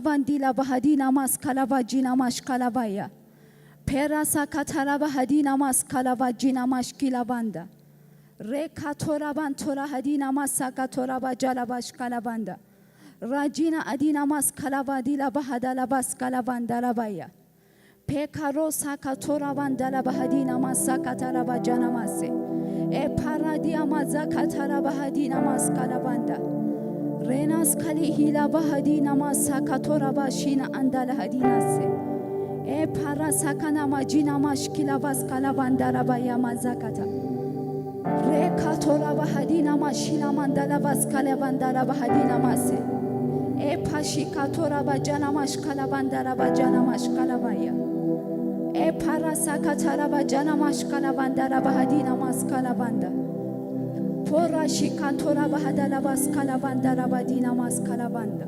Vandila bahadina mas kalavajina mash kalavaya. Perasa katara bahadina mas kalavajina mash kilavanda. Reka toraban tora hadina masa katora bajala bash kalavanda. Rajina adina mas kalavadila bahadala bas kalavanda rabaya. Pekaro saka toravanda la bahadina masa katara bajana mase. E paradia maza katara bahadina mas kalavanda. Renas kali hila bahadina masa katora bashina andala hadina se. E para sakana majina mashkila bas kalavanda rabaya mazakata. Re katora bahadina mashina mandala bas kalavanda rabahadina mase. E pashi katora bajana mashkala banda rabajana mashkala baya. E para sakatara bajana mashkala banda rabahadina maskala banda. Pora shikantora bahadala baskala banda rabadina maskala banda.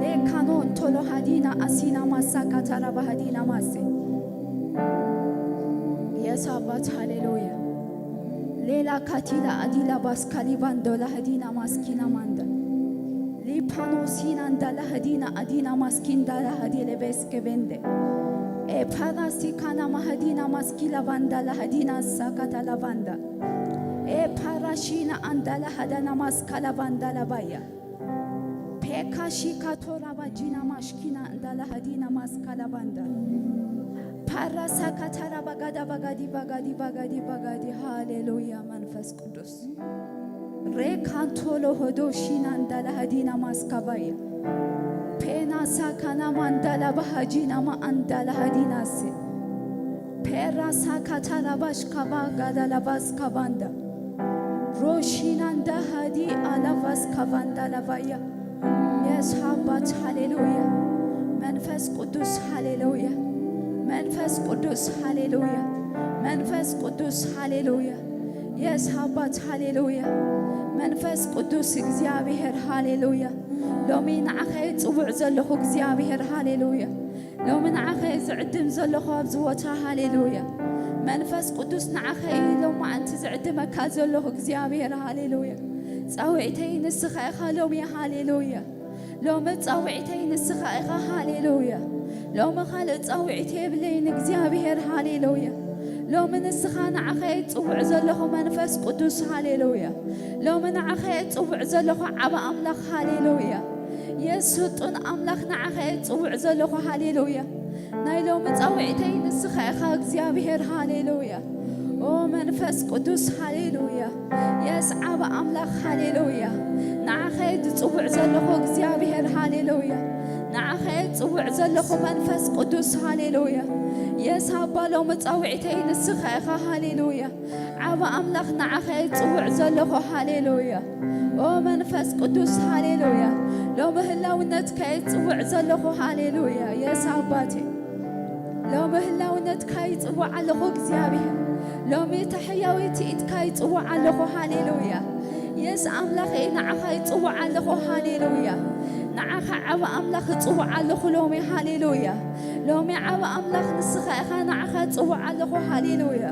Le kanon tolo hadina asina masakatara bahadina mase. Yes, Abba, hallelujah. Lela katila adila baskali bando la hadina maskina manda. Li panosina andala hadina adina maskinda la hadile beske bende. E pada sikana mahadina maskila banda la hadina sakata la banda. E parashina andala hadana maskala bandala baya. Pekashi katora bajina mashkina andala hadina maskala banda. Parasa katara bagada bagadi bagadi bagadi bagadi. Hallelujah, manfas kudus. Rekantolo hodoshina andala hadina maskabaya. Pena sakana mandala bahajina ma andala hadina se. Perasa katara bashkaba gadala baskabanda. Roshinanda hadi alavas kavanda lavaya. Yes, Habbat, hallelujah. Manfas Qudus, hallelujah. Manfas Qudus, hallelujah. Manfas Qudus, hallelujah. Yes, Habbat, hallelujah. Manfas Qudus, እግዚአብሔር hallelujah. لومي نعخي صبع زلخو እግዚአብሔር hallelujah. لومي نعخي زعدم زلخو أبزوتها hallelujah. منفس قدوس نعخي لو ما أنت زعد مكازل له እግዚአብሔር هاليلويا صوعتي نسخة خالومي هاليلويا لو ما صوعتي نسخة هاليلويا لو ما خالد صوعتي بلين እግዚአብሔር هاليلويا لو من نسخة نعخي صوع زله منفس قدوس هاليلويا لو من نعخي صوع زله عبا أملاخ هاليلويا يسوطن أملاخ نعخي صوع زله هاليلويا نايلو متصوعتي نسخة እግዚአብሔር هاليلويا او منفس قدوس هاليلويا يسعب أملاك هاليلويا نعخي تصوع زلخو እግዚአብሔር هاليلويا نعخي تصوع زلخو منفس قدوس هاليلويا يسعب لو متصوعتي نسخة هاليلويا عب أملاك نعخي تصوع زلخو هاليلويا او منفس قدوس هاليلويا لو مهلاونتك تصوع زلخو هاليلويا يسعباتي لو مهلاونت كاي صوع علىخو እግዚአብሔር لو متحياويت إد كاي صوع علىخو هاليلويا يس أملاخي نعخاي صوع علىخو هاليلويا نعخ عب أملاخ صوع علىخو لومي هاليلويا لومي عب أملاخ نسخة نعخ صوع علىخو هاليلويا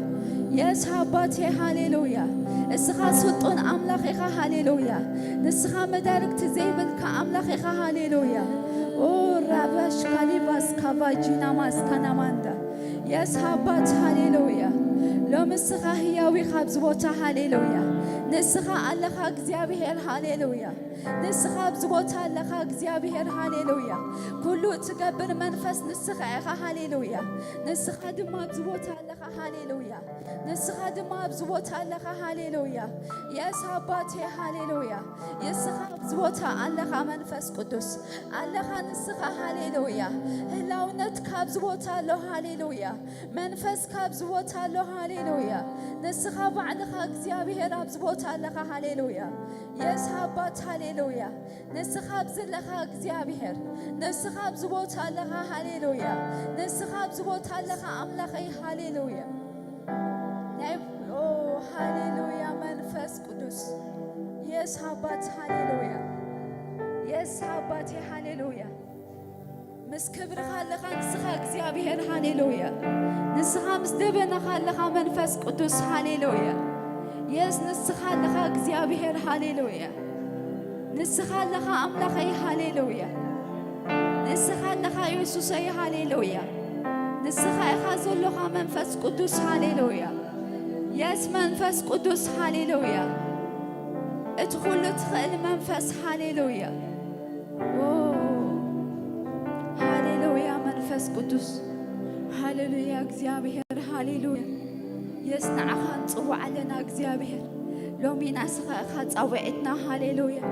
يس هاباتي هاليلويا اسخا سطون أملاخي هاليلويا نسخة مدارك تزيبل كأملاخي هاليلويا او رابش كاليباس كافاجينا ماس كناماندا يس هابات هاليلويا لو مسخا هياوي خبز بوتا هاليلويا نسخا الله እግዚአብሔር هاليلويا نسخا بزبوتا الله እግዚአብሔር هاليلويا كله تقبل منفس نسخا هاليلويا نسخا دما بزبوتا الله هاليلويا نسخا دما بزبوتا الله هاليلويا يس هابات هاليلويا يسخا بزبوتا الله منفس قدوس الله نسخا هاليلويا هلاونت كابزبوتا الله هاليلويا منفس كابزبوتا الله هاليلويا نسخا بعدها እግዚአብሔር አብዝቦታ ለኻ ሃሌሉያ የስሐባት ሃሌሉያ ነስኻ ብዝለኻ እግዚአብሔር ነስኻ ብዝቦታ ለኻ ሃሌሉያ ነስኻ ብዝቦታ ለኻ አምላኸይ ሃሌሉያ ኦ ሃሌሉያ መንፈስ ቅዱስ የስሐባት ሃሌሉያ የስሐባት ሃሌሉያ مسكبرها لخا نسخا እግዚአብሔር ሃሌሉያ نسخا مسدبنها لخا መንፈስ ቅዱስ ሃሌሉያ يس نسخا لخا እግዚአብሔር ሃሌሉያ نسخا لخا أملاخي هاليلويا نسخة لخا يسوع هاليلويا نسخة خازلها منفس قدوس هاليلويا يس منفس قدوس هاليلويا ادخل تخيل منفس هاليلويا هاليلويا منفس قدوس هاليلويا እግዚአብሔር هاليلويا يسنع خان صوع لنا እግዚአብሔር لو من اسخا صوعتنا هاليلويا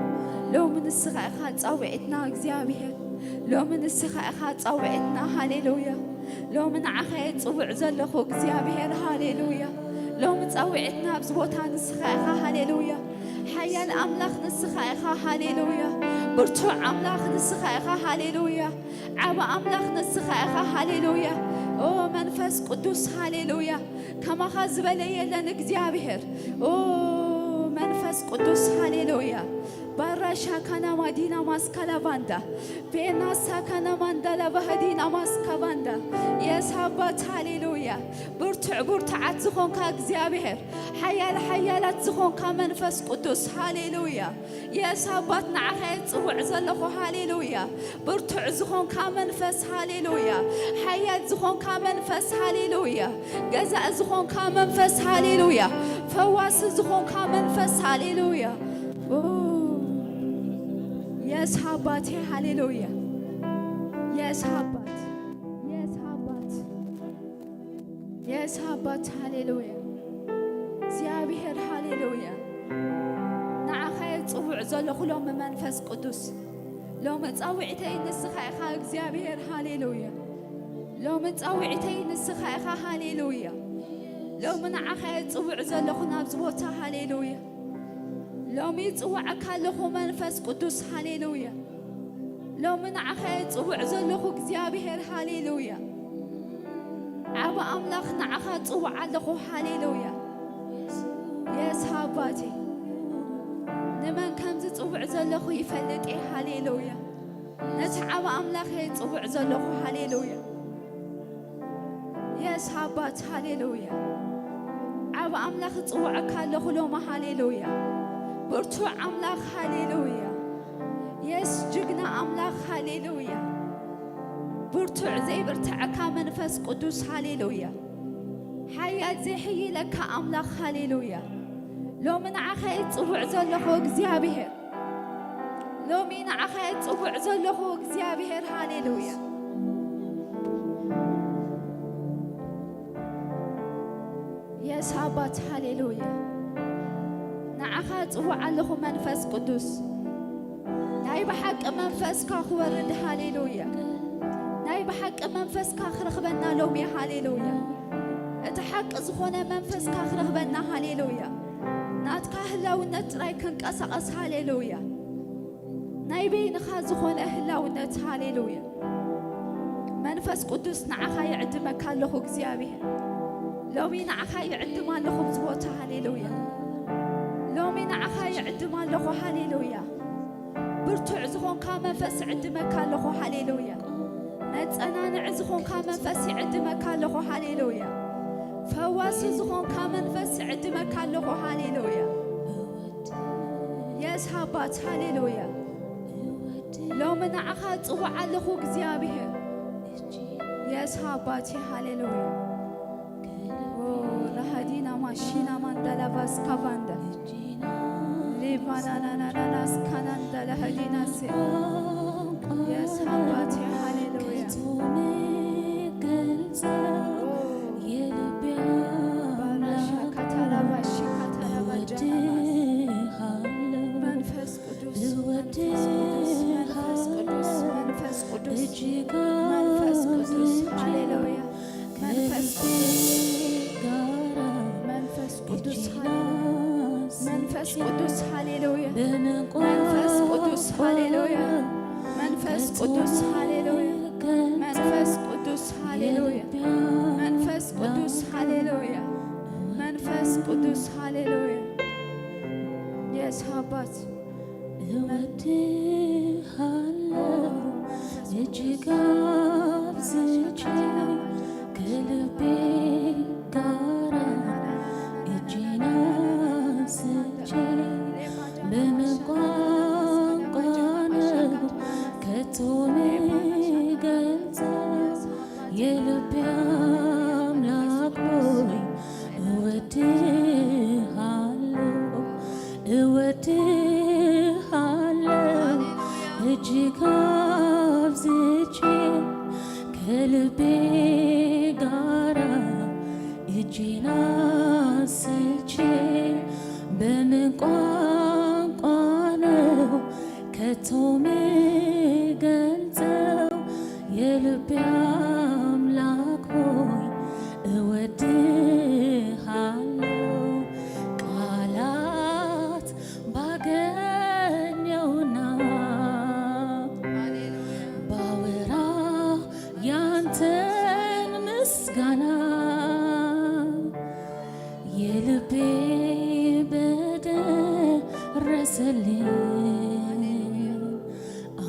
لو من اسخا صوعتنا እግዚአብሔር لو من اسخا صوعتنا هاليلويا لو من عخا صوع زلخو እግዚአብሔር هاليلويا لو من صوعتنا بزبوتا نسخا هاليلويا حيال أملاخ نسخة هاليلويا برتوع أملاخ نسخة هاليلويا عبا أملاخ نسخة هاليلويا أو منفس قدوس هاليلويا كما خزب لي لن እግዚአብሔር أو منفس قدوس هاليلويا برشا كان مدينة ماسكالافاندا بينا سكن مندلا بهدينا ماسكافاندا يا سبات هاليلويا برتع زخون كاግዚአብሔር حيالات زخون كمنفس قدوس هاليلويا يا سبات نعخي صوع زلخو هاليلويا برتع زخون كمنفس هاليلويا حيات زخون كمنفس هاليلويا جزاء زخون كمنفس هاليلويا فواس زخون كمنفس هاليلويا يس هاباتي هاليلويا يس هابات يس هابات يس هابات هاليلويا እግዚአብሔር هاليلويا نعخي صوع زلخ لهم منفس قدوس لو متصوعتي نسخة እግዚአብሔር هاليلويا لو متصوعتي نسخة هاليلويا لو منعخي صوع زلخ نابزبوتا هاليلويا لو ميصوع كالخ منفس قدوس هاليلويا لو منعخي صوع زلخ እግዚአብሔር هاليلويا عبا أملاخ نعخا صوع لخ هاليلويا يس هاباتي نمن كم تصوع زلخ يفلت هاليلويا نتعب أملاخ يصوع زلخ هاليلويا يس هابات هاليلويا عبا أملاخ صوع كالخ لوما هاليلويا برتو أملاخ هاليلويا يس جقنا أملاخ هاليلويا برتو زي برتعكا منفس قدوس هاليلويا حياة زي حي لك أملاخ هاليلويا لو من عخي تصوع زلخو እግዚአብሔር لو من عخي تصوع زلخو እግዚአብሔር هاليلويا يا سابات هاليلويا نعخا تصوع لخو منفس قدوس ناي بحق منفس كاخورد هاليلويا ناي بحق منفس كاخرخبنا لومي هاليلويا اتحق زخونه منفس كاخرخبنا هاليلويا ناتكا هلاونت راي كنقسقس هاليلويا ناي بينخا زخونه هلاونت هاليلويا منفس قدوس نعخا يعدمك لخو እግዚአብሔር لومي نعخا يعدم لخو بزبوت هاليلويا لومي نعخا يعدم لخو هاليلويا برتع زخون كمنفس عدمك لخو هاليلويا نتصنانع زخون كمنفس يعدمك لخو هاليلويا فواس زخون كمنفس عدمك لخو هاليلويا يس هابات هاليلويا لو منعخا صوع لخو እግዚአብሔር يس هاباتي هاليلويا لهدينا ماشينا مندلا باس كافاندا ليبانا ناناس كاناندا لهدينا سي يس هاباتي هاليلويا منفس قدوس هاليلويا منفس قدوس منفس قدوس هاليلويا منفس قدوس هاليلويا منفس قدوس هاليلويا منفس قدوس هاليلويا منفس قدوس هاليلويا منفس قدوس هاليلويا يس هابات እወድሃለሁ እጅግ አብዝቼ ከልቤ ጋር እጄን አንስቼ በምን ቋንቋ ነው ከቶ ከልቤ ጋራ እጄን አንስቼ በምን ቋንቋ ነው ከቶ ምገልጸው የልቤ አምላክ ሆይ እወድሃለሁ ቃላት ባገኘውና ባወራ ያንተን ምስጋና የልቤ በደረሰልኝ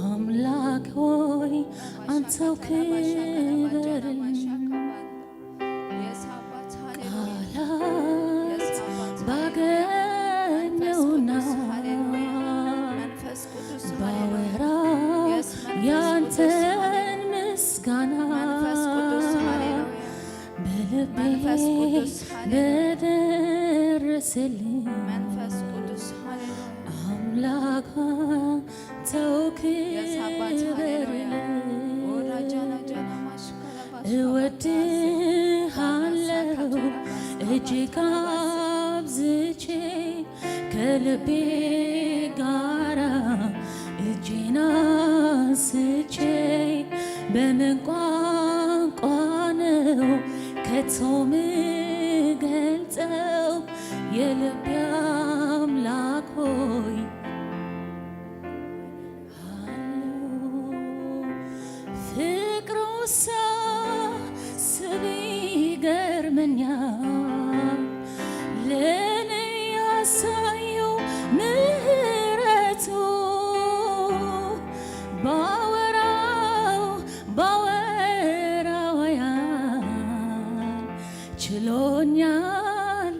አምላክ ሆይ አንተው ክበርልኝ ቃላት ባገኘውና ባወራ ያንተን ምስጋና በልቤ በደረሰልኝ አምላክ አንተው ክበርልኝ እወድሃለሁ እጅግ አብዝቼ ከልቤ ጋራ እጄን አንስቼ በምን ቋንቋ ነው ከቶ ምገልጸው የልቤ አምላክ ሆይ ፍቅሩሳ ስብ ይገርመኛል ለእኔ ያሳየው ምሕረቱ ባወራው ያህል ችሎኛል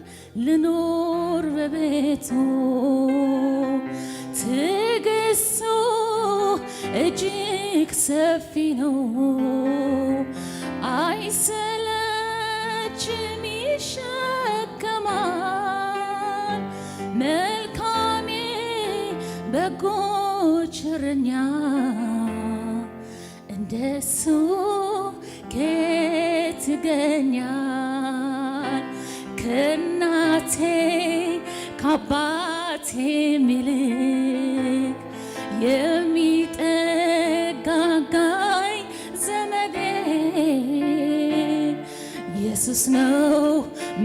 ልኖር በቤቱ ትዕግስቱ እጅግ ሰፊ ነው አይሰለችም ይሸከማል መልካሜ በጎ ቸረኛ እንደሱ ከየት ይገኛል ከእናቴ ከአባቴ ይልቅ የሚጠጋጋኝ ዘመዴ ኢየሱስ ነው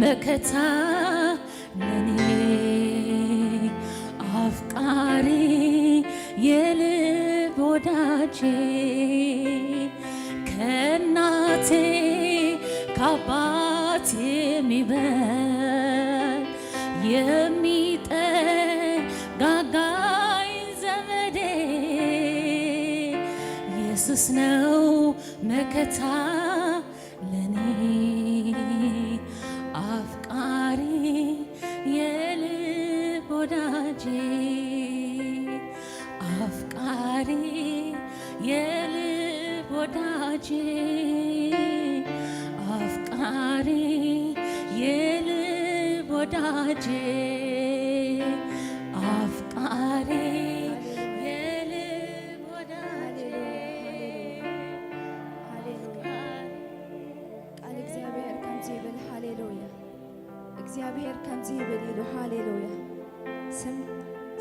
መከታ ለኔ አፍቃሪ የልብ ወዳጄ ከእናቴ ከአባቴ የሚበልጥ የሚጠጋጋኝ ዘመዴ ኢየሱስ ነው መከታ ለኔ አፍቃሪ የልብ ወዳጄ አፍቃሪ የልብ ወዳጄ አፍቃሪ የልብ ወዳጄ አፍቃሪ የልብ ወዳጄ ቃል እግዚአብሔር ከምዚ ይብል ሃሌሉያ እግዚአብሔር ከምዚ ይብል ኢሉ ሃሌሉያ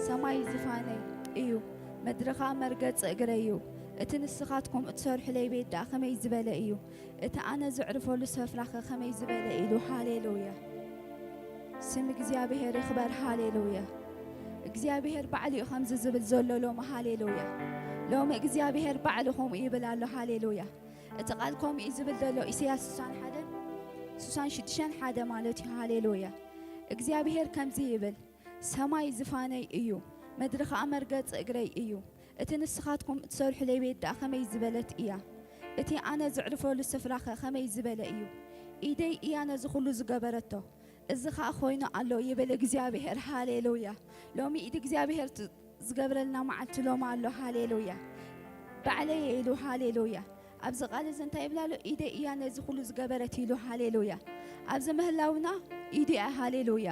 ሰማይ ዝፋነይ እዩ መድረኻ መርገጽ እግረ እዩ እቲ ንስኻትኩም እትሰርሑለይ ቤት ዳኣ ከመይ ዝበለ እዩ እቲ ኣነ ዝዕርፈሉ ስፍራኸ ከመይ ዝበለ ኢሉ ሃሌሉያ ስም እግዚአብሔር ይኽበር ሃሌሉያ እግዚአብሔር ባዕሉ እዩ ከምዚ ዝብል ዘሎ ሎሚ ሃሌሉያ ሎሚ እግዚአብሔር ባዕሉ ከምኡ ይብል ኣሎ ሃሌሉያ እቲ ቃል ከምኡ እዩ ዝብል ዘሎ ኢሳያስ 61 ማለት እዩ ሃሌሉያ እግዚአብሔር ከምዚ ይብል ሰማይ ዝፋነይ እዩ መድረኻ መርገጽ እግረይ እዩ እቲ ንስኻትኩም እትሰርሑለይ ቤት ዳኣ ከመይ ዝበለት እያ እቲ ኣነ ዝዕርፈሉ ስፍራኸ ከመይ ዝበለ እዩ ኢደይ እያ ነዚ ኩሉ ዝገበረቶ እዚ ከዓ ኮይኑ ኣሎ ይብል እግዚአብሔር ሃሌሉያ ሎሚ ኢድ እግዚአብሔር ዝገብረልና መዓልቲ ሎሚ ኣሎ ሃሌሉያ ባዕለይ ኢሉ ሃሌሉያ ኣብዚ ቃል እዚ እንታይ ይብላ ኣሎ ኢደይ እያ ነዚ ኩሉ ዝገበረት ኢሉ ሃሌሉያ ኣብዚ ምህላውና ኢድ እያ ሃሌሉያ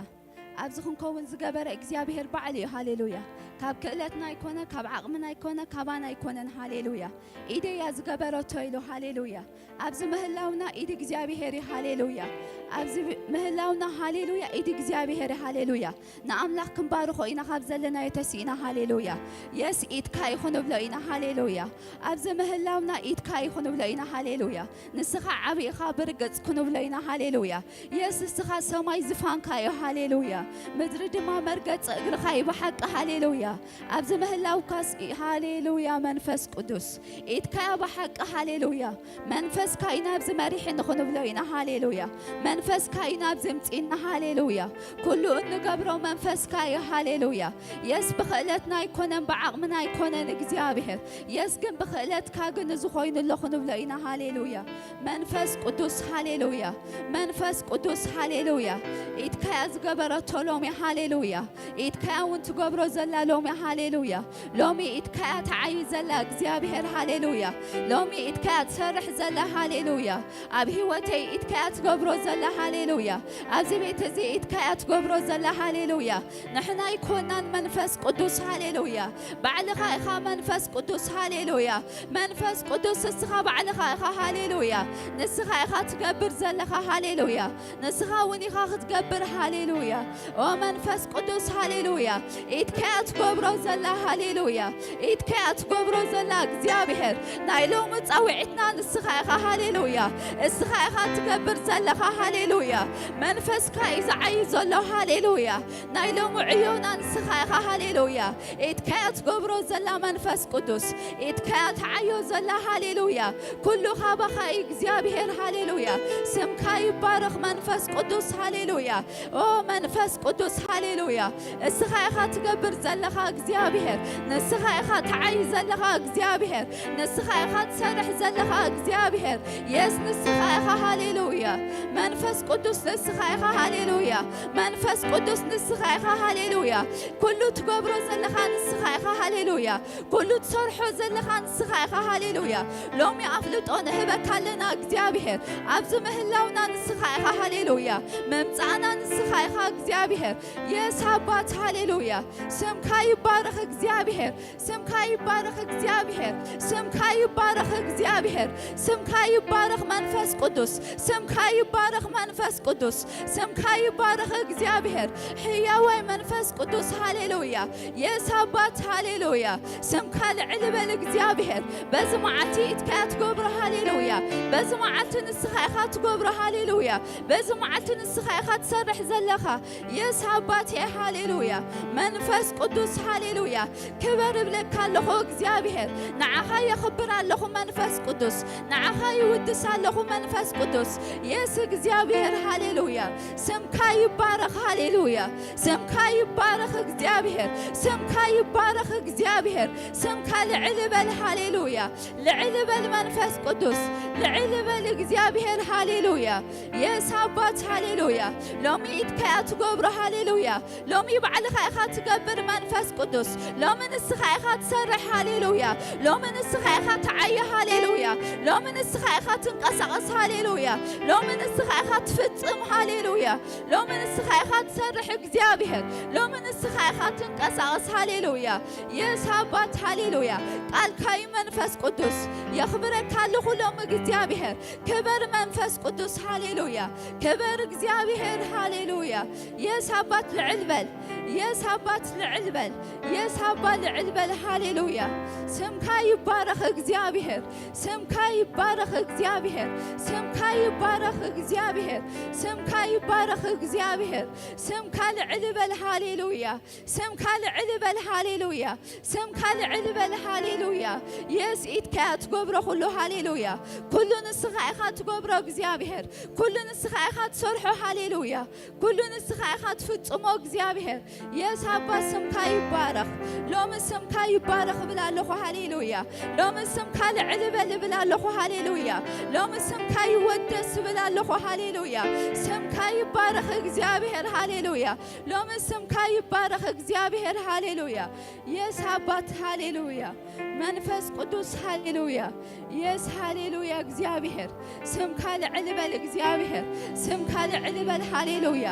ኣብዚ ክንከውን ዝገበረ እግዚአብሔር ባዕሉ እዩ ሃሌሉያ كاب كلتنا يكونه كاب عقمنا يكونه كابانا يكونن هاليلويا إيدي يزجبرته إلو هاليلويا أبز مهلاونا إيدي جزابي هاليلويا أبز مهلاونا هاليلويا إيدي جزابي هاليلويا نعم لكم بارخو إنا خبز لنا يتسينا هاليلويا يس إيد كاي خنو بلوينا هاليلويا أبز مهلاونا إيد كاي خنو بلوينا هاليلويا نسخة عبي خابر قدس خنو بلوينا هاليلويا يس نسخة سماي زفان كاي هاليلويا مدرد ما مرقت أقر خاي بحق هاليلويا أبز مهلاو كاس هاليلويا منفس قدس إيد كاي بحق هاليلويا منفس كاينا أبز مريح نخنو بلوينا هاليلويا منفس كاينا أبز متئنا هاليلويا كله إنه قبره منفس كاي هاليلويا يس بخلتنا يكونن بعقمنا يكونن إجزابه يس جن بخلت كاجن زخوين اللي خنو بلوينا هاليلويا منفس قدس هاليلويا منفس قدس هاليلويا إيد كاي أزقبره تلومي هاليلويا إيد كاي وانت قبره زلا لومي هاليلويا لومي إيد كاي تعي زلا إجزابه هاليلويا لومي إيد كاي تسرح زلا هاليلويا أبي وتي إيد كاي تقبره زلا هاليلويا أبي بيت زي إيد كاي تقبره زلا هاليلويا نحنا يكوننا منفس قدس هاليلويا بعد خا منفس قدس هاليلويا منفس قدس السخا بعد خا هاليلويا نسخا خا تقبر زلا هاليلويا نسخا وني خا تقبر هاليلويا ومنفس قدس هاليلويا إيد كاي تقبره زلا هاليلويا إيد كاي تقبره زلا إجزابه نايلو متصوعتنا نسخا خا هاليلويا السخا خا تقبر زلا هاليلويا منفس كاي زعي زلا هاليلويا نايلو معيونا نسخا خا هاليلويا إيد كاي تقبره زلا منفس قدس إيد كاي تعيو زلا هاليلويا كله خابا خاي إجزابه هاليلويا سم كاي بارخ منفس قدس هاليلويا أو منفس قدس هاليلويا السخا خا تقبر زلا خا إجزابه نسخا خا تعي زلا خا إجزابه نسخا خا تسرح زلا خا إجزابه يس نسخا خا هاليلويا منفس قدس نسخا خا هاليلويا منفس قدس نسخا خا هاليلويا كله تقبرو زلا خا نسخا خا هاليلويا كله تصرحو زلا خا نسخا خا هاليلويا لومي أفلطون هبك لنا إجزابه أبز مهلاونا نسخا خا هاليلويا ممصعنا نسخا خا إجزابه يس هبات هاليلويا سم كاي بارخ إجزابه سم كاي بارخ إجزابه سم كاي بارخ إجزابه سم كاي بارخ منفس قدس سم كاي بارخ منفس قدس سم كاي بارخ إجزابه حياوي منفس قدس هاليلويا يس هبات هاليلويا سم كال علب الإجزابه بزمعتي إتكات قبر هاليلويا بزمعت نسخا خات قبر هاليلويا بزمعت نسخا خات سرح زلخا يس هبات هاليلويا منفس قدس هاليلويا كبر بلك الله إجزابه نعخا يخبر الله منفس قدس نعخا يودس الله منفس قدس يس إجزابه هاليلويا سم كاي بارخ هاليلويا سم كاي بارخ إجزابه سم كاي بارخ إجزابه سم كال علب هاليلويا لعلب المنفس قدس لعلب الإجزابه هاليلويا يس هبات هاليلويا لومي إتكاي تقبر هاليلويا لومي بعد خا تقبر منفس قدس لو من السخا تسرح هاليلويا لو من السخا تعي هاليلويا لو من السخا تنقصقص هاليلويا لو من السخا تفصم هاليلويا لو من السخا تسرح إجزابه لو من السخا تنقصقص هاليلويا يس هبات هاليلويا قال كاي منفس قدس يخبرك هالخو لوم إجزابه كبر منفس قدس هاليلويا كبر إجزابه هاليلويا يس هبات العلبل يس هبات العلبل يس هبات العلبل هاليلويا سم كاي بارخ إجزابه سم كاي بارخ إجزابه سم كاي بارخ إجزابه سم كاي بارخ إجزابه سم كال علبل هاليلويا سم كال علبل هاليلويا سم كال علبل هاليلويا يس إيد كات قبره كله هاليلويا كل نسخة خات قبره إجزابه كل نسخة خات صرحه هاليلويا كل نسخة خات فتمو إجزابه يس هبا سم كاي بارخ لو من سم كاي بارخ بلا لخو هاليلويا لو من سم كال علبل بلا لخو هاليلويا لو من سم كاي ودس بلا لخو هاليلويا سم كاي بارخ إجزابه هاليلويا لو من سم كاي بارخ إجزابه هاليلويا يس هبات هاليلويا منفس قدس هاليلويا يس هاليلويا إجزابه እግዚአብሔር ስምካ ልዕል በል እግዚአብሔር ስምካ ልዕል በል ሃሌሉያ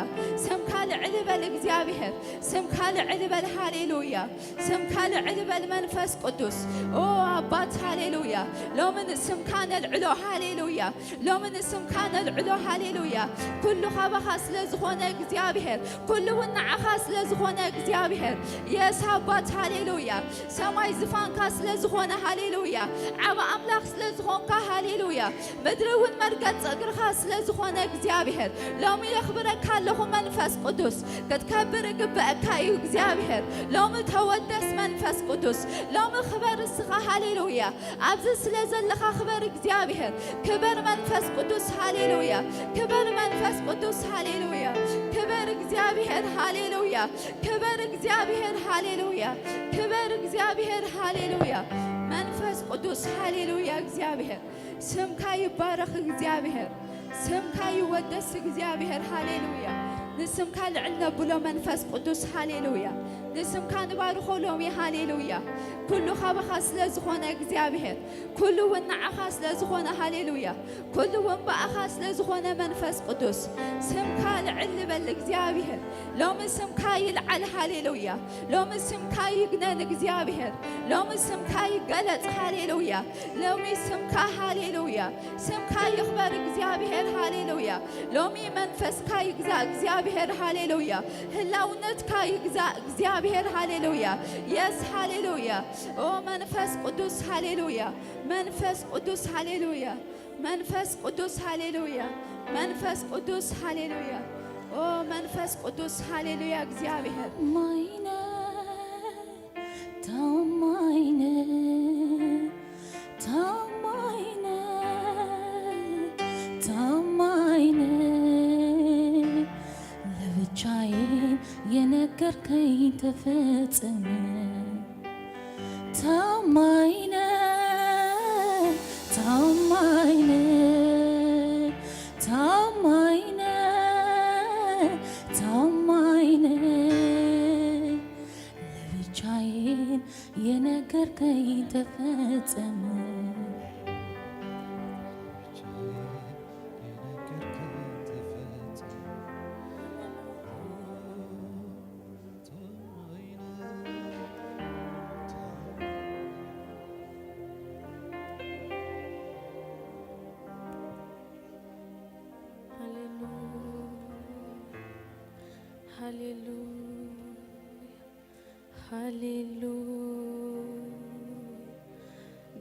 ስምካ ልዕል በል እግዚአብሔር ስምካ ልዕል በል ሃሌሉያ ስምካ ልዕል በል መንፈስ ቅዱስ ኦ አባት ሃሌሉያ ሎምን ስምካ ነልዕሎ ሃሌሉያ ሎምን ስምካ ነልዕሎ ሃሌሉያ ኩሉ ኻባኻ ስለ ዝኾነ እግዚአብሔር ኩሉ ንዓኻ ስለ ዝኾነ እግዚአብሔር የስ አባት ሃሌሉያ ሰማይ ዝፋንካ ስለ ዝኾነ ሃሌሉያ ዓባ አምላኽ ስለ ዝኾንካ ሃሌሉያ ምድሪውን መርገጽ እግርኻ ስለ ዝኾነ እግዚአብሔር ሎሚ የኽብረካ ኣለኹ መንፈስ ቅዱስ ክትከብር ግብአካ እዩ እግዚአብሔር ሎሚ ተወደስ መንፈስ ቅዱስ ሎሚ ክበር እስኻ ሃሌሉያ ኣብዚ ስለ ዘለኻ ክበር እግዚአብሔር ክበር መንፈስ ቅዱስ ሃሌሉያ ክበር መንፈስ ቅዱስ ሃሌሉያ ክበር እግዚአብሔር ሃሌሉያ ክበር እግዚአብሔር ሃሌሉያ ክበር እግዚአብሔር ሃሌሉያ መንፈስ ቅዱስ ሃሌሉያ እግዚአብሔር ስምካ ይባረኽ እግዚአብሔር ስምካ ይወደስ እግዚአብሔር ሃሌሉያ ንስምካ ልዕል ነብሎ መንፈስ ቅዱስ ሃሌሉያ ንስምካ ንባርኾ ሎሚ ሃሌሉያ ኩሉ ኻባኻ ስለ ዝኾነ እግዚአብሔር ኩሉ ንዓኻ ስለ ዝኾነ ሃሌሉያ ኩሉ በኣኻ ስለ ዝኾነ መንፈስ ቅዱስ ስምካ ልዕል በል እግዚአብሔር ሎሚ ስምካ ይልዓል ሃሌሉያ ሎሚ ስምካ ይግነን እግዚአብሔር ሎሚ ስምካ ይገለጽ ሃሌሉያ ሎሚ ስምካ ሃሌሉያ ስምካ ይኽበር እግዚአብሔር ሃሌሉያ ሎሚ መንፈስካ ይግዛ እግዚአብሔር ሃሌሉያ ህላውነትካ ይግዛ እግዚአብሔር ሃሌሉያ የስ ሃሌሉያ ኦ መንፈስ ቅዱስ ሃሌሉያ መንፈስ ቅዱስ ሃሌሉያ መንፈስ ቅዱስ ሃሌሉያ መንፈስ ቅዱስ ሃሌሉያ ኦ መንፈስ ቅዱስ ሃሌሉያ እግዚአብሔር ማይነ ታማይነ ታማይነ ታማይነ ለብቻዬን የነገርከኝ ተፈጸመ ታማይነ ታማይነ ታማይነ ታማይነ ለብቻዬን የነገርከኝ ተፈጸመ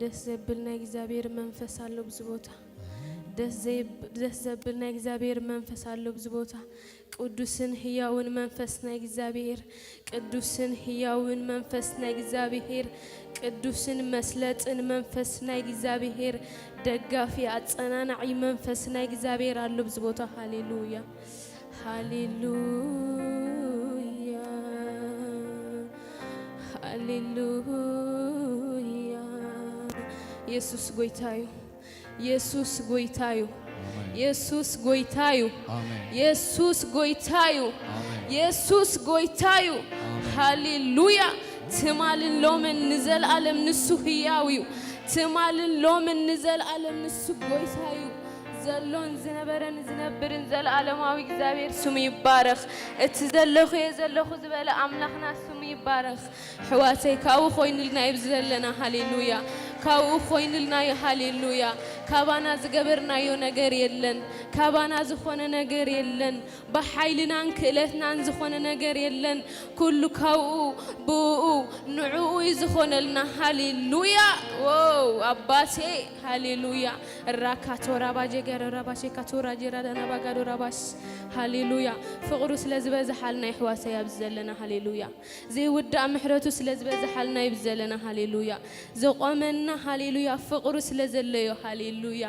ደስ ዘብልና እግዚአብሔር መንፈስ አለው ብዙ ቦታ ደስ ዘብልና እግዚአብሔር መንፈስ አለው ብዙ ቦታ ቅዱስን ሕያውን መንፈስ ነው እግዚአብሔር ቅዱስን ሕያውን መንፈስ ነው እግዚአብሔር ቅዱስን መስለጥን መንፈስ ነው እግዚአብሔር ደጋፊ አጸናናዒ መንፈስ ነው እግዚአብሔር አለው ብዙ ቦታ ሃሌሉያ ሃሌሉያ ሃሌሉያ ኢየሱስ ጎይታዩ ኢየሱስ ጎይታዩ ኢየሱስ ጎይታዩ ኢየሱስ ጎይታዩ ኢየሱስ ጎይታዩ ሃሌሉያ ትማልን ሎምን ንዘልዓለም ንሱ ሕያዊው ትማልን ሎምን ንዘልዓለም ንሱ ጎይታዩ ዘሎን ዝነበረን ዝነብርን ዘለዓለማዊ እግዚአብሔር ስሙ ይባረኽ እቲ ዘለኹ የዘለኹ ዝበለ አምላኽና ስሙ ይባረኽ ሕዋተይ ካብኡ ኮይኑልና ይብዘለና ሃሌሉያ ካብኡ ኮይኑልና ሃሌሉያ ካባና ዝገበርናዮ ነገር የለን ካባና ዝኾነ ነገር የለን በኃይልናን ክእለትናን ዝኾነ ነገር የለን ኩሉ ካብኡ ብኡ ንዕኡ ዝኾነልና ሃሌሉያ ዋው አባቴ ሃሌሉያ ራካቶራ ባጀገረ ራባሼ ካቶራ ጀራዳና ባጋዶ ራባሽ ሃሌሉያ ፍቅሩ ስለዝበዛሓልና ይሕዋሰ ያብዘለና ሃሌሉያ ዘይውዳ ምሕረቱ ስለዝበዛሓልና ይብዘለና ሃሌሉያ ዘቆመና ሃሌሉያ ፍቅሩ ስለዘለዮ ሃሌሉያ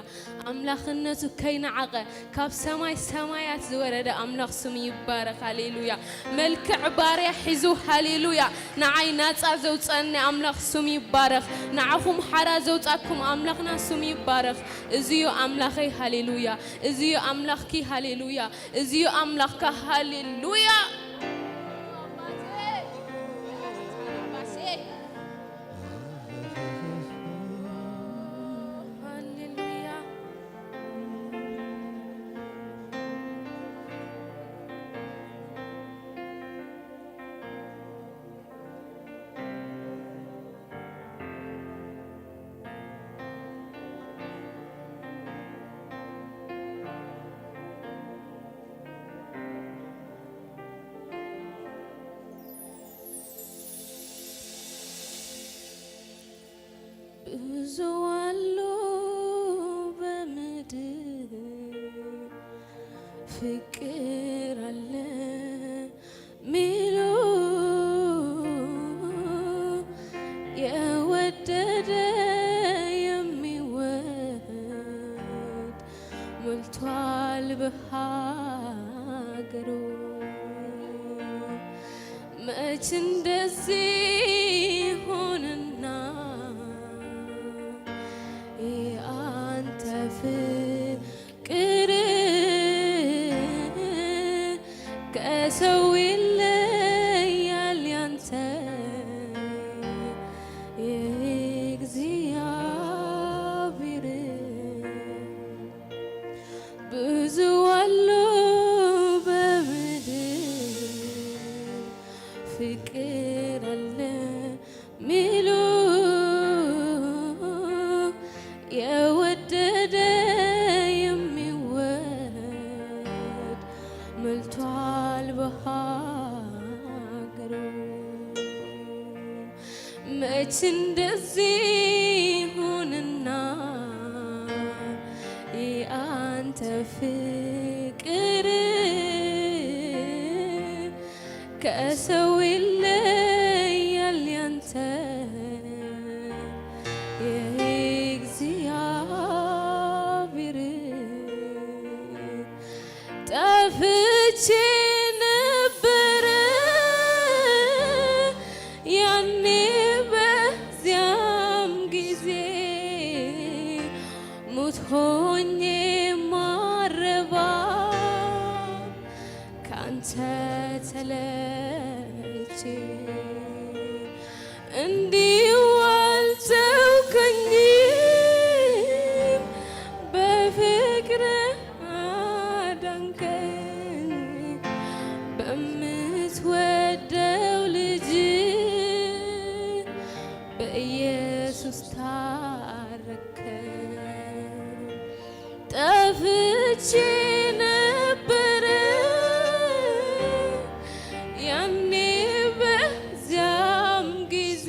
አምላኽነቱ ከይነዓቀ ካብ ሰማይ ሰማያት ዝወረደ አምላኽ ስሙ ይባረኽ ሃሌሉያ መልክዕ ባርያ ሒዙ ሃሌሉያ ንዓይ ናፃ ዘውፀኒ አምላኽ ስሙ ይባረኽ ንዓኹም ሓራ ዘውፃኩም አምላኽና ስሙ ይባረኽ እዚዮ አምላኸይ ሃሌሉያ እዚዮ አምላኽኪ ሃሌሉያ እዚዮ አምላኽካ ሃሌሉያ ፍቅር አለ ሚሉ የወደደ የሚወድ ሞልቷል በሀገሩ መች እንደዚህ ሆነና የአንተ ፍቅር ከሰው ይለያል ያንተ የእግዚአብሔር ብዙ አሉ በምድር ፍቅር አለ ሚሉ የወደደ የሚወድ ሞልቷል በሀገሩ መች እንደዚህ ሆነና የአንተ ፍቅር ከሰው ይለያል ያንተ የእግዚአብሔር ጠፍቼ ነበረ ያኔ በዚያም ጊዜ ሙት ሆኜ ማረባ ካንተ ተለይቼ እንዲሁ አልተውከኝም በፍቅር አዳንከኝ በምትወደው ልጅ በኢየሱስ ታረከኝ ጠፍቼ ነበረ ያኔ በዚያም ጊዜ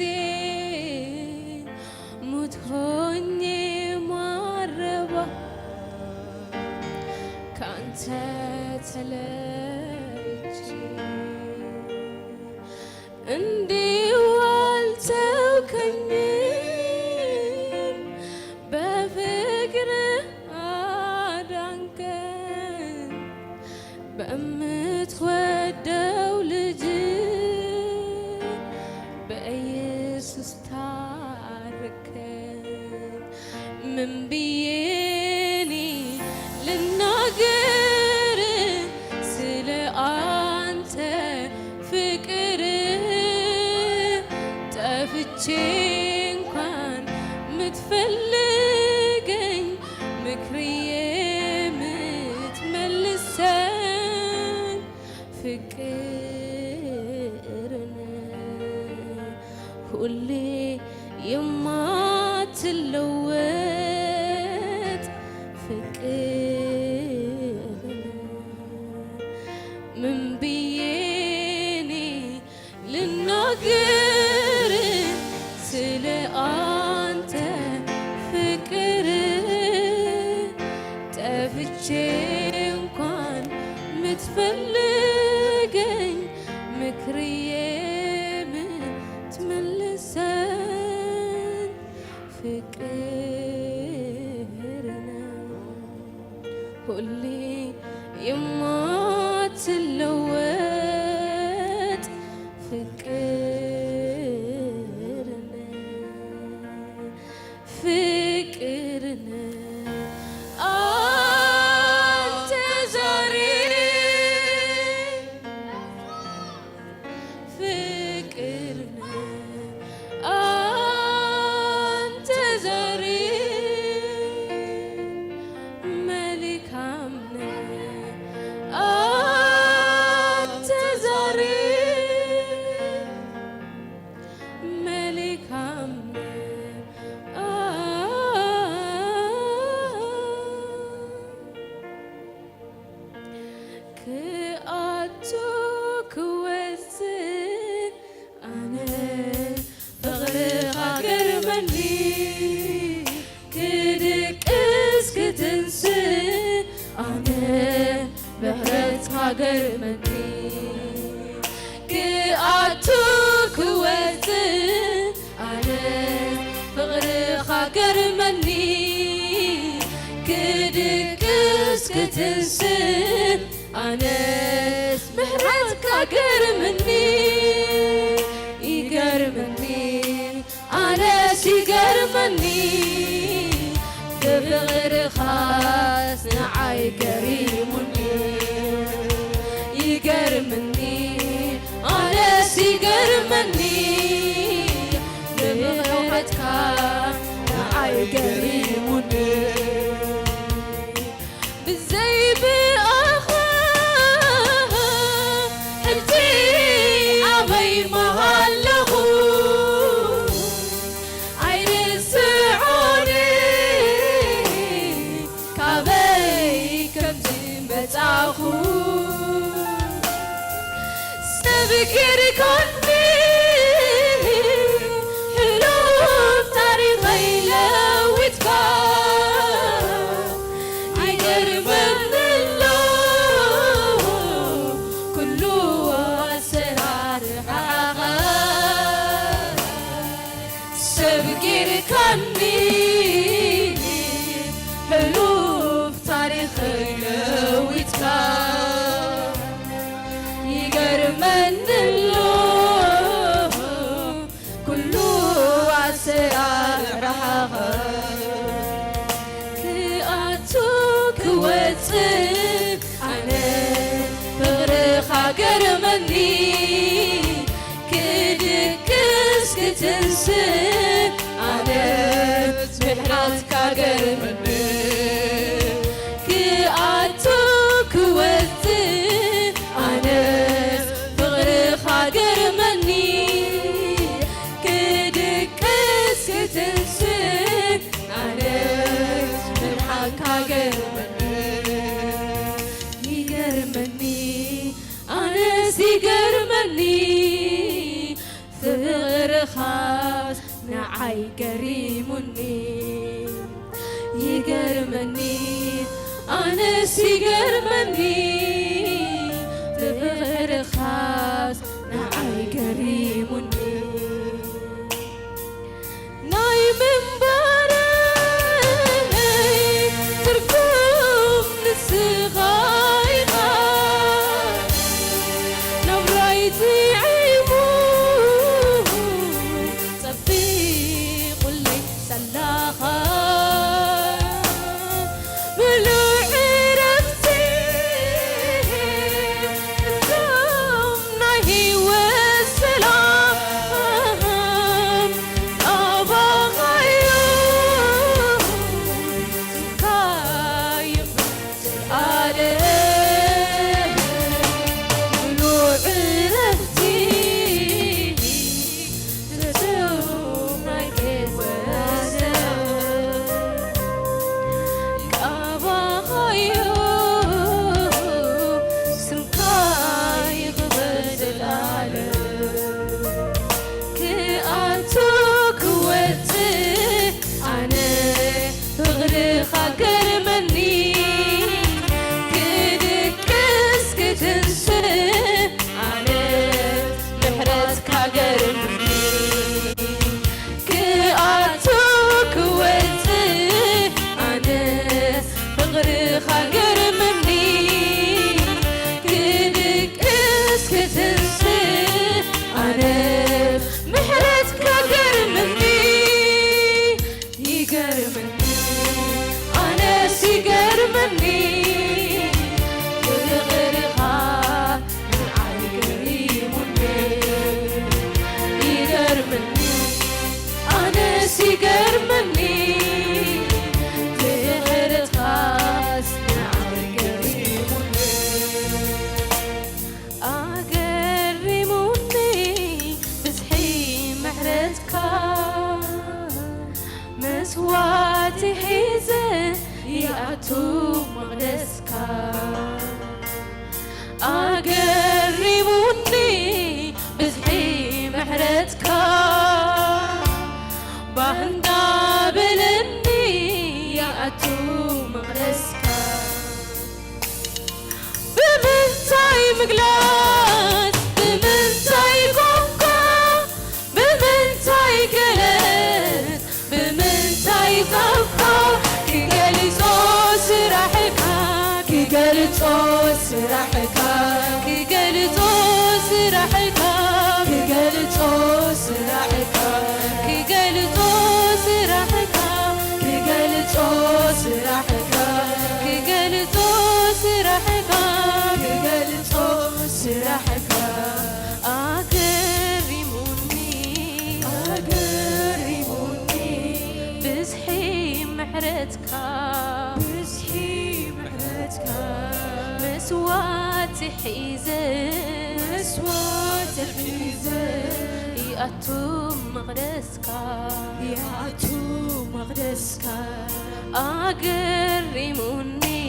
ሙት ሆኜ ማረባ ካንተ ተለይቼ እንዲሁ አልተውከኝም በፍቅር አዳንከኝ በምትወደው ልጅ በኢየሱስ ታረከኝ ምን ብዬ እኔ ልናገር ስለ አንተ ፍቅር ጠፍቼ እንኳን ምትፈልገኝ ምክር የምትመልሰኝ ፍቅርን ሁሌ የማትለወጥ ፍቅርን ምን ብዬ እኔ ልናገር ስለ አንተ ፍቅር ጠፍቼ እንኳን ምትፈልገኝ ምክር የምትመልሰኝ ፍቅር ነው ሁሌ የማትለወጥ ፍቅር ነው ፍቅር ነው አንተ ዛሬ ፍቅር ነው አንተ ዛሬ መልካም ነህ كاجرمني كأتو كوت أنا فغر كاجرمني كدكس كتنسن أنا محرت كاجرمني يجرمني أنا سيجرمني بغير خاص نعي كريمني يجرمني أنا سيجرمني بغير خاص نعي كريمني بالزي بأخا حبتي أبي مهله سنفكر كوني حلوم تاريخي لوتك يقربن الله كله أسرار حقا سنفكر كوني حلوم تاريخي لوتك من الله كله عسير كأتوك واتك أنا بغرق عقرمني كدكس كتنسك أنا بحراتك عقرمني كأتوك واتك أنا كاجرمني كدكس تنسك عليك بالحق كاجرمني يجرمني أنا سيجرمني ثغر خاص نعي كريمني يجرمني أنا سيجرمني ثغر خاص نعي كريمني نايم مباري تركم نسغايغا نبرايتي عيمو صفيق اللي سلاخا مسواتي حيزة يأتو مقدسك أقربوني بزحي محرتك بهندا بلني يأتو مقدسك بمنتهى مقلاس بمنتاي قوقا بمنتاي قلت بمنتاي قوقا كي قلت سرحكا كي قلت سرحكا كي قلت سرحكا كي قلت سرحكا كي قلت سرحكا كي قلت سرحكا كي قلت سرحكا كي قلت سرحكا أقربوني بزحي محرتك مسوات حيزن يأتو مقدسك أقربوني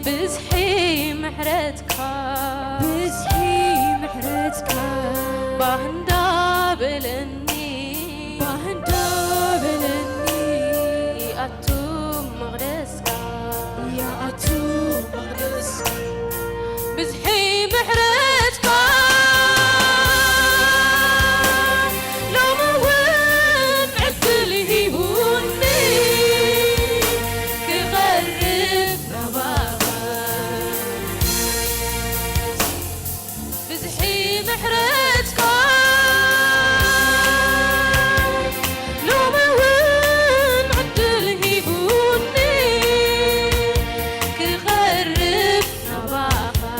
بزحي محرتك بهندا بلني يأتو مقدسك بزحي محرتك لو ما وين عدل هيبوني كغرب ربابا بزحي محرتك لو ما وين عدل هيبوني كغرب ربابا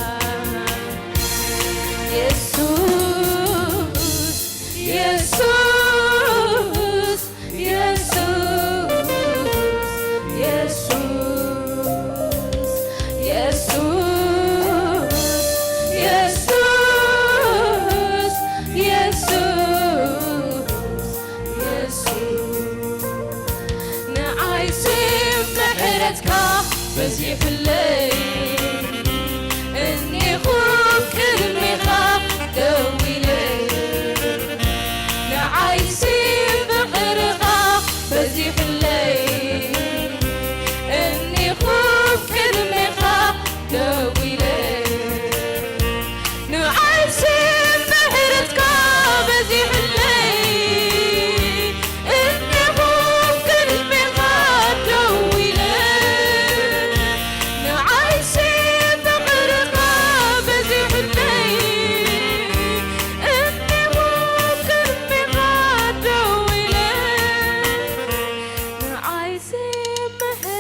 بزي في الليل اني خوف كرمي خاف دوي ليل نعايسي بحر خاف بزي في الليل اني خوف كرمي خاف دوي ليل نعايسي بحر خاف بزي في الليل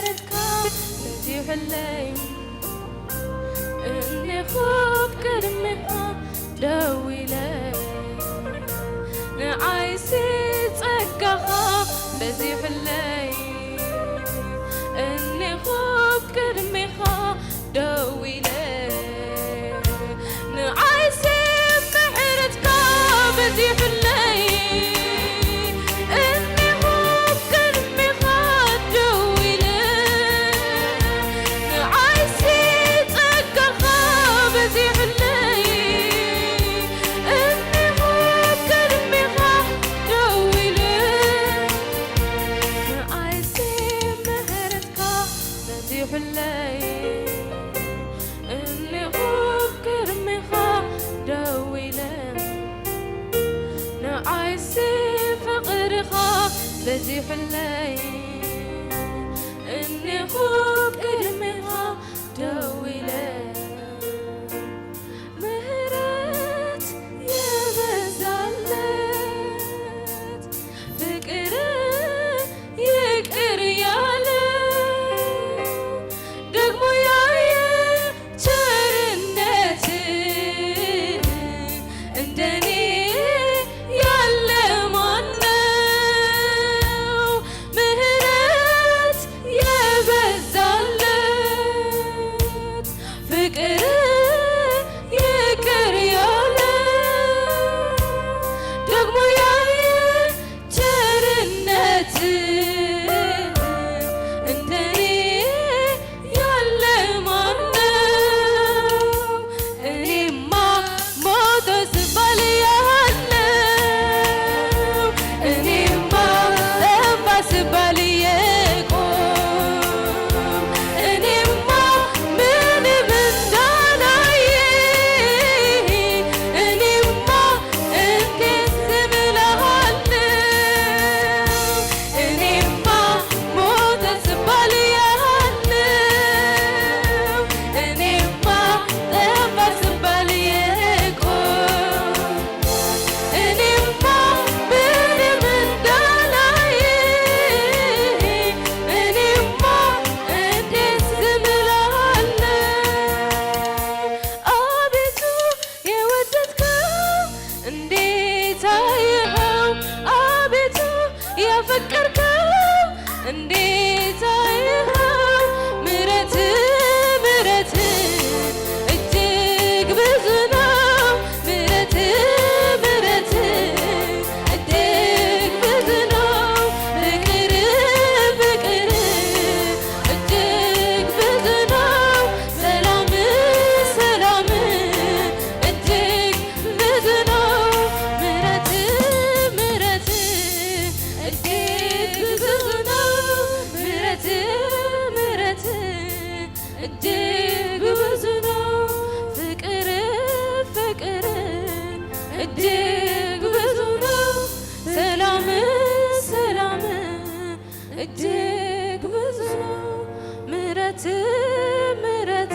اني خوف كرمي خاف دوي ليل بزي في الليل اني خوف كرمي خا دوي ليل نعايسي بحرتك بزي في الليل اني خوف كرمي خا دوي ليل نعايسي تقخا بزي في الليل اني خوف كرمي خا دوي ليل في الليل اني خوف كرمي خا دوي ليل نعايسي فقر خا بزي في الليل اني خوف كرمي خا دوي ليل مهرت يا بزالت فقر يقر يا مهرت يا بزالت እጅግ ብዙ ምሕረት ምሕረት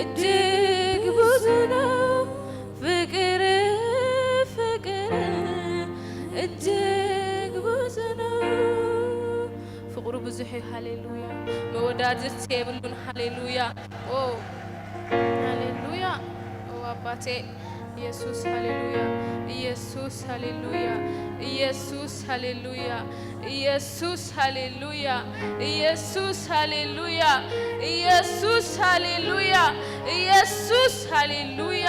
እጅግ ብዙ ነው ፍቅር ፍቅር እጅግ ብዙ ነው ፍቅሩ ብዙሕ ሃሌሉያ መወዳጀት የብሉን ሃሌሉያ ኦ ሃሌሉያ ኦ አባቴ ኢየሱስ ሃሌሉያ ኢየሱስ ሃሌሉያ ኢየሱስ ሃሌሉያ ኢየሱስ ሃሌሉያ ኢየሱስ ሃሌሉያ ኢየሱስ ሃሌሉያ ኢየሱስ ሃሌሉያ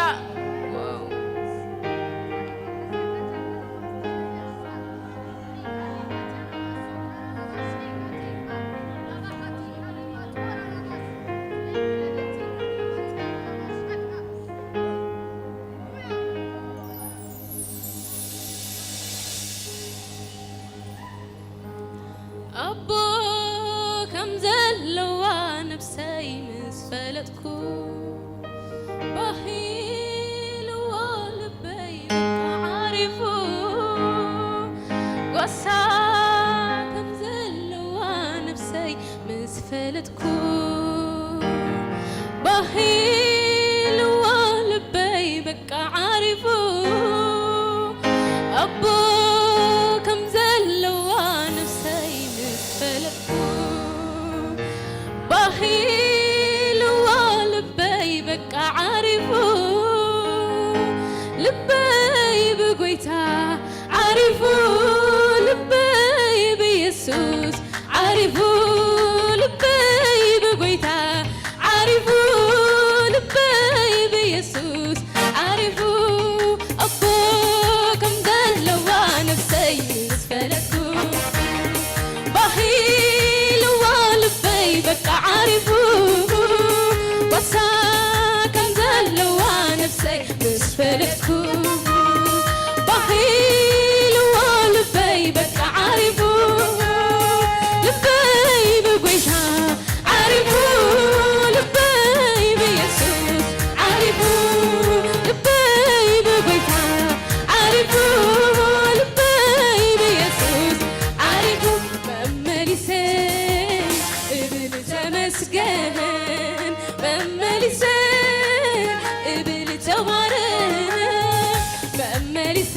አቦ ከምዘለዋ ነፍሰይ ምስ ፈለጥኩ ባሂልዋ ልበይ በቃ ዓሪፉ ጓሳ ከምዘለዋ ነፍሰይ ምስ ፈለጥኩ ባሂልዋ ልበይ በቃ ዓሪፉ አቦ ባሂልዋ ልበይ በቃ ዓሪፉ ልበይ ብጎይታ ዓሪፉ ልበይ ብኢየሱስ ዓሪፉ ልበይ ብጎይታ ዓሪፉ ልበይ ብኢየሱስ ዓሪፉ አቦ ከምዘለዋ ነፍሰይ ምስ ፈለጥኩ ባሂልዋ ልበይ በቃ ዓሪፉ ወሳ ከምዘለዋ ነፍሰይ ምስ ፈለጥኩ ባሂልዋ ልበይ በቃ ዓሪፉ ልበይ ብጎይታ ዓሪፉ ልበይ ብኢየሱስ ዓሪፉ ልበይ ብጎይታ ዓሪፉ ልበይ ብኢየሱስ ዓሪፉ መመሊሴ እብል ተመስገን መመሊሴ እብል ተባረክ መመሊሴ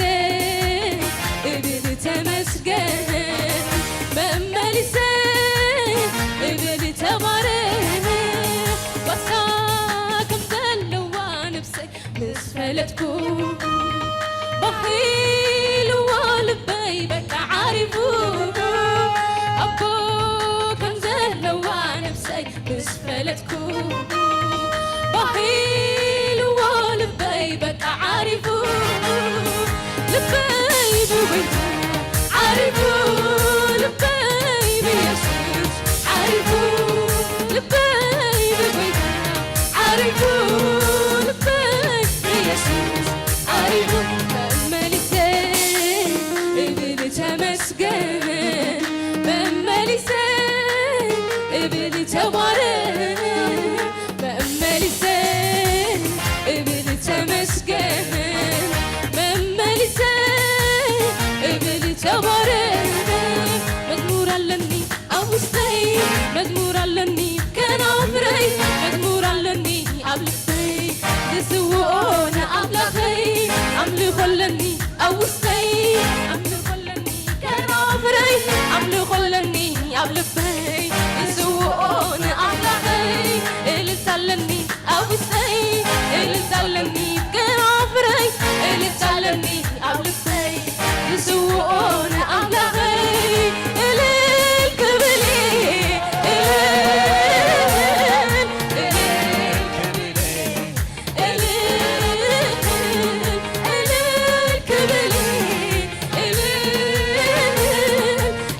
እብል ተመስገን መመሊሴ እብል ተባረክ ወሳ ከምዘለዋ ነፍሰይ ምስ ፈለጥኩ ባሂልዋ ልበይ በቃ ዓሪፉ አቦ ከምዘለዋ ነፍሰይ ምስ ፈለጥኩ ባሂልዋ ልበይ በቃ ዓሪፉ ልበይ ብጎይታ ዓሪፉ ልበይ ብኢየሱስ ዓሪፉ ልበይ ብጎይታ ዓሪፉ ልበይ ብኢየሱስ ዓሪፉ መመሊሴ እብል ተመስገን መመሊሴ እብል ተባረክ መመሊሴ እብል ተመስገን መመሊሴ እብል ተባረክ መዝሙር አለኒ ኣብ ውሽጠይ መዝሙር አለኒ ከናፍረይ መዝሙር አለኒ ኣብ ልበይ ዝስውኦ ንኣምላኸይ ኣምልኾ ኣለኒ ኣብ ውሽጠይ ኣምልኾ ኣለኒ ከናፍረይ ኣምልኾ ኣለኒ ኣብ ልበይ ዝስውኦ ንኣምላኸይ እልልታ ኣለኒ ኣብ ውሽጠይ እልልታ ኣለኒ ከናፍረይ እልልታ ኣለኒ ኣብ ልበይ ዝስውኦ ንኣምላኸይ እልል ክብል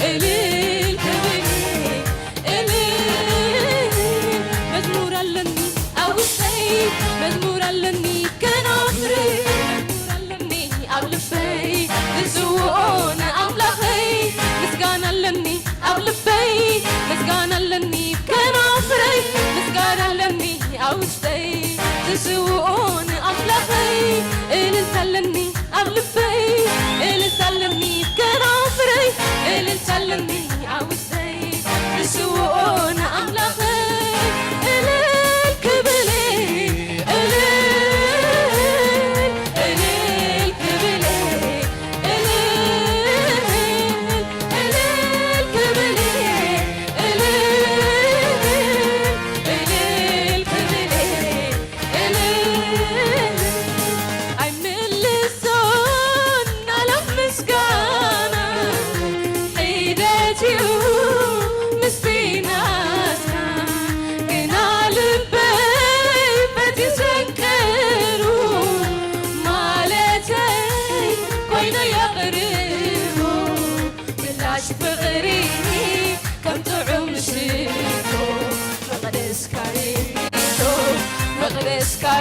እልል ክብል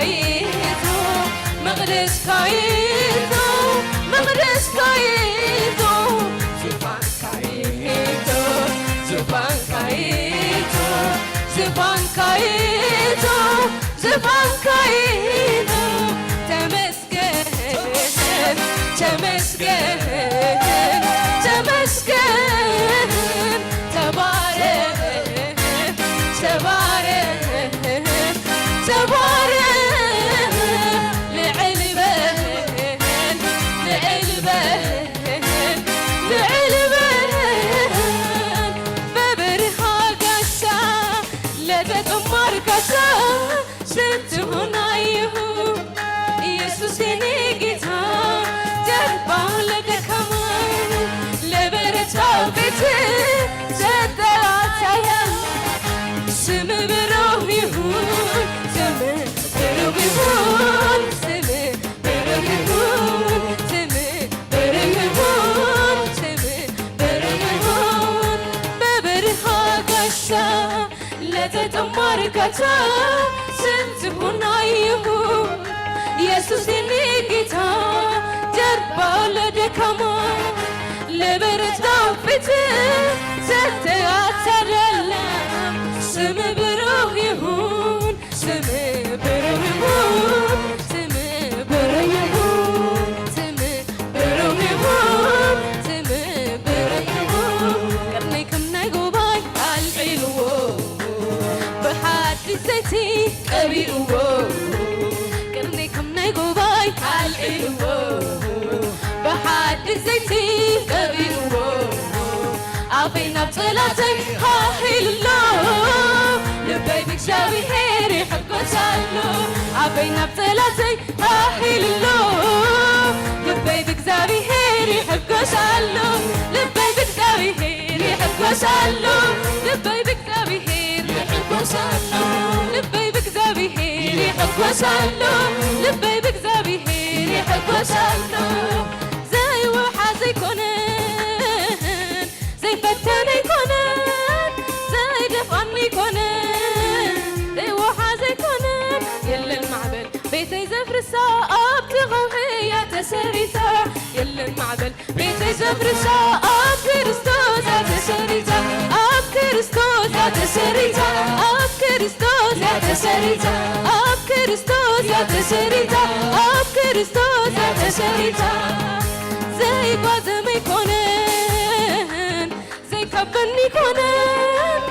كايتو مقدس كايتو مقدس كايتو زبان كايتو زبان كايتو زبان كايتو زبان كايتو تمسكن تمسكن تمسكن تبارك تبارك تبارك لعلبه لعلبه لعلبه ببرها قسا لتتمر كسا ستهون ايهو يسوس ينيقتا جربا لدكمان لبرتا بيتي زدلاتايا سم بروح يهون سم بروح يهون سم بروح يهون سم بروح يهون سم بروح يهون ببرها قسا لتتمر كتا ستهون ايهو يسوس ينيقتا جربا لدكمان لبرتا بيتي زدلاتايا سم بروح يهون سم بروح يهون سم بروح يهون سم بروح يهون سم بروح يهون قرني كمنا قباي الحلو بحد زيتي قبيلو قرني كمنا قباي الحلو بحد زيتي قبيلو عافينا بطلاتي هاهيل الله لبي بكشابير يحبكو سالو عافينا بطلاتي هاهيل الله لبي بكشابير يحبكو سالو لبي بكشابير يحبكو سالو لبي بكشابير يحبكو سالو لبي بكشابير يحبكو سالو لبي بكشابير يحبكو سالو زي وحازي كونن زي فتني كونن زي دفعني كونن زي وحازي كونن يلا المعبل بيتي زفر الساعة بتغوهي يا تسريتا يلا المعبل بيتي زفر الساعة كريستوس يا تسريتا أب كريستوس يا تسريتا أب كريستوس يا تسريتا أب كريستوس يا تسريتا أب كريستوس يا تسريتا زي بازمي كونن زي كبني كونن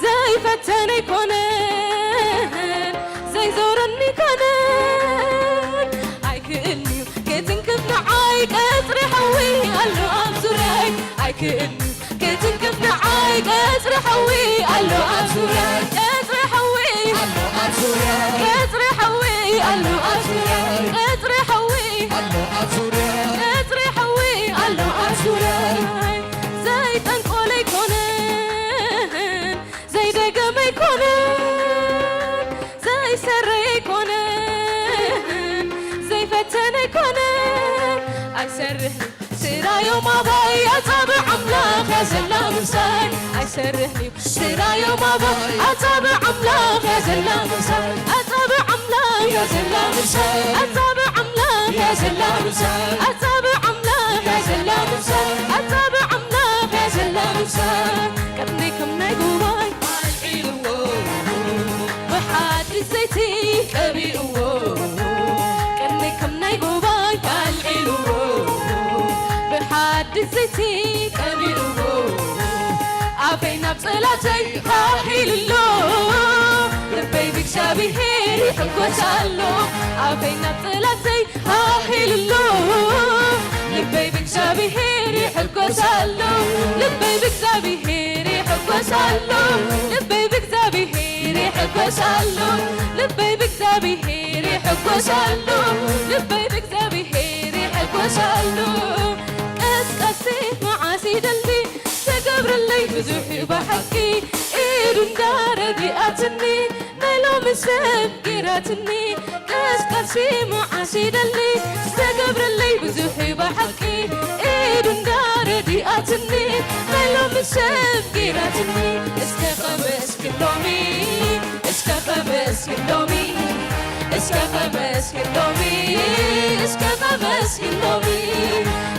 زي فتني كونن زي زورني كونن اي كأني كتنكف نعايق اسري حوي قالو انصرك اي كأني كتنكف نعايق اسري حوي قالو انصرك اسري حوي قالو انصرك اسري حوي قالو انصرك اسري حوي قالو انصرك اسري حوي قالو انصرك زي تنقولي كونن زي دقمي كونن زي سري كونن زي فتني كونن اي سرهني سرا يوم اباي اتابع املاك يا سلام ساي اي سرهني سرا يوم اباي اتابع املاك يا سلام ساي اتابع املاك يا سلام ساي اتابع املاك يا سلام ساي اتابع املاك يا سلام ساي اتابع املاك يا سلام ساي كمني كمني قواي الحلو بحد زيتي قبيلو كمني كمني قواي الحلو بحد زيتي قبيلو عافينا بصلاتي هاهيل الله لبي بكشابير يحبكو سالو عافينا بصلاتي هاهيل الله لبي بكشابير يحبكو سالو لبي بكشابير يحبكو سالو لبي بكشابير يحبكو سالو لبي بكشابير يحبكو سالو لبي بكشابير يحبكو سالو قسقسي مع سيدلي تقبر اللي بزوحي بحكي إيدون داردي أتني نيلو مسب قيراتني قسقسي مع سيدلي تقبر اللي بزوحي بحكي إيدون داردي أتني نيلو مسب قيراتني اسكخبس كلومي اسكخبس كلومي اسكخمس كلومي اسكخمس كلومي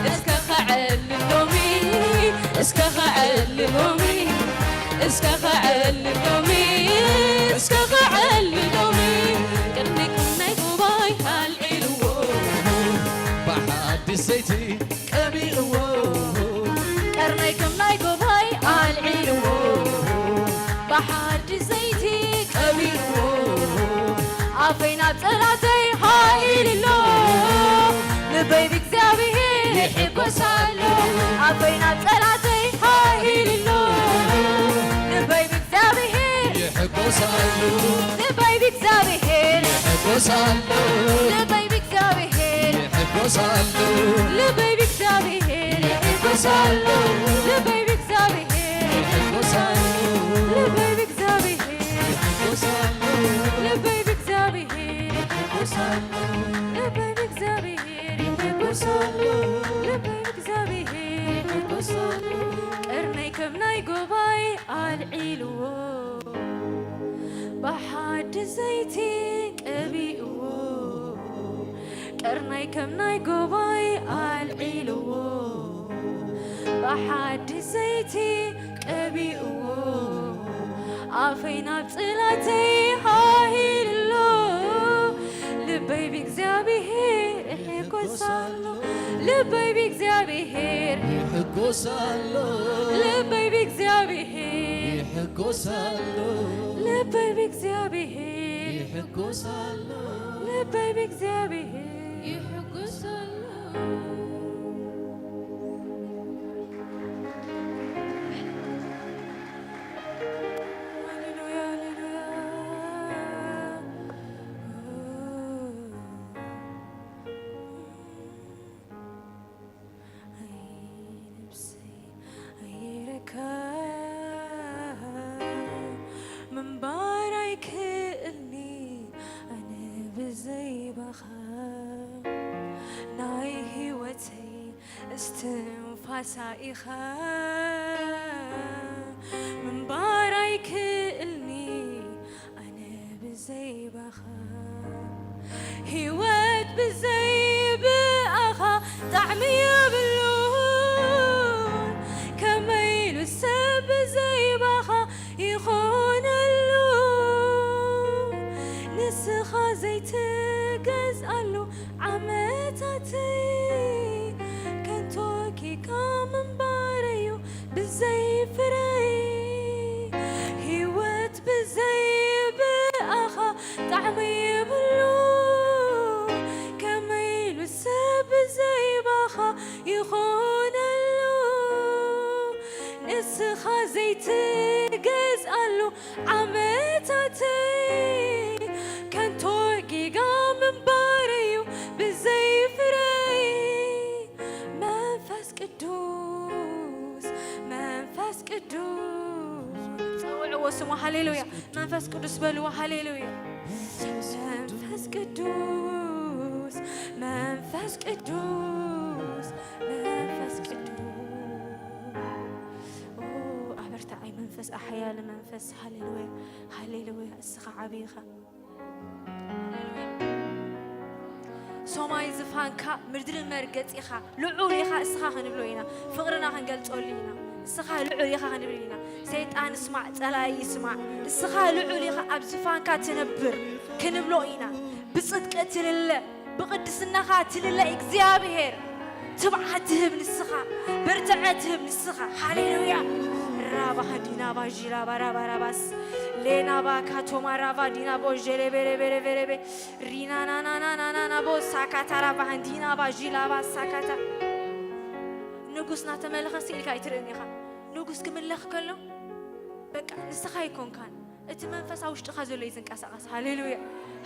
اسكخعل لومي اسكخعل لومي اسكخعل لومي اسكخعل لومي كنك نايقوباي هالعلو بحد الزيتي كبيرو كرنيكم نايقوباي هالعلو بحد الزيتي كبيرو عفينا بصلاتي هاي لله لبي بكذابيه يحب وصالو عفينا بصلاتي هاي لله لبي بكذابيه يحب وصالو لبي بكذابيه يحب وصالو لبي بكذابيه يحب وصالو لبي بكذابيه يحب وصالو لبي بكذابيه يحب وصالو لبي بكذابيه يحب وصالو لبي بكذابيه وصالو لبيبك زبير يحب وصلو لبيبك زبير يحب وصلو قرنيكم نايقوباي عالعيلو بحد زيتي قبيئو قرنيكم نايقوباي عالعيلو بحد زيتي قبيئو عفينا بصلاتي هاهيلو لبي بكذابير يحب وصلو لبي بكذابير يحب وصالو لبي بكذابير يحب وصالو لبي بكذابير يحب وصالو لبي بكذابير يحب وصلو من بارايك إني أنا بزي بخا ناي هوتي استنفاسا إخا من بارايك إني أنا بزي بخا هوت بزي بأخا طعمي باللون كميل السب زي بخا يخون اللون نسخة زيت قزقلو عمتاتي كنتوكي كامن باريو بزي فري هيوت بزي بأخا طعمي باللون كميل السب زي بخا يخون اللون نسخة زيت قزقلو عمتاتي كنتوكي قام باريو بزي فري منفس قدوس منفس قدوس صوعوا وسموا هللويا منفس قدوس بلوا هللويا منفس قدوس منفس قدوس منفس قدوس أبرتعي منفس أحيا لمنفس هللويا هللويا السخا عبيخة سوماي زفانكا مردر مرقت إخا لعول إخا السخا خنبلوينا فقرنا خنقلت أولينا السخا لعول إخا خنبلوينا سيطان اسمع تلاي يسمع السخا لعول إخا أبزفانكا تنبر كنبلوينا بصدق تلله بقدسنا خاتلله إكزيابير تبعتهم للسخا برتعتهم للسخا هاليلويا رابا هدينا باجي رابا راباس لينا باكا توما رابا دينا بوجيلي بيري بيري بيري بيري رينا نا نا نا نا نا نا بو ساكاتا رابا هندينا باجي لابا ساكاتا نقصنا تملخ سيلكا يترني خا نقص كملخ كله بقى نسخا يكون كان اتمنفس اوشت خازلو يزنقاسقاس هاليلويا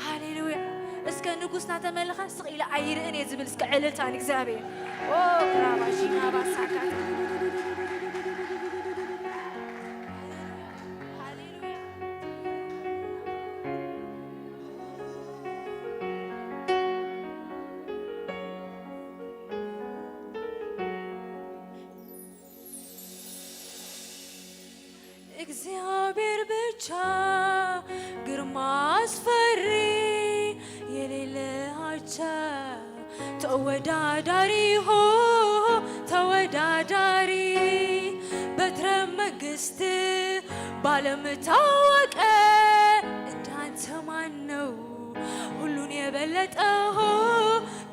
هاليلويا اسك نقصنا تملخ سقيله عيرن يزبل اسك عللتان اغزابي او رابا جينا با ساكاتا እግዚአብሔር ብቻ ግርማ አስፈሪ የሌለ አቻ ተወዳዳሪ ተወዳዳሪ በትረ መንግስት ባለም ታወቀ እንዳንተ ማን ነው? ሁሉን የበለጠው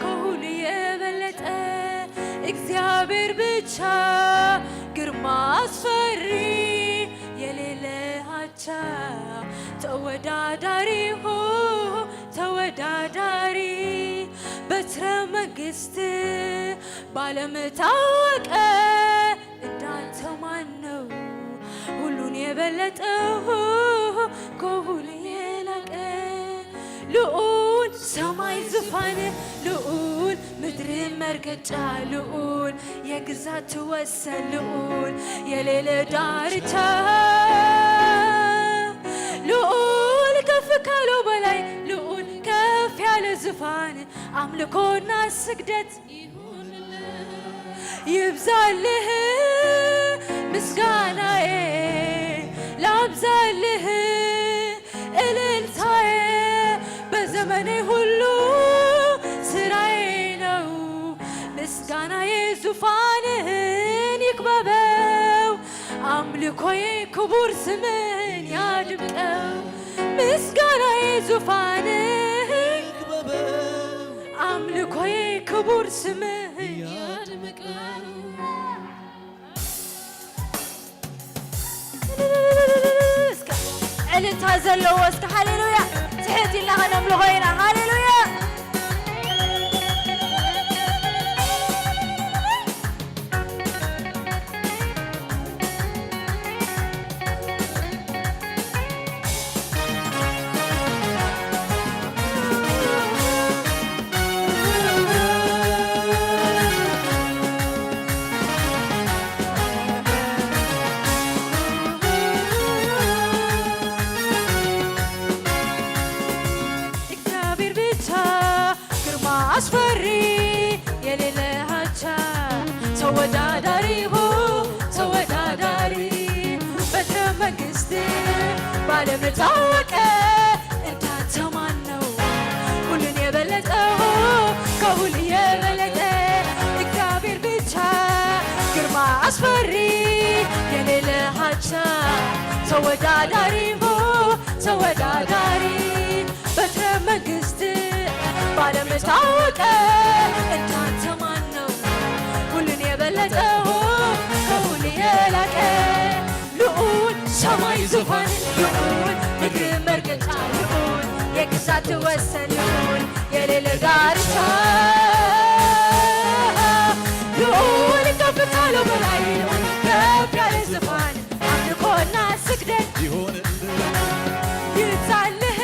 ከሁሉ የበለጠ እግዚአብሔር ብቻ ግርማ አስፈሪ የሌለ አቻ ተወዳዳሪ ተወዳዳሪ በትረ መንግስት ባለም ታወቀ እንዳንተ ማን ነው? ሁሉን የበለጠው ከሁሉ የላቀ ልዑል ሰማይ ዙፋን ልዑል ምድር መርገጫ ልዑል የግዛት ወሰን ልዑል የሌለ ዳርቻ ልዑል ከፍ ካለው በላይ ልዑል ከፍ ያለ ዙፋን አምልኮና ስግደት ይብዛልህ ምስጋናዬ ላብዛልህ እልልታዬ በዘመኔ ሁሉ ስራዬ ነው ምስጋናዬ ዙፋንህን ይክበበው አምልኮዬ ክቡር ስምን ያድምቀው ምስጋናዬ ዙፋንህን ይክበበው አምልኮዬ ክቡር ስምን ያድምቀው እልልታ ዘለዎ እስከ ሃሌሉያ ትሕት ኢልና ኸነምልኾ ኢና ሃሌሉያ አስፈሪ የሌለ አቻ ተወዳዳሪ ተወዳዳሪ በትረ መንግስት ባለም ታወቀ እንዳንተ ማን ነው? ሁሉን የበለጠው ከሁሉ የበለጠ እግዚአብሔር ብቻ ግርማ አስፈሪ የሌለ አቻ ተወዳዳሪ ተወዳዳሪ በትረ መንግስት ባለም ታወቀ እንዳንተ ማን ነው? ሁሉን የበለጠው ከሁሉ የላቀ ልዑል ሰማይ ዙፋን ልዑል ምድር መርገጫ ልዑል የግዛት ወሰን ልዑል የሌለ ዳርቻ ልዑል ከፍ ካለው በላይ ልዑል ከፍ ያለ ዙፋን አምልኮና ስግደት ይብዛልህ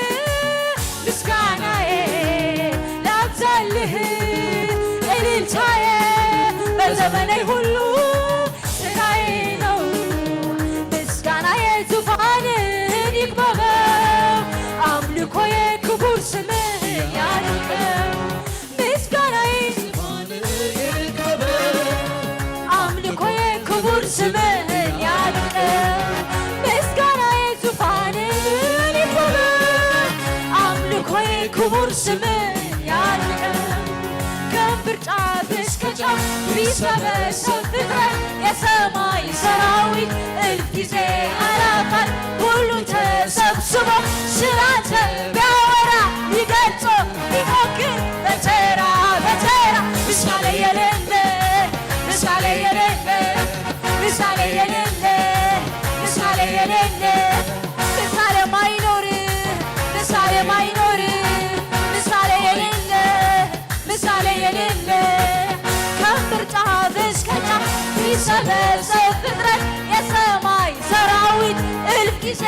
ምስጋናዬ ላብዛልህ እልልታዬ በዘመኔ ሁሉ ስራዬ ነው ምስጋናዬ ዙፋንህን ይክበበው አምልኮዬ ክቡር ስምህን ያድምቀው ምስጋናዬ ዙፋንህን ይክበበው አምልኮዬ ክቡር ስምህን ያድምቀው ምስጋናዬ ዙፋንህን ይክበበው አምልኮዬ ክቡር ስምህን ያድምቀው ከምድር ጫፍ እስከ ጫፍ ቢሰበሰብ ፍጥረት የሰማይ ሰራዊት እልፍ ጊዜ አላፋት ሁሉ ተሰብስቦ ስላንተ ቢያወራ ቢገልጾ ቢሞክር በተራ በተራ ምሳሌ የሌለ ምሳሌ የሌለ ምሳሌ የሌለ ምሳሌ የሌለ ምሳሌ ማይኖር ምሳሌ ማይኖር ምሳሌ የሌለ ምሳሌ የሌለ ከምድር ጫፍ እስከ ጫፍ ቢሰበሰብ ፍጥረት የሰማይ ሰራዊት እልፍ ጊዜ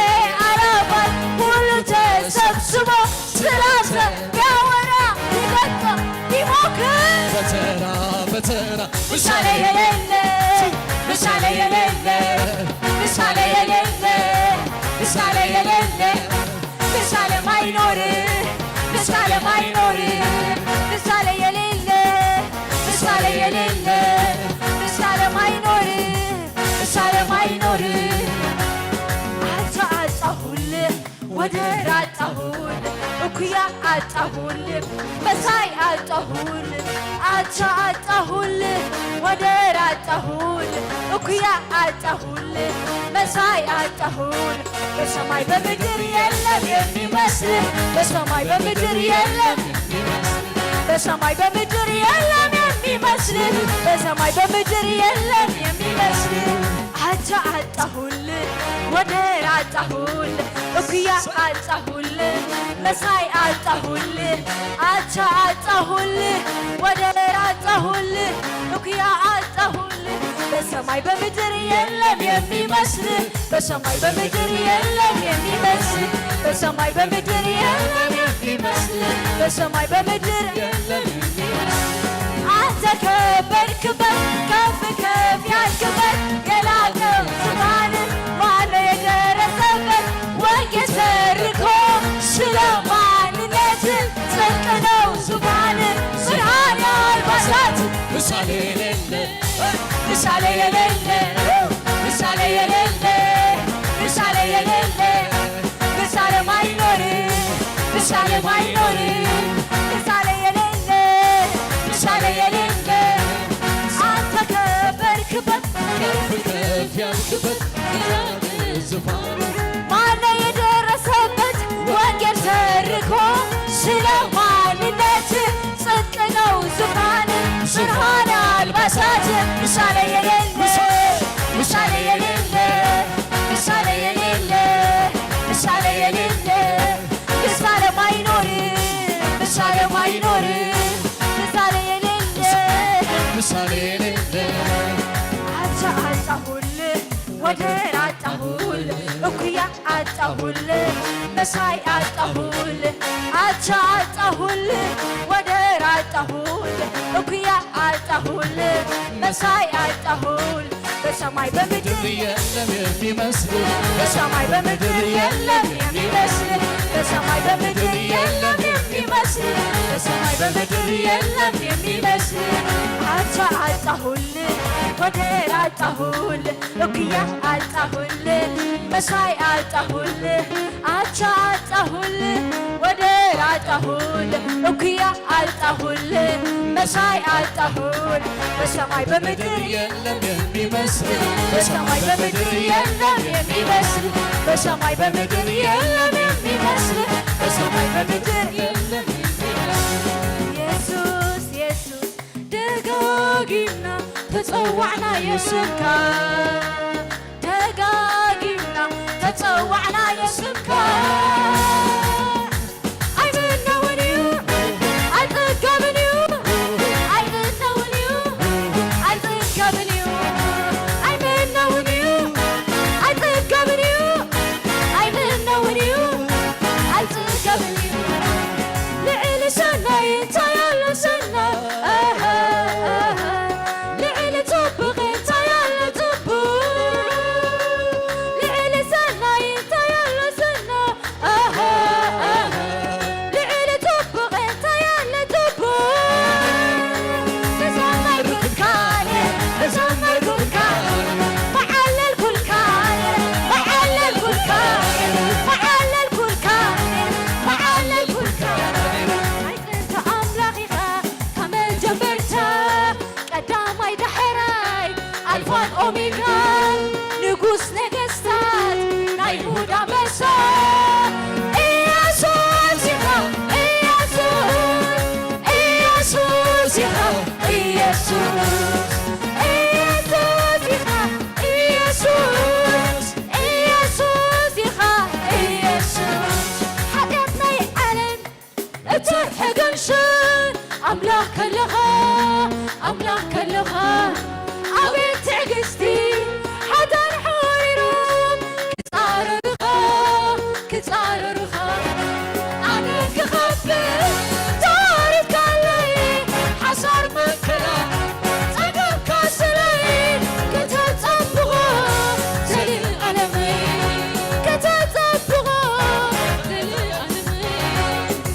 አላፋት ሁሉ ተሰብስቦ ስላንተ ቢያወራ ቢገልጽ ቢሞክር በተራ በተራ ምሳሌ የሌለ ምሳሌ የሌለ ምሳሌ የሌለ ምሳሌ የሌለ ምሳሌ ማይኖር ምሳሌ ማይኖር ምሳሌ የሌለ ምሳሌ የሌለ ምሳሌ ማይኖር ምሳሌ ማይኖር አጣሁልህ ወደር አጣሁልህ እኩያ አጣሁል መሳይ አጣሁል አቻ አጣሁል ወደር አጣሁል እኩያ አጣሁል መሳይ አጣሁል በሰማይ በምድር የለም የሚመስል በሰማይ በምድር የለም በሰማይ በምድር የለም የሚመስል በሰማይ በምድር የለም የሚመስል አቻ አጣሁል ወደር አጣሁል እኩያ አጣሁል መሳይ አጣሁል አቻ አጣሁል ወደር አጣሁል እኩያ አጣሁል በሰማይ በምድር የለም የሚመስል በሰማይ በምድር የለም የሚመስል በሰማይ በምድር የለም የሚመስል በሰማይ በምድር የለም አንተ ከበርክበት ከፍ ከፍ ያልክበት የላቀው ዙፋን ማነው የደረሰበት ወንጌል ተርኮ ስለ ማንነት ጽድቅ ነው ዙፋን ብርሃን አልባሳት ምሳሌ የሌለ ምሳሌ የሌለ ምሳሌ የሌለ ምሳሌ የሌለ ምሳሌ ማይኖር ምሳሌ ማይኖር ምሳሌ የሌለ ምሳሌ የሌለ አንተ ከበርክበት ከፍ ከፍ ያልክበት ዙፋን ማነው የደረሰበት ወንጌል ተርኮ ስለ ማንነት ጽድቅ ነው ዙፋን ብርሃን አልባሳት ምሳሌ የሌለ ምሳሌ የሌለ ምሳሌ የሌለ ምሳሌ የሌለ ምሳሌ ማይኖር ምሳሌ ማይኖር ምሳሌ የሌለ ምሳሌ የሌለ አቻ አጣሁል ወደር አጣሁል እኩያ አጣሁል መሳይ አጣሁል አቻ አጣሁል ወደር አጣሁል እኩያ አጣሁል መሳይ አጣሁል በሰማይ በምድር የለም የሚመስል በሰማይ በምድር የለም የሚመስል በሰማይ በምድር የለም የሚመስል በሰማይ በምድር የለም የሚመስል አቻ አጣሁል ወደር አጣሁል እኩያ አጣሁል መሳይ አጣሁል አቻ አጣሁል ወደር አጣሁል እኩያ አጣሁል መሳይ አጣሁል በሰማይ በምድር የለም የሚመስል በሰማይ በምድር የለም የሚመስል በሰማይ በምድር የለም የሚመስል በሰማይ በምድር የለም ኢየሱስ ኢየሱስ ደጋጊምና ተጸዋዕና የስምካ ደጋጊምና ተጸዋዕና የስምካ ንጉስ ነገስታት ናይ ይሁዳ አንበሳ ኢየሱስ ይኻ ኢየሱስ ኢየሱስ ይኻ ኢየሱስ ኢየሱስ ይኻ ኢየሱስ ኢየሱስ ይኻ ኢየሱስ ሓጢአት ናይ ዓለም እትሕገንሽን ኣምላኽ ከለኻ ኣምላኽ ከለኻ አቤት ትዕግስቲ ሓዳን ሓሪሮም ክፃረሩኻ ኣነ ክኸብር ታሪካለይ ሓሳር መከራ ፀገምካ ስለይ ከተፀብቆ ዘለዓለመይ ከተፀብቆ ዘለዓለመይ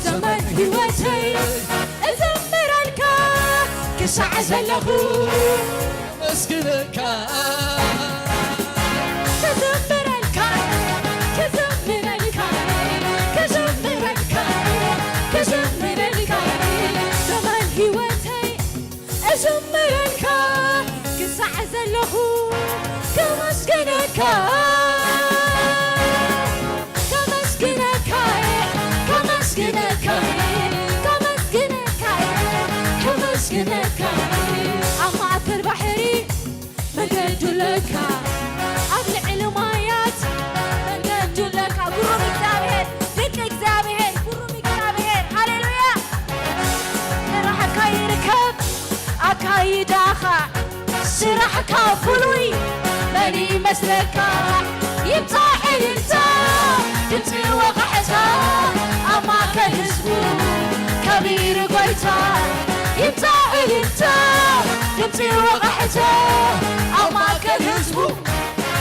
ዘመን ህይወተይ እዘምረልካ ክሳዕ ዘለኹ እስክለካ ከዘምረልካ ከዘምረልካ ከዘምረልካ كمسكنك كمسكنك كمسكنك كمسكنك أما في البحر مجد لك أبلع المايات مجد لك قرون إكزابهر دك إكزابهر قرون إكزابهر هاليلويا راح كايركب أكايد أخا سرح كافلوي بني مسلكا يبطح ينتا يمتي وقحتا أما كهزبو كبير قويتا يبطح ينتا يمتي وقحتا أما كهزبو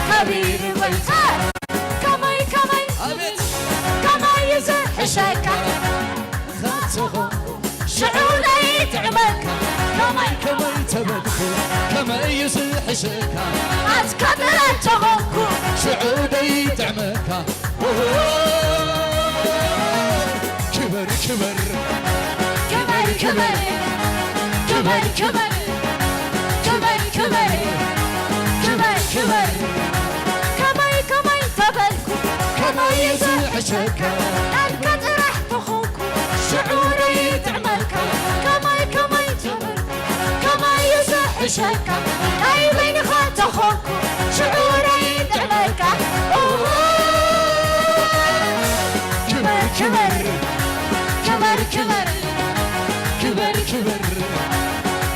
كبير قويتا كماي كماي يزح شكا خاتهم شعوري تعملك كماي تبدكو كما يصيح شكا أتكبر تغنكو شعودي تعمكا كبر كبر كبر كبر كبر كبر كبر كبر كبر كبر كماي تبدكو كما يصيح شكا أتكبر تغنكو شعوري تعملك كماي تبدكو كما يصح شكا أي بين خاتخوك شعوري تعملك كبر كبر كبر كبر كبر كبر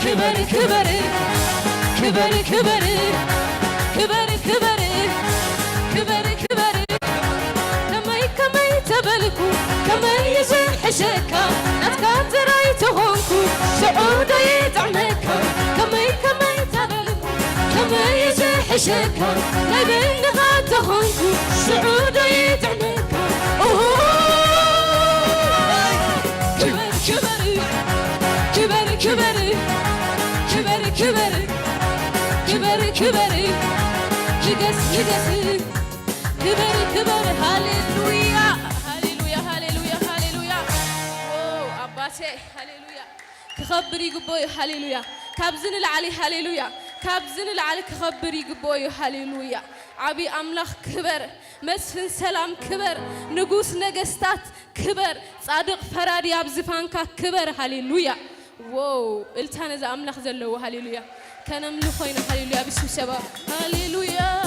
كبر كبر كبر كبر كبر كبر كبر كبر كماي تبلكو كماي يزح شكا نتكاتر يتهونكو سعودي تعمكا كماي تبلكو كماي يزح شكا نبين غاتهونكو سعودي تعمكا كبر كبر كبر كبر كبر كبر كبر يقس كبر كبر هاليلويا هاليلويا هاليلويا هاليلويا أوه أباتي هاليلويا كخبري قبوي هاليلويا كابزن العلي هاليلويا كابزن العلي كخبري قبوي هاليلويا عبي أملاخ كبر مسفن سلام كبر نقوس نجستات كبر صادق فرادي أبزفانك كبر هاليلويا واو التانز أملاخ زلوا هاليلويا كان ملوخين هاليلويا بسم سبا هاليلويا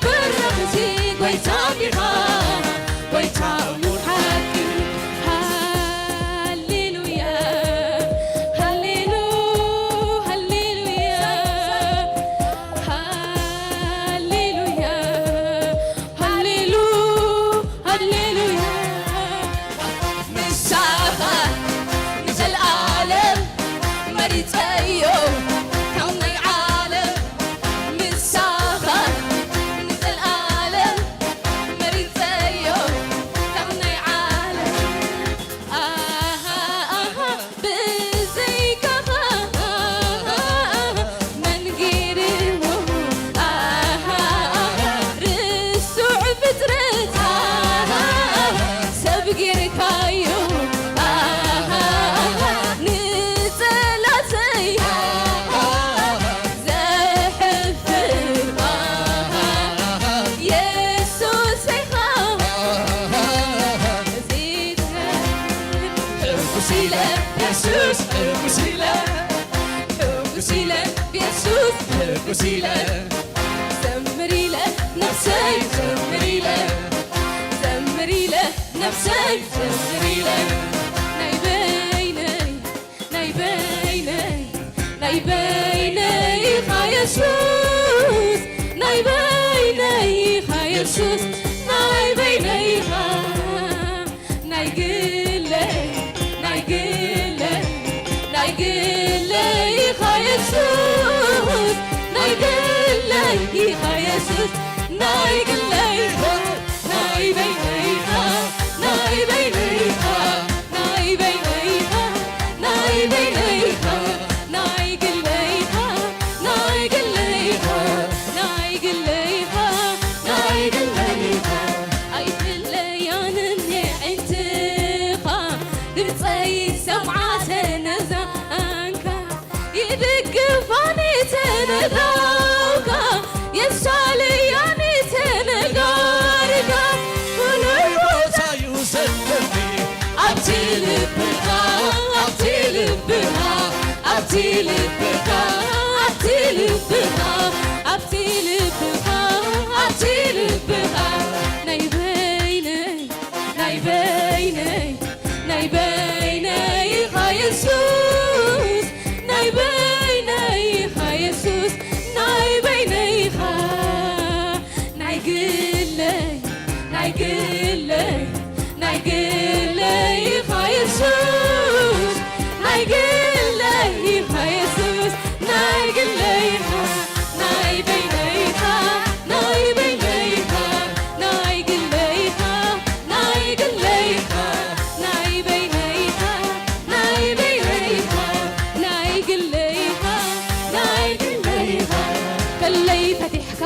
برا ሲለ ኢየሱስ ልብ ሲለ ዘምሪ ለነፍሰይ ዘምሪ ለነፍሰይ ዘምሪ ናይ በይነይ ናይ በይነይ ናይ በይነይ ኢየሱስ ናይ በይነይ ኢየሱስ ናይ በይነይ ናይ ግለይ ናይ ግለይ ናይ ግለይ ኢየሱስ ናይ ግለይ ኢየሱስ ናይ ግለይ ናይ በይነይ ናይ በይነይ ናይ በይነይ ናይ በይነይ ናይ ግለይ ናይ ግለይ ናይ ግለይ ናይ ግለይ ኣይትለያንኒ ዕንትኻ ድምፀይ ሰምዓተ ነዛንካ ይድግፋኒ ተነጋውካ የሳልያኒ ተነጋርካ ፍሉይ ቦታ ይውሰደኒ ኣብቲ ልብኻ ኣብቲ ልብኻ ኣብቲ ልብኻ ኣብቲ ልብኻ ኣብቲ ልብኻ ኣብቲ ልብኻ ናይ በይነይ ናይ በይነይ ናይ በይነይ ኢየሱስ ናይ በይነይ ኢየሱስ ናይ በይነይ ናይ ግለይ ናይ ግለይ ናይ ግለይ ኢየሱስ ናይ ግለይ ኢየሱስ ናይ ግለይ ናይ በይነይ ናይ በይነይ ናይ ግለይ ናይ ግለይ ናይ በይነይ ናይ በይነይ ናይ ግለይ ናይ ግለይ ከለይ ፈቲሕካ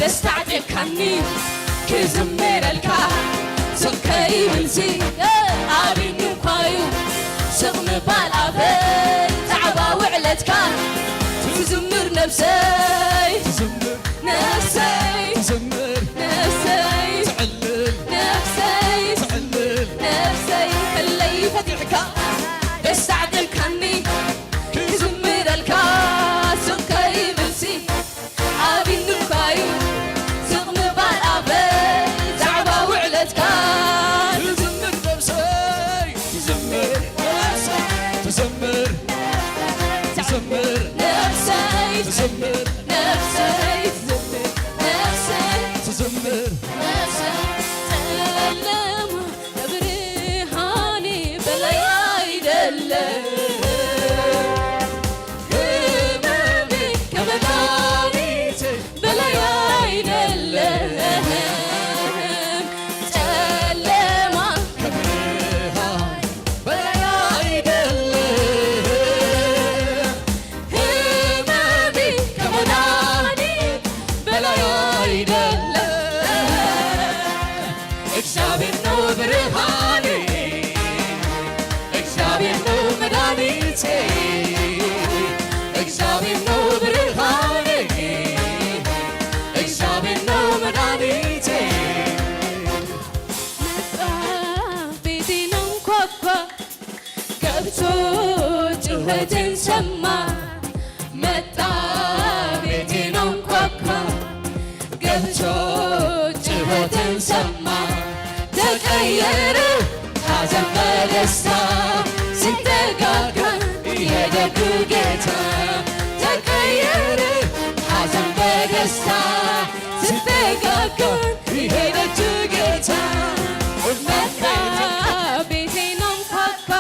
ደስታ ዓጢቕካኒ ክዝምረልካ ስንከይ ብልሲ ዓብኒ ኳዩ ስቕሚ ባልኣፈይ ዛዕባ ውዕለትካ ትዝምር ነፍሰይ ነፍሰይ ትዘምር ነፍሰይ ትዕልል ነፍሰይ ትዕልል ነፍሰይ ከለይ ፈቲሕካ ደስታ ዓጢቕካኒ ክዝምረልካ ስንከይ ብልሲ ዓብኒ ኳዩ ስቕሚ ባልኣፈይ ዛዕባ ውዕለትካ ትዘምር ነፍሰይ ትዘምር ትዘምር ትዘምር ነፍሰይ ትዘምር ነፍሰይ ነፍሰይ ትዘምር ጨለማ ከብርሃኔ በላይ አይደለም ህመሜ ከመድኃኒቴ በላይ አይደለም ጨለማ ከብርሃን በላይ አይደለም ህመሜ ከመድኃኒት በላይ አይደለም እግዚአብሔር ነው ብርሃኔ እግዚአብሔር ነው መድኃኒቴ እግዚአብሔር ነው ብርሃኔ እግዚአብሔር ነው መድኃኒቴ መጣ ቤቴን አንኳኳ ገብቶ ጩኸቴን ሰማ መጣ ቤቴን አንኳኳ ገብቶ ጩኸቴን ሰማ ተቀየረ ሐዘን በደስታ ሲጠጋጋ የደጉ ጌታ ተቀየረ ሐዘን በደስታ ሲጠጋጋ የደጉ ጌታ መጣ ቤቴን አንኳኳ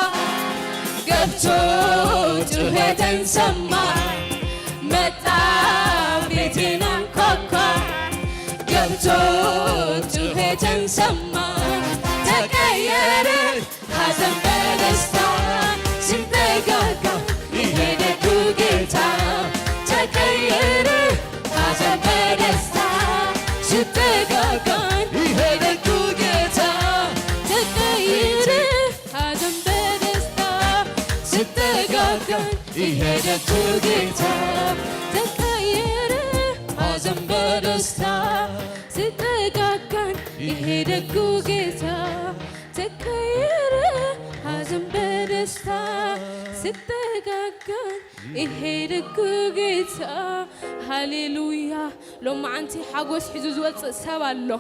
ገብቶ ጩኸቴን ሰማ መጣ ቤቴን አንኳኳ ገብቶ ጩኸቴን ሰማ ተቀየረ ሐዘን በደስታ ሲጠጋጋ ይሄ ደጉ ጌታ ተቀየረ ሐዘን በደስታ ሲጠጋጋ ይሄ ደጉ ጌታ ተቀየረ ሐዘን በደስታ ሲጠጋጋ ይሄ ደጉ ጌታ ተቀየረ ሐዘን በደስታ ሲጠጋጋን ይሄ ደጉ ጌታ ተቀየረ ሐዘን በደስታ ሲጠጋጋን ይሄድኩ ጌታ ሃሌሉያ ሎማዓንቲ ሓጎስ ሒዙ ዝወፅእ ሰብ ኣሎ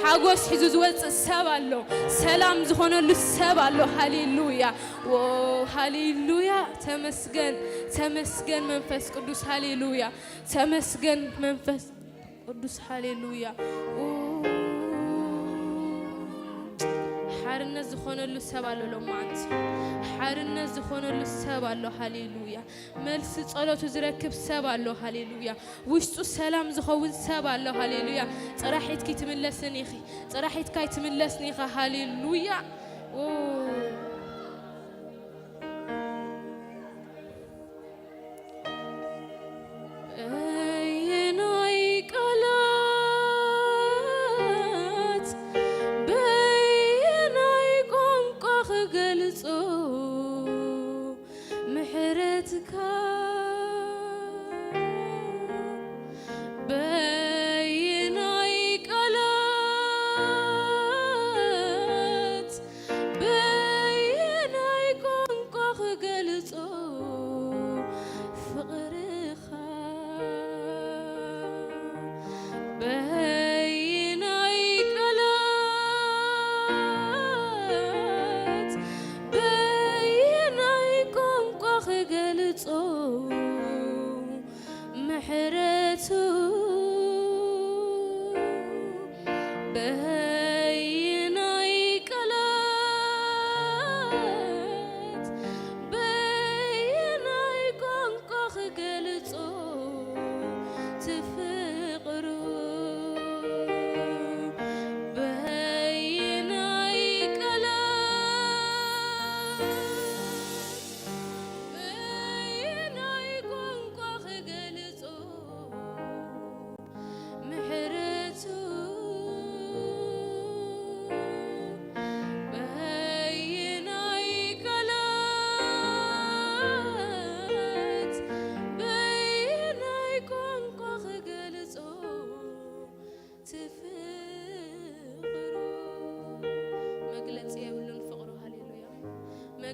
ሓጎስ ሒዙ ዝወፅእ ሰብ ኣሎ ሰላም ዝኾነሉ ሰብ ኣሎ ሃሌሉያ ኦ ሃሌሉያ ተመስገን ተመስገን መንፈስ ቅዱስ ሃሌሉያ ተመስገን መንፈስ ቅዱስ ሃሌሉያ ሓርነት ዝኾነሉ ሰብ ኣሎ ሎማዓንቲ ሓርነት ዝኾነሉ ሰብ ኣሎ ሃሌሉያ መልሲ ጸሎቱ ዝረክብ ሰብ ኣሎ ሃሌሉያ ውሽጡ ሰላም ዝኸውን ሰብ ኣሎ ሃሌሉያ ጥራሒትኪ ትምለስኒ ኢኺ ጥራሒትካ ትምለስኒ ኢኻ ሃሌሉያ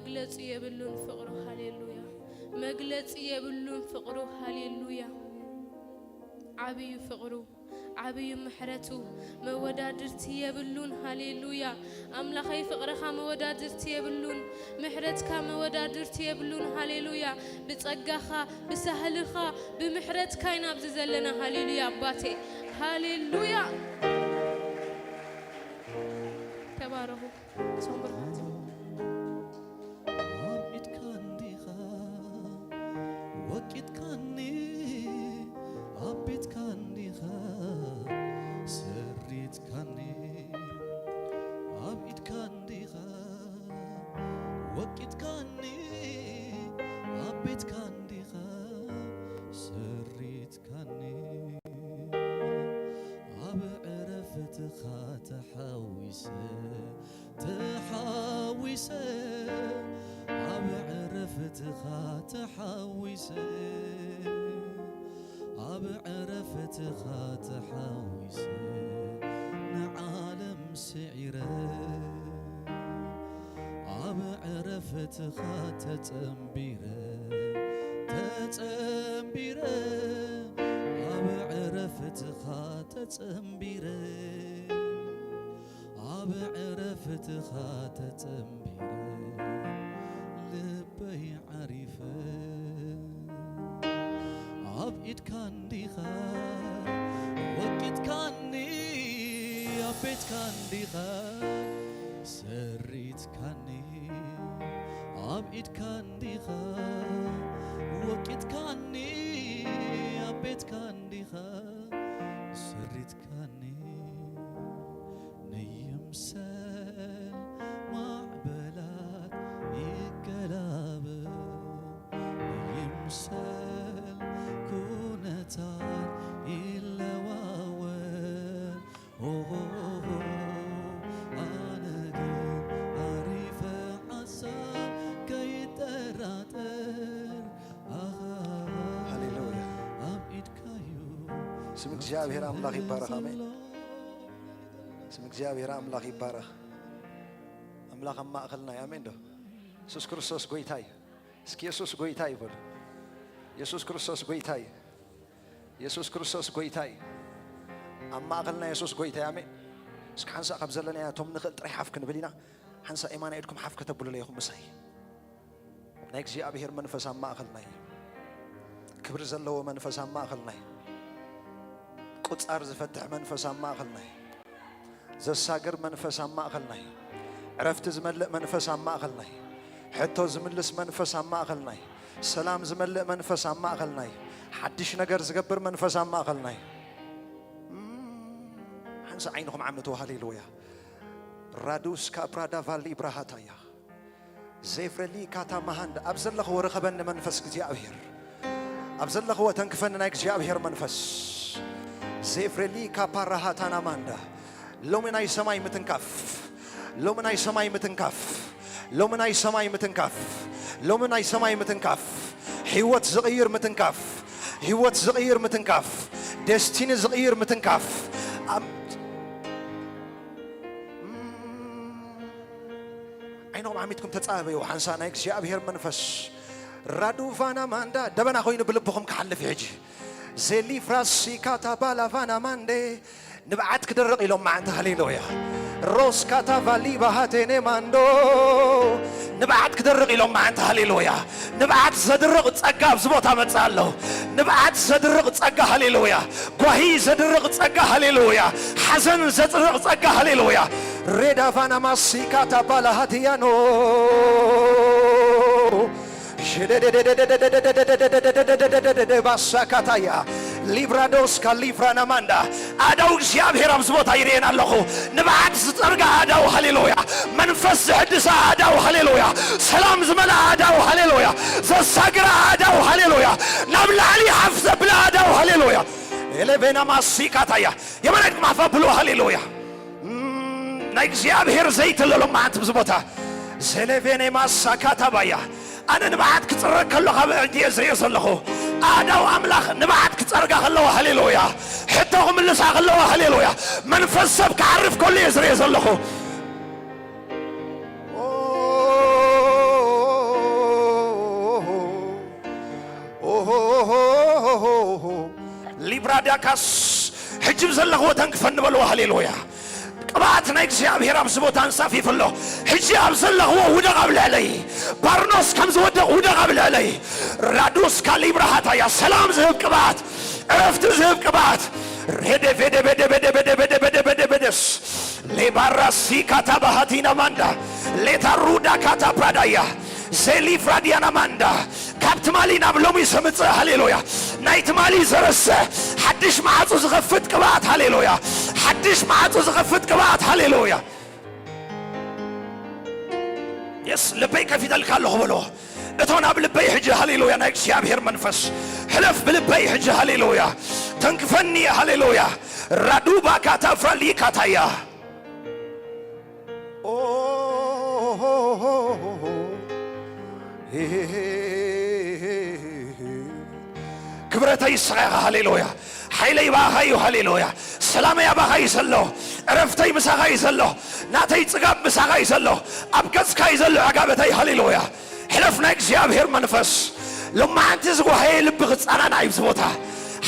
مجلس يبلون فقره هاليلويا مجلس يبلون فقره هاليلويا عبي فقره عبي محرته مودادرتي يبلون هاليلويا أملاخي فقرها مودادرتي يبلون محرتك مودادرتي يبلون هاليلويا بتسقخا بسهلخا بمحرتك ينابز زلنا هاليلويا باتي هاليلويا تبارك صبرت نعالم سعيرة عرفتها تتنبيرة عرفتها تتنبيرة لبي عريفة عبيد كان ديخا وقت كاني عبيد كان ديخا سريت كاني عبيد كان ديخا وقت كاني عبيد كان ديخا سريت كاني نيمسل معبلات يقلاب نيمسل كونتان إلا واول أنا دين عريفة عسى كي تراتر هللويا أبيد كايو اسم እግዚአብሔር አምላክ ይባረክ አሜን اسم እግዚአብሔር አምላክ ይባረክ አምላክ ማእከልና አሜን ዶ ኢየሱስ ክርስቶስ ጎይታይ እስኪ ኢየሱስ ጎይታይ ይበል ኢየሱስ ክርስቶስ ጎይታይ ኢየሱስ ክርስቶስ ጎይታይ أما يسوس قوي تيامي سكحنسا قبزلنا يا توم نخل تري حفك نبلينا حنسا إيمان عيدكم حفك تبولوا ليهم مساي نيكزي أبيهر منفس أما أخلناي كبر زلوا منفس أما أخلناي قدس أرز فتح منفس أما أخلناي زساقر منفس أما أخلناي عرفت زملق منفس أما أخلناي حتى زملس منفس أما أخلناي سلام زملق منفس أما أخلناي حدش نجر زقبر منفس أما أخلناي حنس عينهم عمتوا هاليلويا رادوس كابرادا فالي براهاتايا زيفرلي كاتا مهند أبزل له ورخبن منفس جابير أبزل له وتنكفن نايك جابير منفس زيفرلي كابراهاتانا ماندا لو من أي سماي متنكف لو من أي سماي متنكف لو من أي سماي متنكف لو من أي سماي متنكف حيوت صغير متنكف حيوت صغير متنكف دستين صغير متنكف عينهم عميتكم تتقابلوا وحنسانا يكسياب هير منفس رادو فانا ماندا دبنا خوين بلبهم كحل في عجي زيلي فراسي كاتابالا فانا ماندي نبعت كدرق إلهم معنت هاليلويا روس كاتافالي بهاتيني ماندو نبعت كدرق إلهم معنت هاليلويا نبعت زدرق تسقى بزبوطها متسالو نبعت زدرق تسقى هاليلويا قوهي زدرق تسقى هاليلويا حزن زدرق تسقى هاليلويا ريدا فانا ماسي كاتابالا هاتيانو باسا كاتايا ليبرادوس كاليفرانا ماندا أداو شياب هرم زبوطا يرين اللهو نبعت سترقى أداو هاليلويا منفس حدسا أداو هاليلويا سلام زملا أداو هاليلويا زساقرا أداو هاليلويا نبلا علي حفظ بلا أداو هاليلويا إلي بينا ماسي كاتايا يمنك معفا بلو هاليلويا نايك شياب هر زيت اللو معت بزبوطا زلفيني ماسا كاتابايا أنا نبعت كترك الله عندي إزري صلخو أداو أملاخ نبعت كترك الله هاليلويا حتى هم اللي ساق الله هاليلويا من فسب كعرف كل إزري صلخو ليبرادا كاس حجب زلخو تنكفن بلو هاليلويا قبعتنا يكسياب هرام سبوتان صافي فلو حجي أبزله هو ودق قبل عليه بارنوس كمز ودق قبل عليه رادوس كاليبرهاتا يا سلام زهب قبعت عرفت زهب قبعت ريدي فيدي بدي بدي بدي بدي بدي بدي بدس لبارسي كاتابهاتينا ماندا لتارودا كاتابرادايا زيلي فراديانا ماندا كابت مالينا بلومي سمت هاليلويا نايت مالي زرسه حدش معاطو زغفت قبعت هاليلويا حدش معاطو زغفت قبعت هاليلويا يس لبيك في ذلك الله بلو اتونا بلبي حجة هاليلويا نايك شياب هير منفس حلف بلبي حجة هاليلويا تنكفني هاليلويا رادوبا كاتا فرالي كاتايا كبرت يسعى هاليلويا حيلي باخي هاليلويا سلامي باخي يسلو عرفتي مساخي يسلو ناتي تقاب مساخي يسلو أبكتس كاي يسلو عقابتي هاليلويا حلفنا اكسياب هير منفس لما انت زغو هاي لبغت انا نايب زبوتها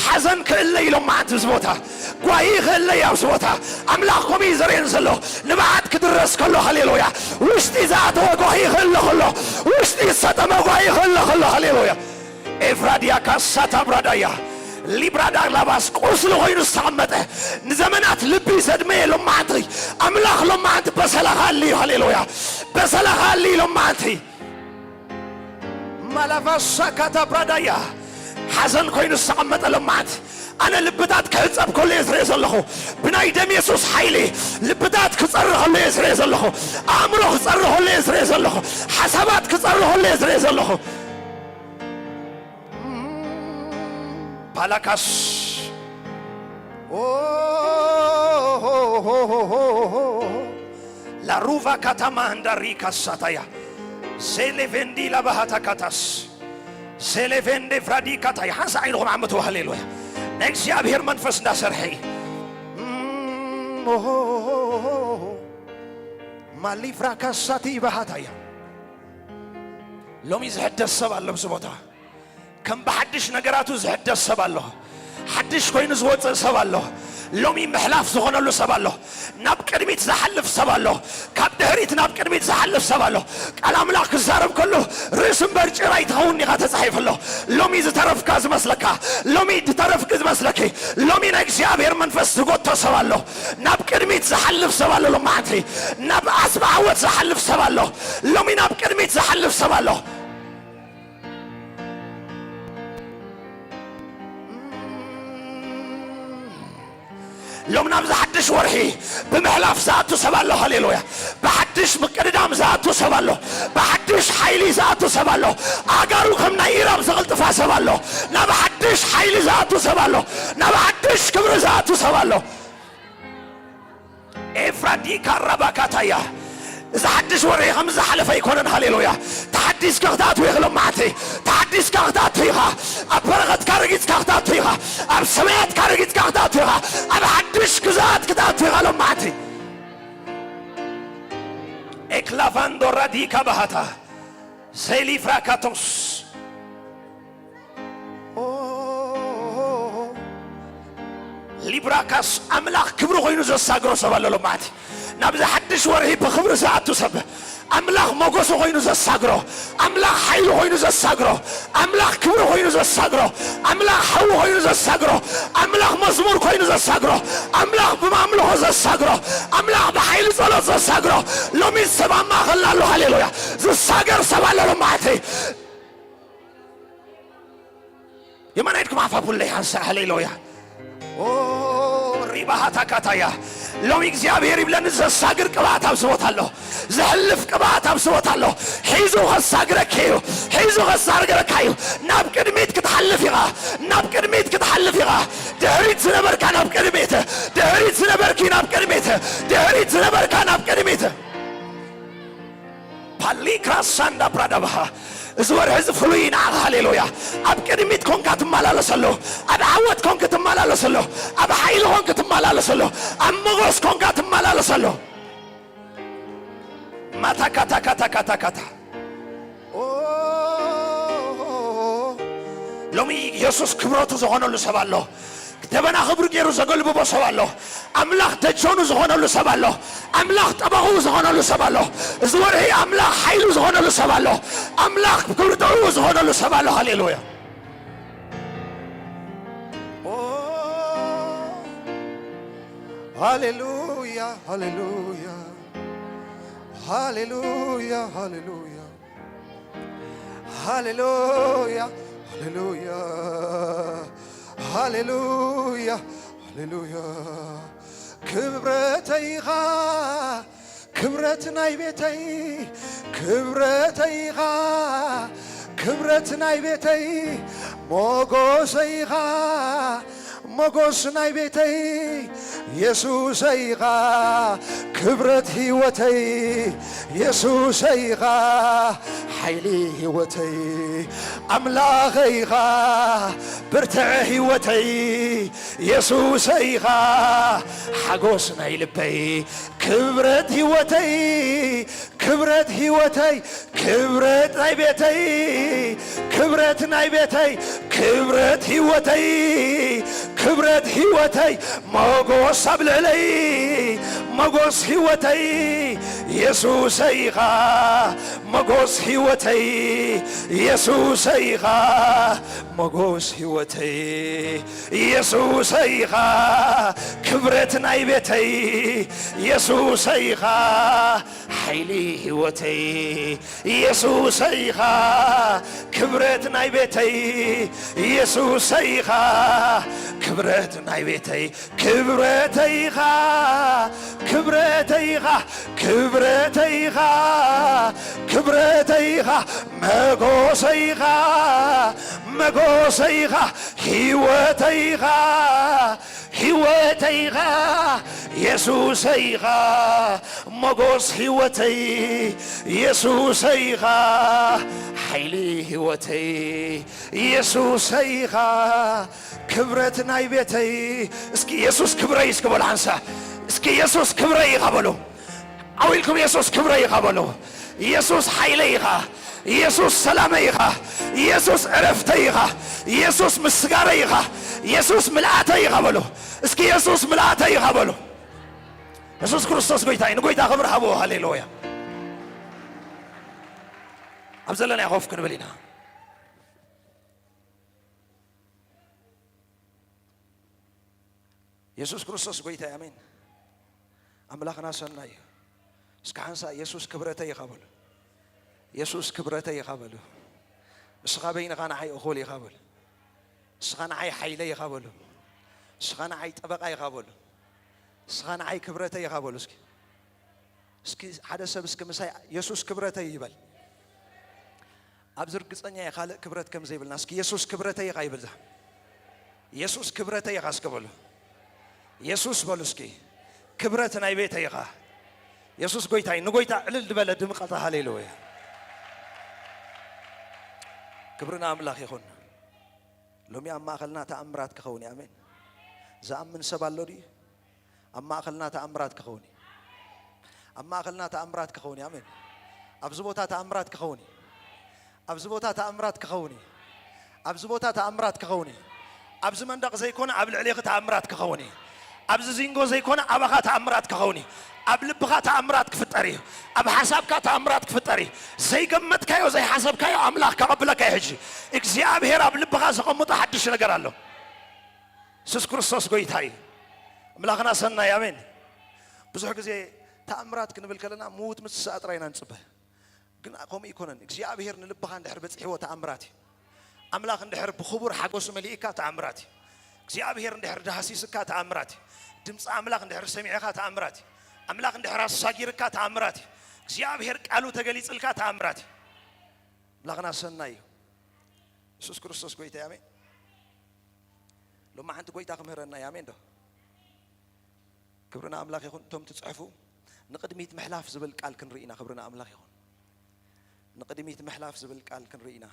حزن كلي لما انت زبوتها قواي خلي يا زبوتها املاكم يزرين زلو نبعت كدرس كله هاليلويا وشتي ذاته قواي خلو وشتي ستم قواي خلو هاليلويا إفراديا كاساتا برادايا ليبرادا لاباس قوسلو غير السامته نزمنات لبي زدمي لما انتي املاخ لما انت بسلخالي هاليلويا بسلخالي لما انتي مالافاسا كاتا برادايا حزن كوين السامته لما انت أنا لبدات كهزب كل إسرائيل زلخو بناي دم يسوس حيلي لبدات كسره كل إسرائيل زلخو أمره كسره كل إسرائيل زلخو حسابات كسره كل إسرائيل زلخو بالاكاس لا روفا كاتاماندا ريكا ساتايا سيلفندي لا بهاتا كاتاس سيلفندي فرادي كاتايا حنس عينهم عمتو هاليلويا نكسي أبهر منفس ناسرحي مالي فراكاساتي بهاتايا لوم يزحد السبع اللبس بوتا ከም በሐድሽ ነገራቱ ዝሕደስ ሰብ ኣሎ ሓድሽ ኮይኑ ዝወፅእ ሰብ ኣሎ ሎሚ ምሕላፍ ዝኾነሉ ሰብ ኣሎ ናብ ቅድሚት ዝሓልፍ ሰብ ኣሎ ካብ ድሕሪት ናብ ቅድሚት ዝሓልፍ ሰብ ኣሎ ቃል ኣምላኽ ክዛረብ ከሎ ርእስ እምበር ጭራ ይትኸውን ኢኻ ተጻሒፈሎ ሎሚ ዝተረፍካ ዝመስለካ ሎሚ ዝተረፍክ ዝመስለኪ ሎሚ ናይ እግዚኣብሔር መንፈስ ዝጎቶ ሰብ ኣሎ ናብ ቅድሚት ዝሓልፍ ሰብ ኣሎ ሎማዓንቲ ናብ ኣስባዓወት ዝሓልፍ ሰብ ኣሎ ሎሚ ናብ ቅድሚት ዝሓልፍ ሰብ ኣሎ لوم نام زحدش ورحي بمحلاف زاتو سبالو هاليلويا بحدش مقدام زاتو سبالو بحدش حيلي زاتو سبالو اقارو خمنا ايرام زغلت فا سبالو نا بحدش حيلي زاتو سبالو نا بحدش كبر زاتو سبالو افرادي كاربا كاتايا زحدش ورحي خمزة حلفة يكونن هاليلويا تحديس كغدات ويغلو معتي تحديس كغدات فيها أبرغت كارجيت كغدات فيها أبسميت كارجيت كغدات فيها أبحدش كزات كغدات فيها لو معتي إكلافاندو راديكا بهاتا سيلي فراكاتوس ليبراكاس أملاخ كبرو غينو زساقرو سوالو لو معتي نبذ حدش ورهي بخبر ساعته سبه أملاخ موجوس غينو زساقرو أملاخ حيل غينو زساقرو أملاخ كبر غينو زساقرو أملاخ حو غينو زساقرو أملاخ مزمور غينو زساقرو أملاخ بمعمله زساقرو أملاخ بحيل صلاة زساقرو لو من سبع ما خلى له هللويا زساقر سبع له معتي يمن عندكم عفا لي هنسى هللويا ريبها كاتايا لو እግዚአብሔር ይብለን ዘሳግር ቅባት አብስቦታለሁ ዘህልፍ ቅባት አብስቦታለሁ ሒዙ ኸሳግረከዩ ሒዙ ኸሳግረከዩ ናብ ቅድሚት ክትሐልፍ ኢኻ ናብ ቅድሚት ክትሐልፍ ኢኻ ድሕሪት ዝነበርካ ናብ ቅድሚት ድሕሪት ዝነበርኪ ናብ ቅድሚት ድሕሪት ዝነበርካ ናብ ቅድሚት ፓሊክራሳንዳ ፕራዳባሃ زور حزب فلوين هاليلويا أب كلمة كونك تمالا لسلو أب عوض كونك تمالا لسلو أب حيل كونك تمالا لسلو أب مغوص كونك تمالا لسلو ماتا كاتا كاتا كاتا كاتا لومي يسوس كبروتو زغانو لسبالو تبنا خبر كيرو زغل بابا سوالو أملاخ تجونو زغانو لسبالو أملاخ تبغو زغانو لسبالو زور هي أملاخ حيلو زغانو لسبالو أملاخ كبرتو زغانو لسبالو هاليلويا هاليلويا هاليلويا هاليلويا هاليلويا هاليلويا هاليلويا هاليلويا هاليلويا كبرتيغا كبرتنا يبيتي كبرتيغا كبرتنا يبيتي موغوسيغا موغوسنا يبيتي يسوسيغا كبرت هيوتي يسوسيغا حيلي هيوتي أملاغيغا برتع هيوتي يسوسيغا حقوسنا يلبي كبرت هيوتي كبرت هيوتي كبرت نايبيتي كبرت نايبيتي كبرت هيوتي كبرت هيوتي موغوس أبلعلي موغوس هيوتي يسوسيغا موغوس هيوتي يسوسيغا موغوس هيوتي يسوسيغا كبرت نايبيتي يسوسيغا حيلي هيوتي يسوسيغا كبرت نايبيتي يسوسيغا كبرت نايبيتي كبرتيغا كبرتيغا كبرتيغا كبرتيغا مغوسيغا مغوسيغا هيوتيغا هيوتيغا يسوسيغا مغوس هيوتي يسوسيغا حيلي هيوتي يسوسيغا كبرت نايبيتي اسكي يسوس كبري اسكبل عنسا اسكي يسوس كبري يقبلو أويلكم يسوس كبري يقبلو يسوس حيليغا ኢየሱስ ሰላመይ ኢኻ ኢየሱስ ዕረፍተይ ኢኻ ኢየሱስ ምስጋናይ ኢኻ ኢየሱስ ምልአተይ ኢኻ በሉ እስኪ ኢየሱስ ምልአተይ ኢኻ በሉ ኢየሱስ ክርስቶስ ጎይታዬ ንጎይታ ክብር ሃቦ ሃሌሉያ ኣብ ዘለና ኮፍ ክንብል ኢና ኢየሱስ ክርስቶስ ጎይታዬ አሜን አምላክና ሰናይ እስከ ሓንሳ ኢየሱስ ክብረተይ ኢኻ በሉ ኢየሱስ ክብረተይ ኢኻ በሉ እስኻ በይንኻ ንዓይ እኹል ኢኻ በሉ እስኻ ንዓይ ሓይለይ ኢኻ በሉ እስኻ ንዓይ ጠበቃ ኢኻ በሉ እስኻ ንዓይ ክብረተይ ኢኻ በሉ እስኪ ሓደ ሰብ እስኪ ምሳይ ኢየሱስ ክብረተይ ይበል ኣብ ዝርግፀኛ ካልእ ክብረት ከም ዘይብልና እስኪ ኢየሱስ ክብረተይ ኢኻ ይብል ኢየሱስ ክብረተይ ኢኻ እስኪ በሉ ኢየሱስ በሉ እስኪ ክብረት ናይ ቤተይ ኢኻ ኢየሱስ ጎይታይ ንጎይታ ዕልል ዝበለ ድምቀት ሃሌሉያ ክብርና ኣምላኽ ይኹን ሎሚ ኣብ ማእኸልና ተኣምራት ክኸውን ኣሜን ዝኣምን ሰብ ኣሎ ድዩ ኣብ ማእኸልና ተኣምራት ክኸውን ኣብ ማእኸልና ተኣምራት ክኸውን ኣሜን ኣብዚ ቦታ ተኣምራት ክኸውን ኣብዚ ቦታ ተኣምራት ክኸውን ኣብዚ ቦታ ተኣምራት ክኸውን ኣብዚ መንደቕ ዘይኮነ ኣብ ልዕሊኻ ተኣምራት ክኸውን ኣብዚ ዚንጎ ዘይኮነ ኣባኻ ተኣምራት ክኸውን ኣብ ልብኻ ተኣምራት ክፍጠር እዩ ኣብ ሓሳብካ ተኣምራት ክፍጠር እዩ ዘይገመትካዮ ዘይሓሰብካዮ ኣምላኽ ከቐብለካ ሕጂ እግዚኣብሔር ኣብ ልብኻ ዘቐምጦ ሓድሽ ነገር ኣሎ ኢየሱስ ክርስቶስ ጎይታ እዩ ኣምላኽና ሰናይ ኣሜን ብዙሕ ግዜ ተኣምራት ክንብል ከለና ምዉት ምስሳእ ጥራይና ንፅበህ ግን ከምኡ ይኮነን እግዚኣብሔር ንልብኻ እንድሕር በፂሕዎ ተኣምራት እዩ ኣምላኽ እንድሕር ብኽቡር ሓጎሱ መሊእካ ተኣምራት እዩ እግዚኣብሔር እንድሕር ዳሃሲስካ ተኣምራት እዩ ድምፂ ኣምላኽ እንድሕር ሰሚዕኻ ተኣምራት እዩ ኣምላኽ እንድሕር ኣሳጊርካ ተኣምራት እዩ እግዚኣብሔር ቃሉ ተገሊፅልካ ተኣምራት እዩ ኣምላኽና ሰናይ እዩ ኢየሱስ ክርስቶስ ጎይታ ኣሜን ሎማ ሓንቲ ጎይታ ክምህረና እዩ ኣሜን ዶ ክብርና ኣምላኽ ይኹን እቶም ትፅሕፉ ንቅድሚት ምሕላፍ ዝብል ቃል ክንርኢ ኢና ክብርና ኣምላኽ ይኹን ንቅድሚት ምሕላፍ ዝብል ቃል ክንርኢ ኢና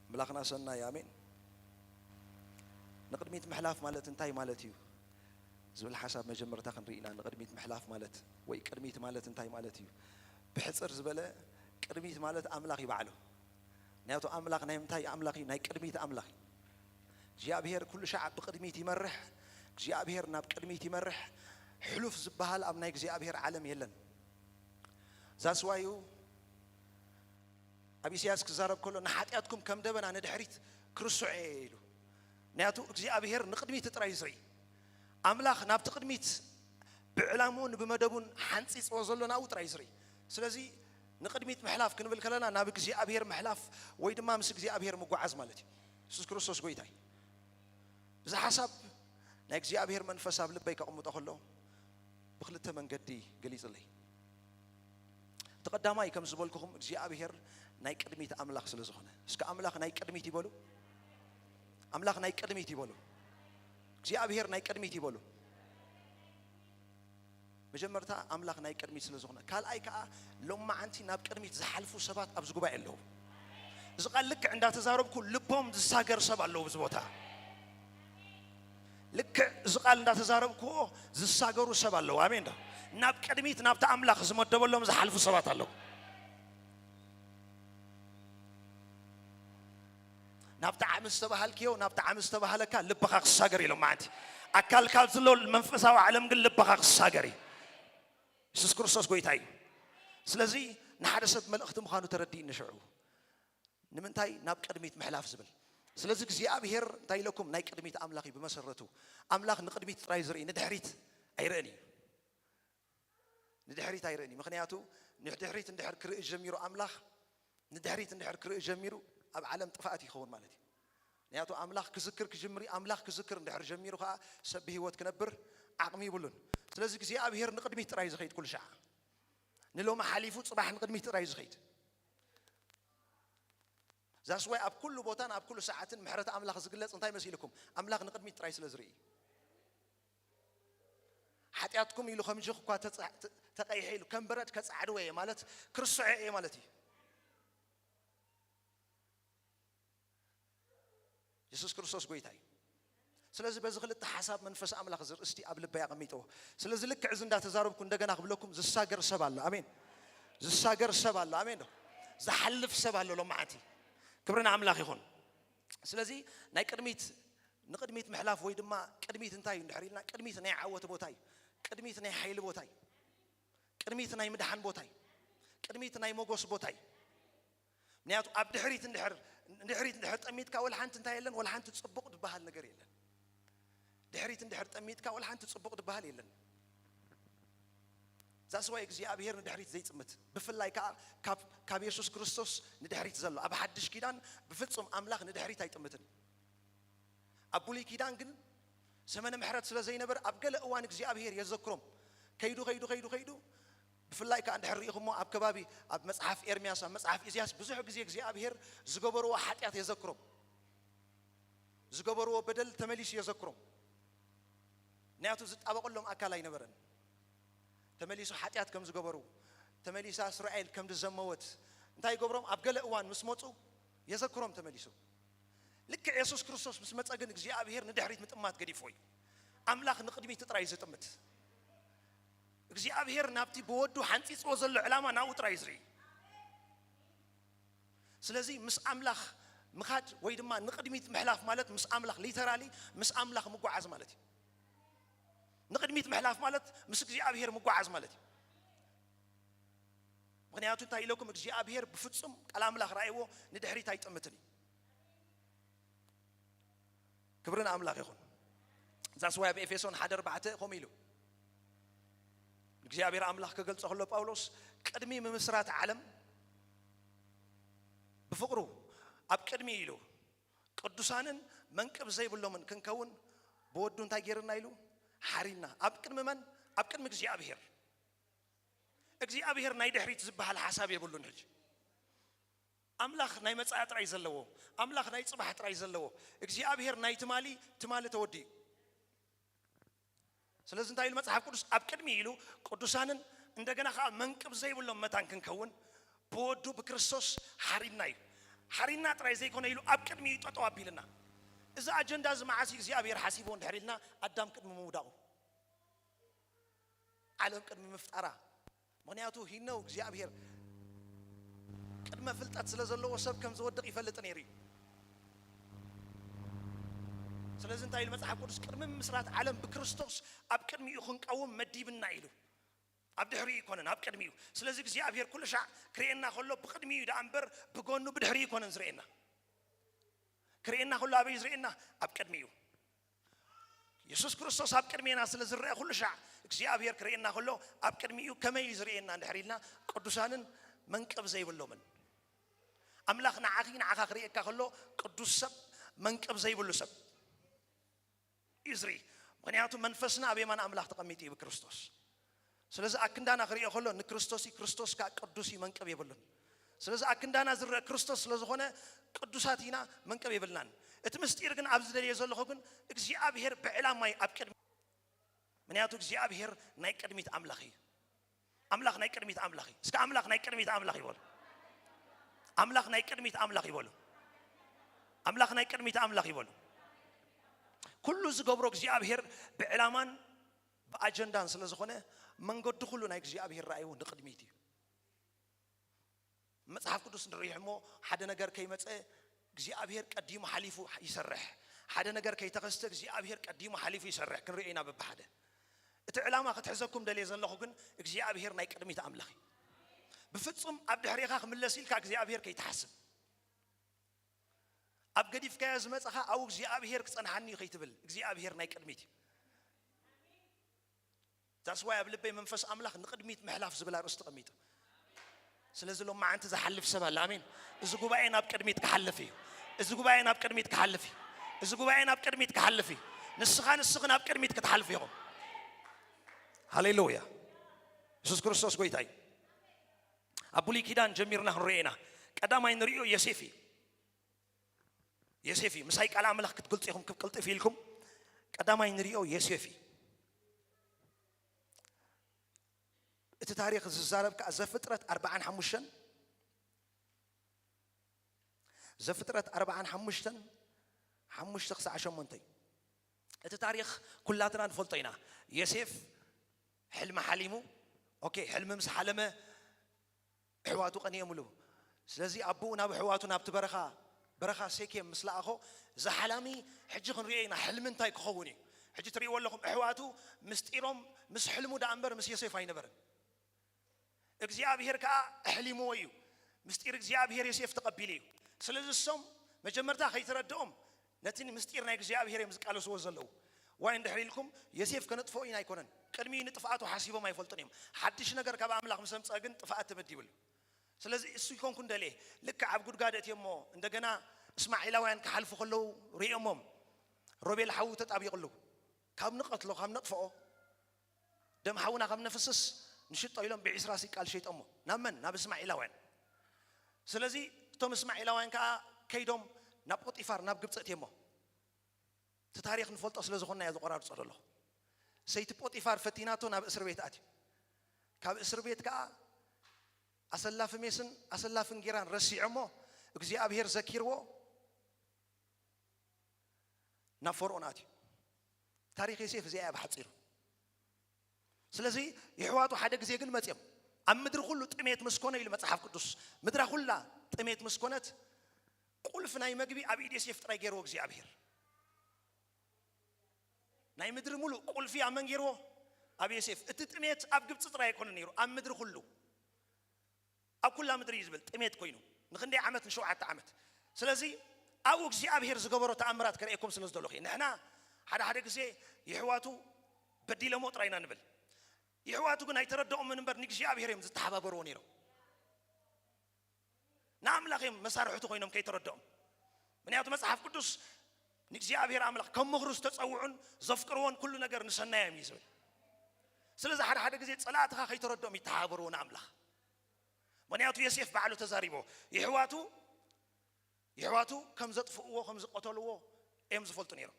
ኣምላኽና ሰናይ ኣሜን ንቅድሚት ምሕላፍ ማለት እንታይ ማለት እዩ ዝብል ሓሳብ መጀመርታ ክንርኢ ኢና ንቅድሚት ምሕላፍ ማለት ወይ ቅድሚት ማለት እንታይ ማለት እዩ ብሕፅር ዝበለ ቅድሚት ማለት ኣምላኽ ይባዕሉ ንያቱ ኣምላኽ ናይ ምንታይ ኣምላኽ እዩ ናይ ቅድሚት ኣምላኽ እዩ እግዚኣብሔር ኩሉ ሻዕ ብቅድሚት ይመርሕ እግዚኣብሔር ናብ ቅድሚት ይመርሕ ሕሉፍ ዝበሃል ኣብ ናይ እግዚኣብሔር ዓለም የለን ዛስዋዩ ኣብ ኢሳያስ ክዛረብ ከሎ ንሓጢኣትኩም ከም ደበና ንድሕሪት ክርስዑ ኢሉ ንያቱ እግዚኣብሔር ንቅድሚት ጥራይ ዝርኢ ኣምላኽ ናብቲ ቅድሚት ብዕላሙን ብመደቡን ሓንፂፅዎ ዘሎ ናብኡ ጥራይ ዝርኢ ስለዚ ንቅድሚት ምሕላፍ ክንብል ከለና ናብ እግዚኣብሔር ምሕላፍ ወይ ድማ ምስ እግዚኣብሔር ምጓዓዝ ማለት እዩ ኢየሱስ ክርስቶስ ጎይታ እዩ እዚ ሓሳብ ናይ እግዚኣብሔር መንፈስ ኣብ ልበይ ከቕምጦ ከሎ ብክልተ መንገዲ ገሊፅለይ ተቀዳማይ ከም ዝበልኩኹም እግዚኣብሔር ናይ ቅድሚት ኣምላኽ ስለ ዝኾነ እስከ ኣምላኽ ናይ ቅድሚት ይበሉ ኣምላኽ ናይ ቅድሚት ይበሉ እግዚኣብሔር ናይ ቅድሚት ይበሉ መጀመርታ ኣምላኽ ናይ ቅድሚት ስለ ዝኾነ ካልኣይ ከዓ ሎማዓንቲ ናብ ቅድሚት ዝሓልፉ ሰባት ኣብ ዝጉባኤ ኣለዉ እዚ ቃል ልክዕ እንዳተዛረብኩ ልቦም ዝሳገር ሰብ ኣለዉ ብዚ ቦታ ልክዕ እዚ ቃል እንዳተዛረብክዎ ዝሳገሩ ሰብ ኣለዉ ኣሜን ዶ ናብ ቅድሚት ናብቲ ኣምላኽ ዝመደበሎም ዝሓልፉ ሰባት ኣለዉ ናብቲ ዓም ዝተባሃልክዮ ናብቲ ዓም ዝተባሃለካ ልብኻ ክሳገር ኢሎም ማዓንቲ ኣካልካ ዘሎ መንፈሳዊ ዓለም ግን ልብኻ ክሳገር እዩ ኢየሱስ ክርስቶስ ጎይታ እዩ ስለዚ ንሓደ ሰብ መልእኽቲ ምዃኑ ተረዲእ ንሽዑ ንምንታይ ናብ ቅድሚት ምሕላፍ ዝብል ስለዚ እግዚኣብሔር እንታይ ኢለኩም ናይ ቅድሚት ኣምላኽ እዩ ብመሰረቱ ኣምላኽ ንቅድሚት ጥራይ ዝርኢ ንድሕሪት ኣይርአን እዩ ንድሕሪት ኣይርአን እዩ ምክንያቱ ንድሕሪት እንድሕር ክርኢ ጀሚሩ ኣምላኽ ንድሕሪት እንድሕር ክርኢ ጀሚሩ ኣብ ዓለም ጥፋኣት ይኸውን ማለት እዩ ንያቱ ኣምላኽ ክዝክር ክጅምሪ ኣምላኽ ክዝክር እንድሕር ጀሚሩ ከዓ ሰብ ብሂወት ክነብር ዓቕሚ ይብሉን ስለዚ እግዚኣብሔር ንቅድሚት ጥራይ ዝኸይድ ኩሉ ሻዕ ንሎማ ሓሊፉ ፅባሕ ንቅድሚት ጥራይ ዝኸይድ ዛስዋይ ኣብ ኩሉ ቦታን ኣብ ኩሉ ሰዓትን ምሕረት ኣምላኽ ዝግለጽ እንታይ መሲልኩም ኣምላኽ ንቅድሚት ጥራይ ስለ ዝርኢ ሓጢኣትኩም ኢሉ ከምጂ እኳ ተቀይሐ ኢሉ ከም በረድ ከጻዕድወ እየ ማለት ክርስዑ እየ ማለት እዩ ኢየሱስ ክርስቶስ ጎይታ እዩ ስለዚ በዚ ክልተ ሓሳብ መንፈስ ኣምላኽ ዝርእስቲ ኣብ ልበይ ኣቐሚጥዎ ስለዚ ልክዕ እዚ እንዳተዛረብኩ እንደገና ክብለኩም ዝሳገር ሰብ ኣሎ ኣሜን ዝሳገር ሰብ ኣሎ ኣሜን ዶ ዝሓልፍ ሰብ ኣሎ ሎማዓንቲ ክብርና ኣምላኽ ይኹን ስለዚ ናይ ቅድሚት ንቅድሚት ምሕላፍ ወይ ድማ ቅድሚት እንታይ እንድሕር ኢልና ቅድሚት ናይ ዓወት ቦታ እዩ ቅድሚት ናይ ሓይሊ ቦታ እዩ ቅድሚት ናይ ምድሓን ቦታ እዩ ቅድሚት ናይ ሞጎስ ቦታ እዩ ምክንያቱ ኣብ ድሕሪት እንድሕር ጠሚትካ ወላ ሓንቲ እንታይ የለን ወላ ሓንቲ ፅቡቕ ዝበሃል ነገር የለን ድሕሪት እንድሕር ጠሚትካ ወላ ሓንቲ ፅቡቕ ዝበሃል የለን ዛስዋይ እግዚኣብሔር ንድሕሪት ዘይፅምት ብፍላይ ከዓ ካብ ኢየሱስ ክርስቶስ ንድሕሪት ዘሎ ኣብ ሓድሽ ኪዳን ብፍጹም ኣምላኽ ንድሕሪት ኣይጥምትን ኣብ ብሉይ ኪዳን ግን ዘመነ ምሕረት ስለ ዘይነበር ኣብ ገለ እዋን እግዚኣብሔር የዘክሮም ከይዱ ብፍላይ ከዓ እንድሕር ሪኢኹሞ ኣብ ከባቢ ኣብ መጽሓፍ ኤርምያስ ኣብ መጽሓፍ ኢሳያስ ብዙሕ ግዜ እግዚኣብሔር ዝገበርዎ ሓጢኣት የዘክሮም ዝገበርዎ በደል ተመሊሱ የዘክሮም ምክንያቱ ዝጣበቐሎም ኣካል ኣይነበረን ተመሊሱ ሓጢኣት ከም ዝገበሩ ተመሊሳ እስራኤል ከም ዝዘመወት እንታይ ገብሮም ኣብ ገለ እዋን ምስ መፁ የዘክሮም ተመሊሱ ልክዕ ኢየሱስ ክርስቶስ ምስ መፀ ግን እግዚኣብሔር ንድሕሪት ምጥማት ገዲፎ እዩ ኣምላኽ ንቅድሚት ጥራይ ዝጥምት እግዚአብሔር ናብቲ በወዱ ሓንፂፅዎ ዘሎ ዕላማ ናብኡ ጥራይ ዝርኢ ስለዚ ምስ ኣምላኽ ምኻድ ወይ ድማ ንቅድሚት ምሕላፍ ማለት ምስ ኣምላኽ ሊተራሊ ምስ ኣምላኽ ምጓዓዝ ማለት እዩ ንቅድሚት ምሕላፍ ማለት ምስ እግዚአብሔር ምጓዓዝ ማለት እዩ ምክንያቱ እንታይ ኢለኩም እግዚአብሔር ብፍጹም ቃል ኣምላኽ ራእይዎ ንድሕሪት ኣይጥምትን እዩ ክብርን ኣምላኽ ይኹን ዛስዋይ በኤፌሶን 1:4 ከምኡ ኢሉ እግዚአብሔር አምላክ ከገልጾ ከሎ ጳውሎስ ቅድሚ ምምስራት ዓለም በፍቅሩ ኣብ ቅድሚ ኢሉ ቅዱሳንን መንቅብ ዘይብሎምን ክንከውን በወዱ እንታይ ጌርና ኢሉ ሓሪና ኣብ ቅድሚ መን ኣብ ቅድሚ እግዚአብሔር ናይ ድሕሪት ዝበሃል ሓሳብ የብሉን ሕጂ ኣምላኽ ናይ መጻኢ ጥራይ ዘለዎ ኣምላኽ ናይ ጽባሕ ጥራይ ዘለዎ እግዚአብሔር ናይ ትማሊ ተወዲኡ ስለዚህ እንታይ ኢሉ መጽሐፍ ቅዱስ ኣብ ቅድሚ ኢሉ ቅዱሳንን እንደገና ከዓ መንቅብ ዘይብሎም መታን ክንከውን በወዱ በክርስቶስ ሓሪና እዩ ሓሪና ጥራይ ዘይኮነ ኢሉ ኣብ ቅድሚ ጠጠው ኣቢልና እዚ ኣጀንዳ ዝማዓሲ እግዚአብሔር ሓሲቦ እንድሕሪልና ኣዳም ቅድሚ ምውዳቑ ዓለም ቅድሚ ምፍጣራ ምክንያቱ ሂነው እግዚአብሔር ቅድመ ፍልጠት ስለ ዘለዎ ሰብ ከም ዝወድቕ ይፈልጥ ነይሩ ስለዚህ እንታይ ኢሉ መጽሐፍ ቅዱስ ቅድሚ ምስራት ዓለም በክርስቶስ ኣብ ቅድሚኡ ክንቀውም መዲብና ኢሉ ኣብ ድሕሪኡ ይኮነን ኣብ ቅድሚኡ ስለዚህ እግዚአብሔር ኩሉ ሻዕ ክሬና ከሎ ብቅድሚኡ ዳእምበር ብጎኑ ብድሕሪኡ ይኮነን ዝሬና ክሬና ከሎ ኣበይ ዝሬና ኣብ ቅድሚኡ ኢየሱስ ክርስቶስ ኣብ ቅድሚና ስለ ዝረአ ኩሉ ሻዕ እግዚአብሔር ክሬና ከሎ ኣብ ቅድሚኡ ከመይ ዝሬና እንድሕሪልና ቅዱሳንን መንቅብ ዘይብሎምን ኣምላኽ ንዓኻ ክሬካ ከሎ ቅዱስ ሰብ መንቅብ ዘይብሉ ሰብ ይዝሪ ምክንያቱ መንፈስና ኣብ የማን ኣምላኽ ተቐሚጡ እዩ በክርስቶስ ስለዚህ ኣክንዳና ክሪኦ ከሎ ንክርስቶስ ካ ቅዱስ መንቅብ የብሉን ስለዚህ ኣክንዳና ዝረአ ክርስቶስ ስለዝኾነ ቅዱሳት ኢና መንቅብ የብልናን እቲ ምስጢር ግን ኣብ ዝደልየ ዘለኹ ግን እግዚአብሔር ብዕላማይ ኣብ ቅድሚ ምክንያቱ እግዚአብሔር ናይ ቅድሚት ኣምላኽ እዩ ኣምላኽ ናይ ቅድሚት ኣምላኽ እዩ እስከ ኣምላኽ ናይ ቅድሚት ኣምላኽ ይበሉ ኣምላኽ ናይ ቅድሚት ኣምላኽ ይበሉ ኣምላኽ ናይ ቅድሚት ኣምላኽ ይበሉ ኩሉ ዝገብሮ እግዚአብሔር ብዕላማን ብኣጀንዳን ስለ ዝኾነ መንገዱ ኩሉ ናይ እግዚአብሔር ራእዩ ንቅድሚት እዩ መጽሐፍ ቅዱስ ንሪኢሞ ሓደ ነገር ከይመፀ እግዚአብሔር ቀዲሙ ሓሊፉ ይሰርሕ ሓደ ነገር ከይተኸስተ እግዚአብሔር ቀዲሙ ሓሊፉ ይሰርሕ ክንሪኦ ኢና በብሓደ እቲ ዕላማ ክትሕዘኩም ደልየ ዘለኹ ግን እግዚአብሔር ናይ ቅድሚት ኣምላኽ እዩ ብፍጹም ኣብ ድሕሪኻ ክምለስ ኢልካ እግዚአብሔር ከይተሓስብ ኣብ ገዲፍካዮ ዝመፀኻ ኣብ እግዚአብሔር ክፀንሓኒ ከይትብል እግዚአብሔር ናይ ቅድሚት እዩ ዛስዋይ ኣብ ልበይ መንፈስ ኣምላኽ ንቅድሚት ምሕላፍ ዝብል ኣርእስቲ ተቐሚጡ ስለዚ ሎማዓንቲ ዝሓልፍ ሰብ ኣለ ኣሜን እዚ ጉባኤ ናብ ቅድሚት ክሓልፍ እዩ እዚ ጉባኤ ናብ ቅድሚት ክሓልፍ እዩ እዚ ጉባኤ ናብ ቅድሚት ክሓልፍ እዩ ንስኻ ናብ ቅድሚት ክትሓልፍ ኢኹም ሃሌሉያ ኢየሱስ ክርስቶስ ጎይታ እዩ ኣብ ብሉይ ኪዳን ጀሚርና ክንሪኦ ኢና ቀዳማይ ንሪኦ ዮሴፍ እዩ ዮሴፍ ምሳይ ቃል ኣምላኽ ክትገልጹ ኢኹም ክቅልጥፍ ኢልኩም ቀዳማይ ንሪኦ ዮሴፍ እቲ ታሪክ ዝዛረብ ከዓ ዘፍጥረት 45 ዘፍጥረት 45 5 ክሳዕ 8 እቲ ታሪክ ኩላትና ንፈልጦ ኢና ዮሴፍ ሕልሚ ሓሊሙ ኦኬ ሕልሚ ምስ ሓለመ ሕዋቱ ቀኒየሙሉ ስለዚ ኣቦኡ ናብ ሕዋቱ ናብ በረኻ ሴኬም ምስ ለኣኾ ዝሓላሚ ሕጂ ክንሪኦ ኢና ሕልሚ እንታይ ክኸውን እዩ ሕጂ ትሪእዎ ኣለኹም ኣሕዋቱ ምስጢሮም ምስ ሕልሙ ዳ እምበር ምስ ዮሴፍ ኣይነበረን እግዚአብሔር ከዓ ኣሕሊምዎ እዩ ምስጢር እግዚአብሔር ዮሴፍ ተቐቢሉ እዩ ስለዚ እሶም መጀመርታ ከይተረድኦም ነቲ ምስጢር ናይ እግዚአብሔር እዮም ዝቃለስዎ ዘለዉ ዋይ እንድሕር ኢልኩም ዮሴፍ ከነጥፍኦ ኢና ኣይኮነን ቅድሚ ንጥፍኣቱ ሓሲቦም ኣይፈልጡን እዮም ሓድሽ ነገር ካብ ኣምላኽ ምስ ኣምፀአ ግን ጥፍኣት ተመዲብሉ ስለዚ እሱ ይኮንኩን ደልየ ልክ ኣብ ጉድጓድ እትየሞ እንደገና እስማዒላውያን ክሓልፉ ከለዉ ሪኦሞም ሮቤል ሓዉ ተጣቢቕሉ ካብ ንቐትሎ ካብ ነጥፍኦ ደም ሓውና ካብ ነፍስስ ንሽጦ ኢሎም ብ20 ሲቃል ሸይጦሞ ናብ መን ናብ እስማዒላውያን ስለዚ እቶም እስማዒላውያን ከዓ ከይዶም ናብ ጶጢፋር ናብ ግብፅ እትየሞ እቲ ታሪክ ንፈልጦ ስለ ዝኾንና እያ ዝቆራርፆ ደሎ ሰይቲ ጶጢፋር ፈቲናቶ ናብ እስር ቤት ኣትዩ ካብ እስር ቤት ከዓ ኣሰላፍ ሜስን ኣሰላፍን ጌራን ረሲዖሞ እግዚአብሔር ዘኪርዎ ናብ ፈርዖን ኣትዩ ታሪክ ዮሴፍ እዚኣ ብሓፂሩ ስለዚ የሕዋቱ ሓደ ግዜ ግን መፅዮም ኣብ ምድሪ ኩሉ ጥሜት ምስኮነ ኢሉ መጽሓፍ ቅዱስ ምድራ ኩላ ጥሜት ምስኮነት ቁልፍ ናይ መግቢ ኣብ ኢድ ዮሴፍ ጥራይ ገይርዎ እግዚአብሔር ናይ ምድሪ ሙሉ ቁልፊ ኣብ መን ገይርዎ ኣብ ዮሴፍ እቲ ጥሜት ኣብ ግብፅ ጥራይ ኣይኮነን ነይሩ ኣብ ምድሪ ኩሉ ኣብ ኩላ ምድሪ እዩ ዝብል ጥሜት ኮይኑ ንክንደይ ዓመት ን7 ዓመት ስለዚ ኣብኡ እግዚአብሔር ዝገበሮ ተኣምራት ከርእየኩም ስለ ዝደለኹ ንሕና ሓደ ግዜ የሕዋቱ በዲሎሞ ጥራይና ንብል የሕዋቱ ግን ኣይተረድኦም እምበር ንእግዚአብሔር እዮም ዝተሓባበርዎ ነይሮም ንኣምላኽ እዮም መሳርሕቱ ኮይኖም ከይተረድኦም ምክንያቱ መጽሓፍ ቅዱስ ንእግዚአብሔር ኣምላኽ ከም ምኽሩ ዝተፀውዑን ዘፍቅርዎን ኩሉ ነገር ንሰናዮም እዩ ዝብል ስለዚ ሓደ ግዜ ፀላእትኻ ከይተረድኦም ይተሓባበርዎ ንኣምላኽ ምክንያቱ ዮሴፍ ባዕሉ ተዛሪቦ የሕዋቱ ከም ዘጥፍእዎ ከም ዝቀተልዎ እዮም ዝፈልጡ ነይሮም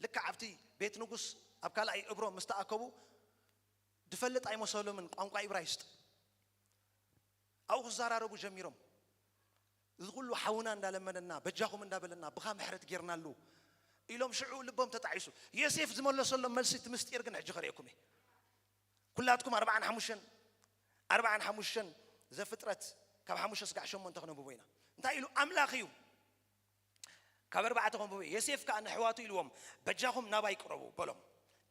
ልክ ኣብቲ ቤት ንጉስ ኣብ ካልኣይ እግሮም ምስ ተኣከቡ ድፈልጥ ኣይመሰሎምን ቋንቋ ኢብራይስጥ ኣብኡ ክዘራረቡ ጀሚሮም እዚ ኩሉ ሓውና እንዳለመነና በጃኹም እንዳበለና ብኻ ምሕረት ጌርናሉ ኢሎም ሽዑ ልቦም ተጣዒሱ ዮሴፍ ዝመለሰሎም መልሲ እቲ ምስጢር ግን ሕጂ ከርእየኩም እየ ኩላትኩም 45 ዘፍጥረት ካብ 5-8 ክነብቡ ኢና እንታይ ኢሉ ኣምላኽ እዩ ካብ 4 ከንብቡ ዮሴፍ ከዓ ንሕዋቱ ኢልዎም በጃኹም ናባይ ቅረቡ በሎም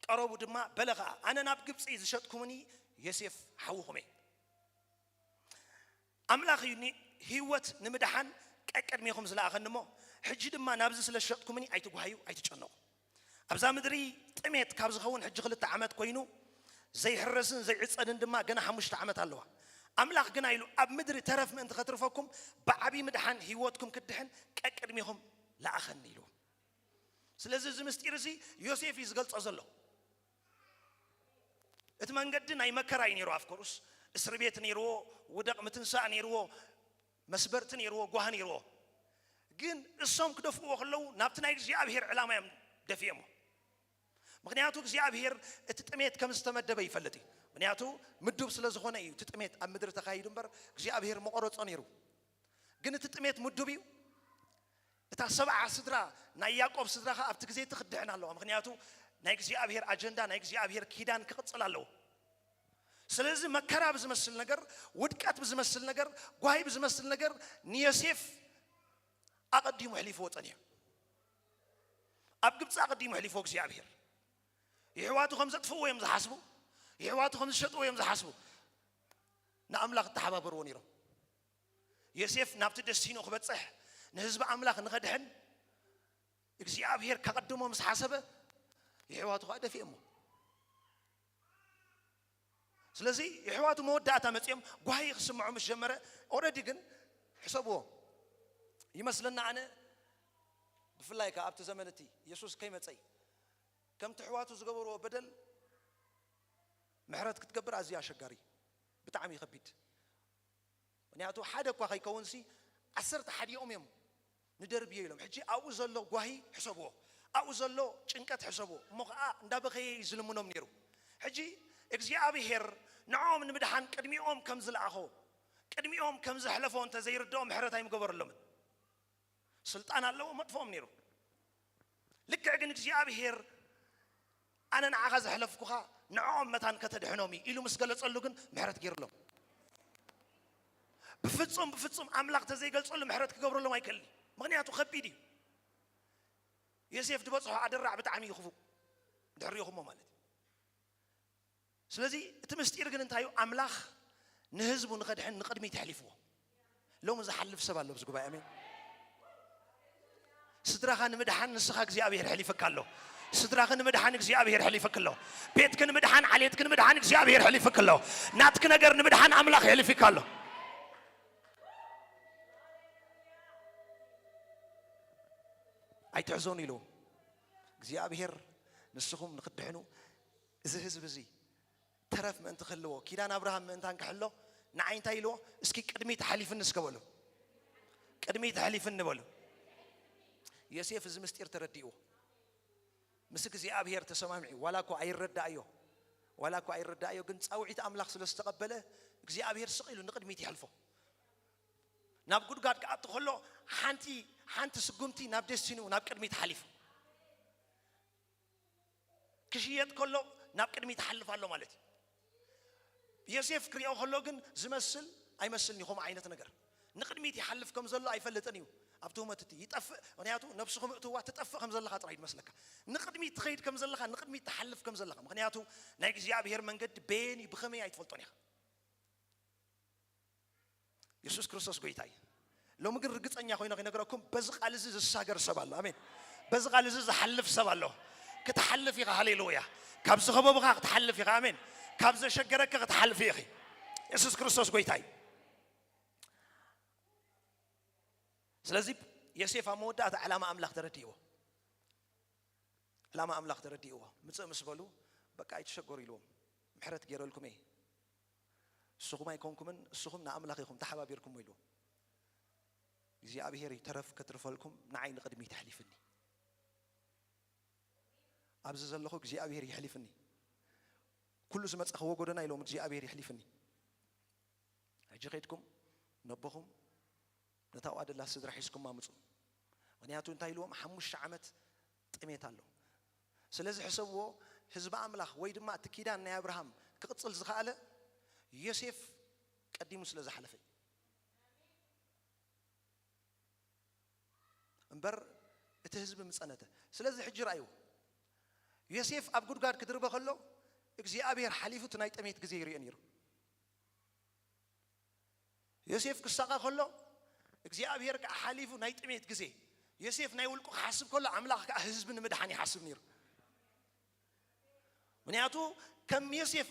ቀረቡ ድማ በለኻ ኣነ ናብ ግብፂ ዝሸጥኩምኒ ዮሴፍ ሓውኹም እየ ኣምላኽ እዩ ህይወት ንምድሓን ቀቅድሚኹም ዝለኣኸኒ እሞ ሕጂ ድማ ናብዚ ስለ ዝሸጥኩምኒ ኣይትጓሃዩ ኣይትጨነቑ ኣብዛ ምድሪ ጥሜት ካብ ዝኸውን ሕጂ 2 ዓመት ኮይኑ ዘይሕረስን ዘይዕፀድን ድማ ገና 5 ዓመት ኣለዋ ኣምላኽ ግን ኢሉ ኣብ ምድሪ ተረፍ ምእንቲ ከትርፈኩም ብዓቢ ምድሓን ህይወትኩም ክድሕን ቀቅድሚኹም ለኣኸኒ ኢሉ ስለዚ እዚ ምስጢር እዚ ዮሴፍ እዩ ዝገልፆ ዘሎ እቲ መንገዲ ናይ መከራ እዩ ነይሩ ኣፍኮርስ እስር ቤት ነይርዎ ውደቕ ምትንሳእ ነይርዎ መስበርቲ ነይርዎ ጓህ ነይርዎ ግን እሶም ክደፍእዎ ከለዉ ናብቲ ናይ እግዚኣብሔር ዕላማ እዮም ደፊኦሞ ምክንያቱ እግዚኣብሔር እቲ ጥሜት ከም ዝተመደበ ይፈልጥ እዩ ምክንያቱ ምዱብ ስለ ዝኾነ እዩ እቲ ጥሜት ኣብ ምድሪ ተኻይዱ እምበር እግዚኣብሔር መቆረፆ ነይሩ ግን እቲ ጥሜት ምዱብ እዩ እታ 7 ስድራ ናይ ያዕቆብ ስድራ ከዓ ኣብቲ ግዜ ትኽድሕን ኣለዋ ምክንያቱ ናይ እግዚኣብሔር ኣጀንዳ ናይ እግዚኣብሔር ኪዳን ክቕፅል ኣለዎ ስለዚ መከራ ብዝመስል ነገር ውድቀት ብዝመስል ነገር ጓሂ ብዝመስል ነገር ንዮሴፍ ኣቐዲሙ ሕሊፍዎ ፀኒሑ ኣብ ግብፂ ኣቐዲሙ ሕሊፍዎ እግዚኣብሔር የሕዋቱ ከም ዘጥፍእዎ እዮም ዝሓስቡ የሕዋቱ ከም ዝሸጥዎ እዮም ዝሓስቡ ንኣምላኽ ተሓባበርዎ ነይሮም ዮሴፍ ናብቲ ደስቲኑ ክበፅሕ ንህዝቢ ኣምላኽ ንኸድሕን እግዚአብሔር ከቐድሞ ምስ ሓሰበ የሕዋቱ ከዓ ደፊኦሞ ስለዚ የሕዋቱ መወዳእታ መፅኦም ጓሂ ክስምዑ ምስ ጀመረ ኦልሬዲ ግን ሕሰብዎ ይመስለና ኣነ ብፍላይ ከዓ ኣብቲ ዘመን እቲ ኢየሱስ ከይመፀይ ከምቲ ሕዋቱ ዝገበርዎ በደል ምሕረት ክትገብር ኣዝዩ ኣሸጋሪ ብጣዕሚ ይከቢድ ምክንያቱ ሓደ እኳ ከይከውንሲ 11 እዮም ንደርብዮ ኢሎም ሕጂ ኣብኡ ዘሎ ጓሂ ሕሰብዎ ኣብኡ ዘሎ ጭንቀት ሕሰብዎ እሞ ከዓ እንዳበኸየ ዝልምኖም ነይሩ ሕጂ እግዚአብሔር ንዖም ንምድሓን ቅድሚኦም ከም ዝለኣኾ ቅድሚኦም ከም ዘሕለፎ እንተ ዘይርድኦ ምሕረት ኣይምገበረሎምን ስልጣን ኣለዎ መጥፎም ነይሩ ልክዕ ግን እግዚአብሔር ኣነ ንዓኻ ዘሕለፍኩኻ ንዖም መታን ከተድሕኖም ኢሉ ምስ ገለፀሉ ግን ምሕረት ገይሩሎም بفتصم أملاك تزي قال صلوا محرت كقبر الله ما يكلي مغنياتو خبيدي يسيف دبص عاد الرعب تعمي يخفو دحريهم مالتي سلازي تمستير جن انتايو أملاك نهزبو نقدمي تحلفوه لو مز حلف سبال لو بزقوا بأمين ستراخان مدحان نسخك زي أبي حليفك الله ستراخان مدحانك زي أبي حليفك الله بيتك مدحان عليتك مدحانك زي أبي حليفك الله ناتك نجر مدحان أملاك حليفك الله أي تعزوني له زي أبي نسخهم نقدحنو إذا هز بزي ترف من تخلوه كيران أبراهام من تانكحلو نعين تايلو اسكي قدمي تحليف الناس كبلو قدمي تحليف النبلو يسيف زمستير ترديو مسك زي أبير تسمعي ولا كو أي رد أيو ولا كو أي رد أيو قنت أوعيت أملاك سلستقبله زي أبير سقيلو نقدمي تحلفه نابقول قاد قاد تخلو حانتي سقمتي نابدسينو ناب قدمي تحلف كشيات كله ناب قدمي تحلف الله مالتي يسيف كريو خلو قن زمسل أي مسلني خم عينة نجر نقدميتي حلف كم زلا أي فلتنيو أبتو ما تتي يتأفق ونياتو نفسهم أتوا تتأفق كم زلا خاطر عيد مسلكه نقدمي تخيد كم زلا خا نقدمي تحلف كم زلا خا مغنياتو نايك زي أبي هير من قد بيني بخمي عيد فلتونيها يسوع كريستوس قويتاي لو مقدر رجعت أني أخوينا خينا نقولكم بزق على زيز الساجر سبالله آمين بزق على زيز حلف سبالله كتحلف يا هاليلويا كابز خباب خا تحلف يا آمين كابز شجرك كتحلف يا أخي يسوع كريستوس قويتاي سلازي يسيف أمودات علامة أملاك ترديوه علامة أملاك ترديوه مسبلو بقى يتشجر يلوم محرت جير لكم إيه السخم يكونكم من السخم نأملاككم تحبابيركم ويلو زي أبي هيري ترف كترف لكم نعين قدمي تحلفني أبزز الله زي أبي هيري يحلفني كل زمت أخوه قدنا يلوم زي أبي هيري يحلفني أجيكم نبهم نتاوعد الله سدر حيسكم ما مصو ونياتو انتاي لهم حمش عمت طميت الله سلازي حسبو حزب املاح وي دما تكيدان يا ابراهيم كقصل زخاله يوسف قديمو سلازي حلفي انبر اتهزب مصنته سلازي حجر ايو يوسف اب غدغاد كدربه خلو اغزيابير حليفو تناي طميت غزي يري نيرو يوسف كساقا خلو እግዚአብሔር ከሐሊፉ ናይ ጥሜት ግዜ ዮሴፍ ናይ ውልቁ حاسب كل አምላክ ከህዝብ ንመድሓኒ حاسب ነይሩ ምክንያቱ ከም ዮሴፍ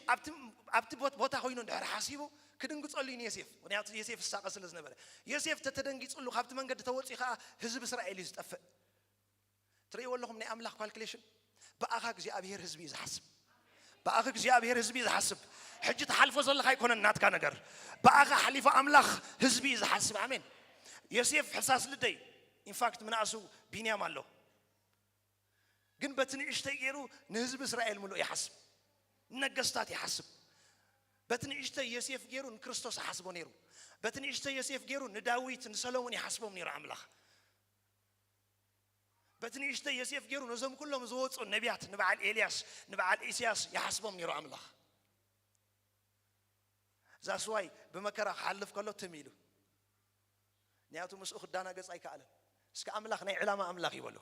ኣብቲ ቦታ ኮይኑ እንድሕር ሓሲቡ ክድንግጸሉ ዮሴፍ ምክንያቱ ዮሴፍ ሳቀ ስለ ዝነበረ ዮሴፍ ተተደንጊጽሉ ካብቲ መንገዲ ተወፂኻ ህዝብ እስራኤል ይዝጠፍእ ትሪእዎ ኣለኹም ናይ አምላክ ካልኩሌሽን በኣኻ እግዚአብሔር ህዝቢ ይዝሓስብ በኣኻ እግዚአብሔር ህዝቢ ይዝሓስብ ሕጂ ተሓልፎ ዘለኻ ኣይኮነን ናትካ ነገር በኣኻ ሓሊፎ አምላክ ህዝቢ ይዝሓስብ አሜን يوسف حساس لدي in fact من أسو بنيام الله جن بتني إشتيجرو نهزب إسرائيل ملو يحسب نجستات يحسب بتني إشتي يوسف جيرو نكريستوس حسبه نيرو بتني إشتي يوسف جيرو نداويت نسلمون يحسبهم نير عملاخ بتني إشتي يوسف جيرو نزوم كلهم زوج النبيات نبعل إلياس نبعل إسياس يحسبهم نير عملاخ زاسواي بمكره حلف كله تميلو نياتو مسؤ خدانا قص أي كأله اسك أملاخ ناي علامة أملاخ يبلو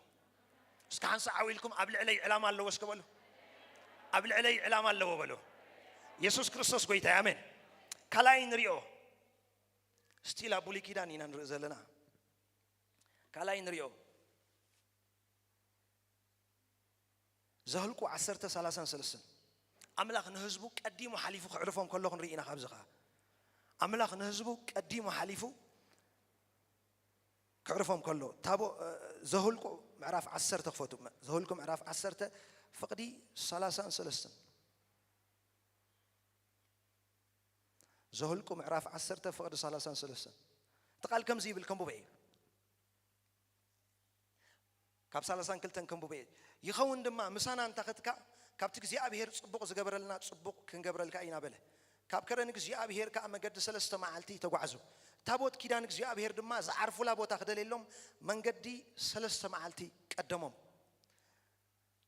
اسك حنس عويلكم قبل علي علامة الله واسك بلو قبل علي علامة الله وبلو يسوع كريستوس قويته آمين كلاين ريو ستيلا بولي كيدان ينان رزلنا كلاين ريو زهلكو عسرت سلاسان سلسن أملاخ نهزبو قديمو حليفو عرفهم كلهم رينا خبزخا أملاخ نهزبو قديمو حليفو كعرفهم كله تابو زهلكو معرف عسرت خفوتو زهلكو معرف عسرت فقدي سلاسان سلسن زهلكو معرف عسرت فقدي سلاسان سلسن تقال كم زي بالكم بوبعي كاب سلاسان كلتن كم بوبعي يخون دما مسانا انتقدك كاب تكزي أبيهر صبوق زجبرلنا صبوق كنجبرلك أين أبله كاب كرنك زي أبيهر كأما قد سلست معلتي تقعزو تابوت كيدانك زي أبيهر دما زعرفوا لا بوت أخذ لهم من قدي سلست معلتي قدمهم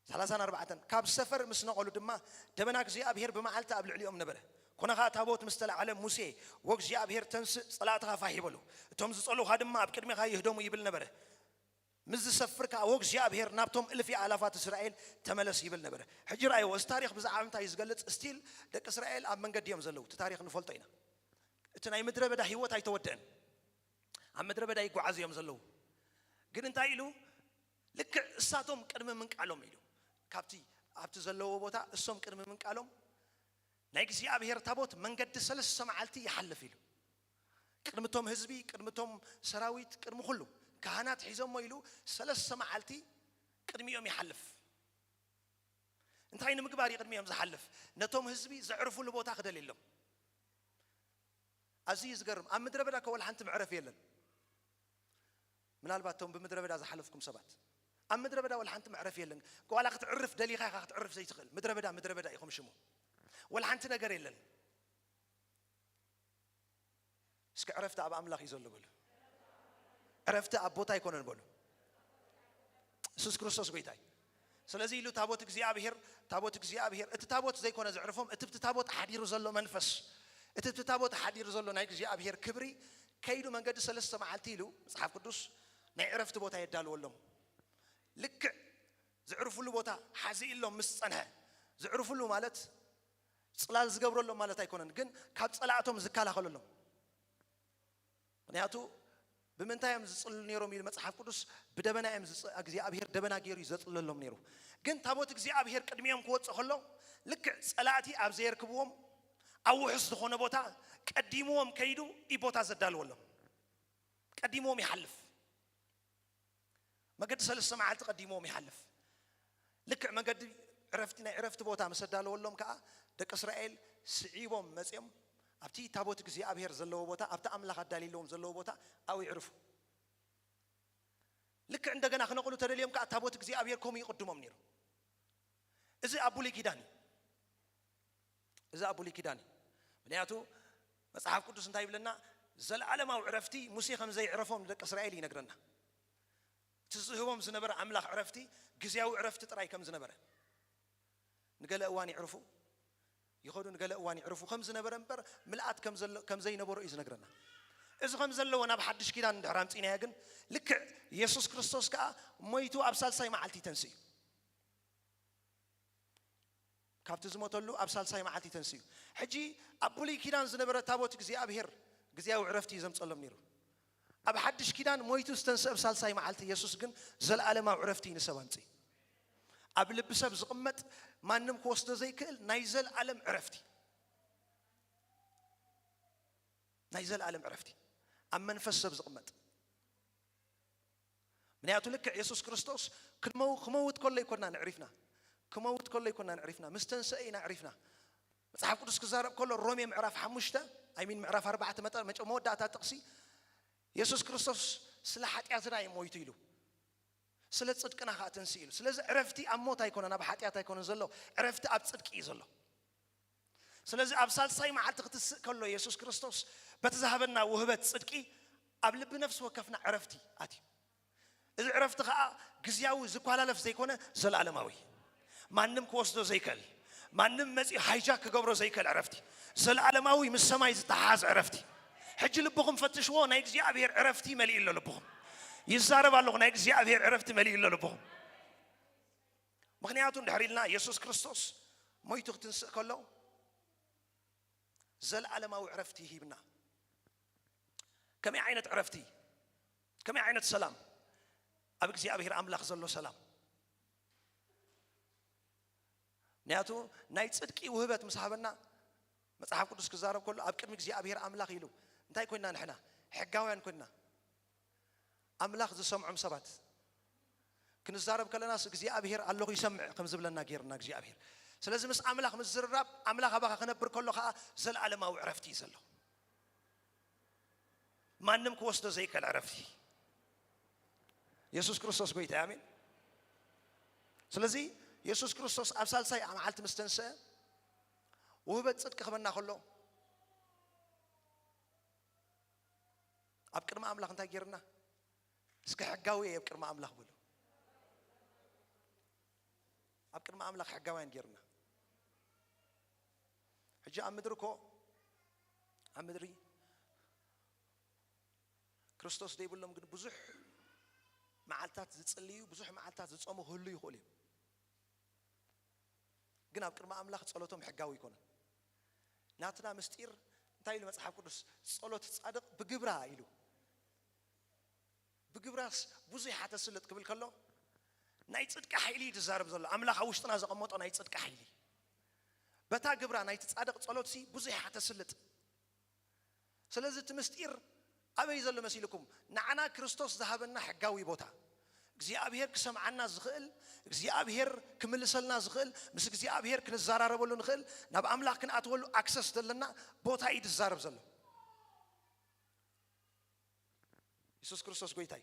ثلاثة أربعة كاب سفر مسنا قالوا دما دمناك زي أبيهر بمعلته قبل عليهم نبره ኮነኻ ታቦት ምስተለ ዓለም ሙሴ ወእግዚአብሔር ተንስእ ጸላእትኻ ፋህ ይበሉ እቶም ዝጸልውኻ ድማ ኣብ ቅድሚኻ ይህደሙ ይብል ነበረ ምዝ ሰፍርካ ወእግዚአብሔር ናብቶም እልፊ ኣላፋት እስራኤል ተመለስ ይብል ነበረ ሕጂ ራእይዎ እዚ ታሪክ ብዛዕባ እንታይ ዝገልጽ ስቲል ደቂ እስራኤል ኣብ መንገዲ እዮም ዘለዉ እቲ ታሪክ ንፈልጦ ኢና እቲ ናይ ምድረ በዳ ህይወት ኣይተወድአን ኣብ ምድረ በዳ ይጓዓዙ እዮም ዘለዉ ግን እንታይ ኢሉ ልክዕ እሳቶም ቅድሚ ምንቃሎም ኢሉ ካብቲ ዘለዎ ቦታ እሶም ቅድሚ ምንቃሎም ናይ እግዚአብሔር ታቦት መንገዲ 3 መዓልቲ ይሓልፍ ኢሉ ቅድምቶም ህዝቢ ቅድምቶም ሰራዊት ቅድሚ ሁሉ ካህናት ሒዞሞ ኢሉ 3 መዓልቲ ቅድሚኦም ይሓልፍ እንታይ ንምግባር ይቅድሚኦም ዝሓልፍ ነቶም ህዝቢ ዘዕርፉሉ ቦታ ክደልየሎም ኣዝዩ ዝገርም ኣብ ምድረ በዳ ከወል ሓንቲ ምዕረፍ የለን ምናልባት ቶም ብምድረ በዳ ዝሓለፍኩም ሰባት ኣብ ምድረ በዳ ወል ሓንቲ ምዕረፍ የለን ከዋላ ክትዕርፍ ደሊኻ ኢኻ ክትዕርፍ ዘይትኽእል ምድረ በዳ ኢኹም ሽሙ ወል ሓንቲ ነገር የለን እስኪ ዕረፍቲ ኣብ ኣምላኽ እዩ ዘሎ በሉ ዕረፍቲ ኣብ ቦታ ኣይኮነን በሉ ኢየሱስ ክርስቶስ ጎይታይ ስለዚ ኢሉ ታቦት እግዚአብሔር እቲ ታቦት ዘይኮነ ዘዕርፎም እቲ ታቦት ሓዲሩ ዘሎ መንፈስ እቲ ታቦት ሓዲሩ ዘሎ ናይ እግዚአብሔር ክብሪ ከይዱ መንገዲ 3 መዓልቲ ኢሉ መጽሓፍ ቅዱስ ናይ ዕረፍቲ ቦታ የዳልወሎም ልክዕ ዝዕርፉሉ ቦታ ሓዚኢሎም ምስ ጸንሐ ዝዕርፉሉ ማለት ጽላል ዝገብረሎም ማለት ኣይኮነን ግን ካብ ጸላእቶም ዝከላኸለሎም ምክንያቱ ብምንታይም ዝጽልሉ ነይሮም ኢሉ መጽሓፍ ቅዱስ ብደበናዮም እግዚአብሔር ደበና ገይሩ ይዘጽልሎም ነይሩ ግን ታቦት እግዚአብሔር ቅድሚዮም ክወጽእ ከሎ ልክዕ ጸላእቲ ኣብ ዘይርክብዎም ኣብ ውሕስ ዝኾነ ቦታ ቀዲምዎም ከይዱ ኢ ቦታ ዘዳልወሎም ቀዲምዎም ይሓልፍ መገዲ 3 መዓልቲ ቀዲምዎም ይሓልፍ ልክዕ መገዲ ዕረፍቲ ናይ ዕረፍቲ ቦታ መሰዳልወሎም ከዓ ደቂ እስራኤል ስዒቦም መጽኦም ኣብቲ ታቦት እግዚአብሔር ዘለዎ ቦታ ኣብቲ ኣምላኽ ኣዳሊለዎም ዘለዎ ቦታ ኣው ይዕርፉ ልክዕ እንደገና ክነቕሉ ተደልዮም ከዓ ታቦት እግዚአብሔር ከምኡ ይቅድሞም ነይሩ እዚ ኣብ ብሉይ ኪዳን ምክንያቱ መጽሓፍ ቅዱስ እንታይ ይብለና ዘለዓለማዊ ዕረፍቲ ሙሴ ከም ዘይዕረፎም ደቂ እስራኤል ይነግረና ትዝህቦም ዝነበረ ኣምላኽ ዕረፍቲ ግዝያዊ ዕረፍቲ ጥራይ ከም ዝነበረ ንገለ እዋን ይዕርፉ ይኸዱ ንገለ እዋን ይዕርፉ ከም ዝነበረ እምበር ምልኣት ከም ዘይነበሩ እዩ ዝነግረና እዚ ከም ዘለዎ ናብ ሓድሽ ኪዳን እንድሕር ኣምፂና ግን ልክዕ ኢየሱስ ክርስቶስ ከዓ ሞይቱ ኣብ ሳልሳይ መዓልቲ ተንስዩ ካብቲ ዝሞተሉ ኣብ ሳልሳይ መዓልቲ ተንስዩ ሕጂ ኣብ ብሉይ ኪዳን ዝነበረ ታቦት እግዚአብሔር ግዝያዊ ዕረፍቲ ዘምጸሎም ነይሩ ኣብ ሓድሽ ኪዳን ሞይቱ ዝተንስእ ኣብ ሳልሳይ መዓልቲ ኢየሱስ ግን ዘለዓለማዊ ዕረፍቲ ንሰብ ኣምፂ ኣብ ልቢ ሰብ ዝቕመጥ ማንም ክወስዶ ዘይክእል ናይ ዘለዓለም ዕረፍቲ ኣብ መንፈስ ሰብ ዝቕመጥ ምክንያቱ ልክዕ ኢየሱስ ክርስቶስ ክመውት ከሎ ይኮንና ንዕሪፍና ምስ ተንስአ ኢና ዕሪፍና መጽሓፍ ቅዱስ ክዛረብ ከሎ ሮሜ ምዕራፍ 5 ምዕራፍ 4 መወዳእታ ጥቕሲ ኢየሱስ ክርስቶስ ስለ ኃጢአትና ይሞይቱ ኢሉ ስለ ጽድቅና ከዓ ተንስኡ ኢሉ ስለዚ ዕረፍቲ ኣብ ሞት ኣይኮነን ኣብ ኃጢአት ኣይኮነን ዘሎ ዕረፍቲ ኣብ ጽድቂ እዩ ዘሎ ስለዚ ኣብ ሳልሳይ መዓልቲ ክትስእ ከሎ ኢየሱስ ክርስቶስ በቲ ዝሃበና ውህበት ጽድቂ ኣብ ልቢ ነፍሲ ወከፍና ዕረፍቲ ኣትዩ እዚ ዕረፍቲ ከዓ ግዝያዊ ዝኳላለፍ ዘይኮነ ዘለዓለማዊ ማንም ክወስዶ ዘይክእል ማንም መጽኡ ሃይጃክ ክገብሮ ዘይክእል ዕረፍቲ ዘለዓለማዊ ምስ ሰማይ ዝተሓሓዘ ዕረፍቲ ሕጂ ልብኹም ፈትሽዎ ናይ እግዚአብሔር ዕረፍቲ መሊኡ ኣሎ ልብኹም ይዛረብ ኣለኹ ናይ እግዚአብሔር ዕረፍቲ መሊኡ ኣሎ ልብኹም ምክንያቱ እንድሕር ኢልና ኢየሱስ ክርስቶስ ሞይቱ ክትንስእ ከሎ ዘለዓለማዊ ዕረፍቲ ይሂብና ከመይ ዓይነት ዕረፍቲ ከመይ ዓይነት ሰላም ኣብ እግዚአብሔር ኣምላኽ ዘሎ ሰላም ምክንያቱ ናይ ጽድቂ ውህበት ምስ ሃበና መጽሓፍ ቅዱስ ክዛረብ ከሎ ኣብ ቅድሚ እግዚአብሔር ኣምላኽ ኢሉ እንታይ ኮይና ንሕና ሕጋውያን ኮይና ኣምላኽ ዝሰምዖም ሰባት ክንዛረብ ከለናስ እግዚአብሔር ኣለኹ ይሰምዕ ከም ዝብለና ጌርና እግዚአብሔር ስለዚ ምስ ኣምላኽ ምስ ዝርራብ ኣምላኽ ኣባኻ ክነብር ከሎ ከዓ ዘለዓለማዊ ዕረፍቲ እዩ ዘሎ ማንም ክወስዶ ዘይክእል ዕረፍቲ ኢየሱስ ክርስቶስ ጎይታ ኣሜን ስለዚ ኢየሱስ ክርስቶስ ኣብ ሳልሳይ መዓልቲ ምስ ተንስአ ውህበት ጽድቂ ክበና ከሎ ኣብ ቅድሚ ኣምላኽ እንታይ ጌርና እስከ ሕጋዊ ኣብ ቅድሚ ኣምላኽ ብሉ ኣብ ቅድሚ ኣምላኽ ሕጋውያን ጌርና ሕጂ ኣብ ምድሪ ክርስቶስ ደይብሎም ግን ብዙሕ መዓልታት ዝጽልዩ ብዙሕ መዓልታት ዝጾሙ ህሉ ይኽእሉ እዮም ግን ኣብ ቅድሚ ኣምላኽ ጸሎቶም ሕጋዊ ይኮነን ናትና ምስጢር እንታይ ኢሉ መጽሓፍ ቅዱስ ጸሎት ጻድቕ ብግብራ ኢሉ ብግብራስ ብዙሕ ሓተስልጥ ክብል ከሎ ናይ ጽድቂ ሓይሊ ይዛረብ ዘሎ ኣምላኽ ኣብ ውሽጥና ዘቐመጦ ናይ ጽድቂ ሓይሊ በታ ግብራ ናይቲ ጻድቕ ጸሎት ሲ ብዙሕ ሓተስልጥ ስለዚ እቲ ምስጢር ኣበይ ዘሎ መሲልኩም ንዓና ክርስቶስ ዝሃበና ሕጋዊ ቦታ እግዚአብሔር ክሰምዓና ዝኽእል እግዚአብሔር ክምልሰልና ዝኽእል ምስ እግዚአብሔር ክንዛራረበሉ ንኽእል ናብ ኣምላኽ ክንኣትወሉ ኣክሰስ ዘለና ቦታ እዩ ዝዛረብ ዘሎ ኢየሱስ ክርስቶስ ጎይታይ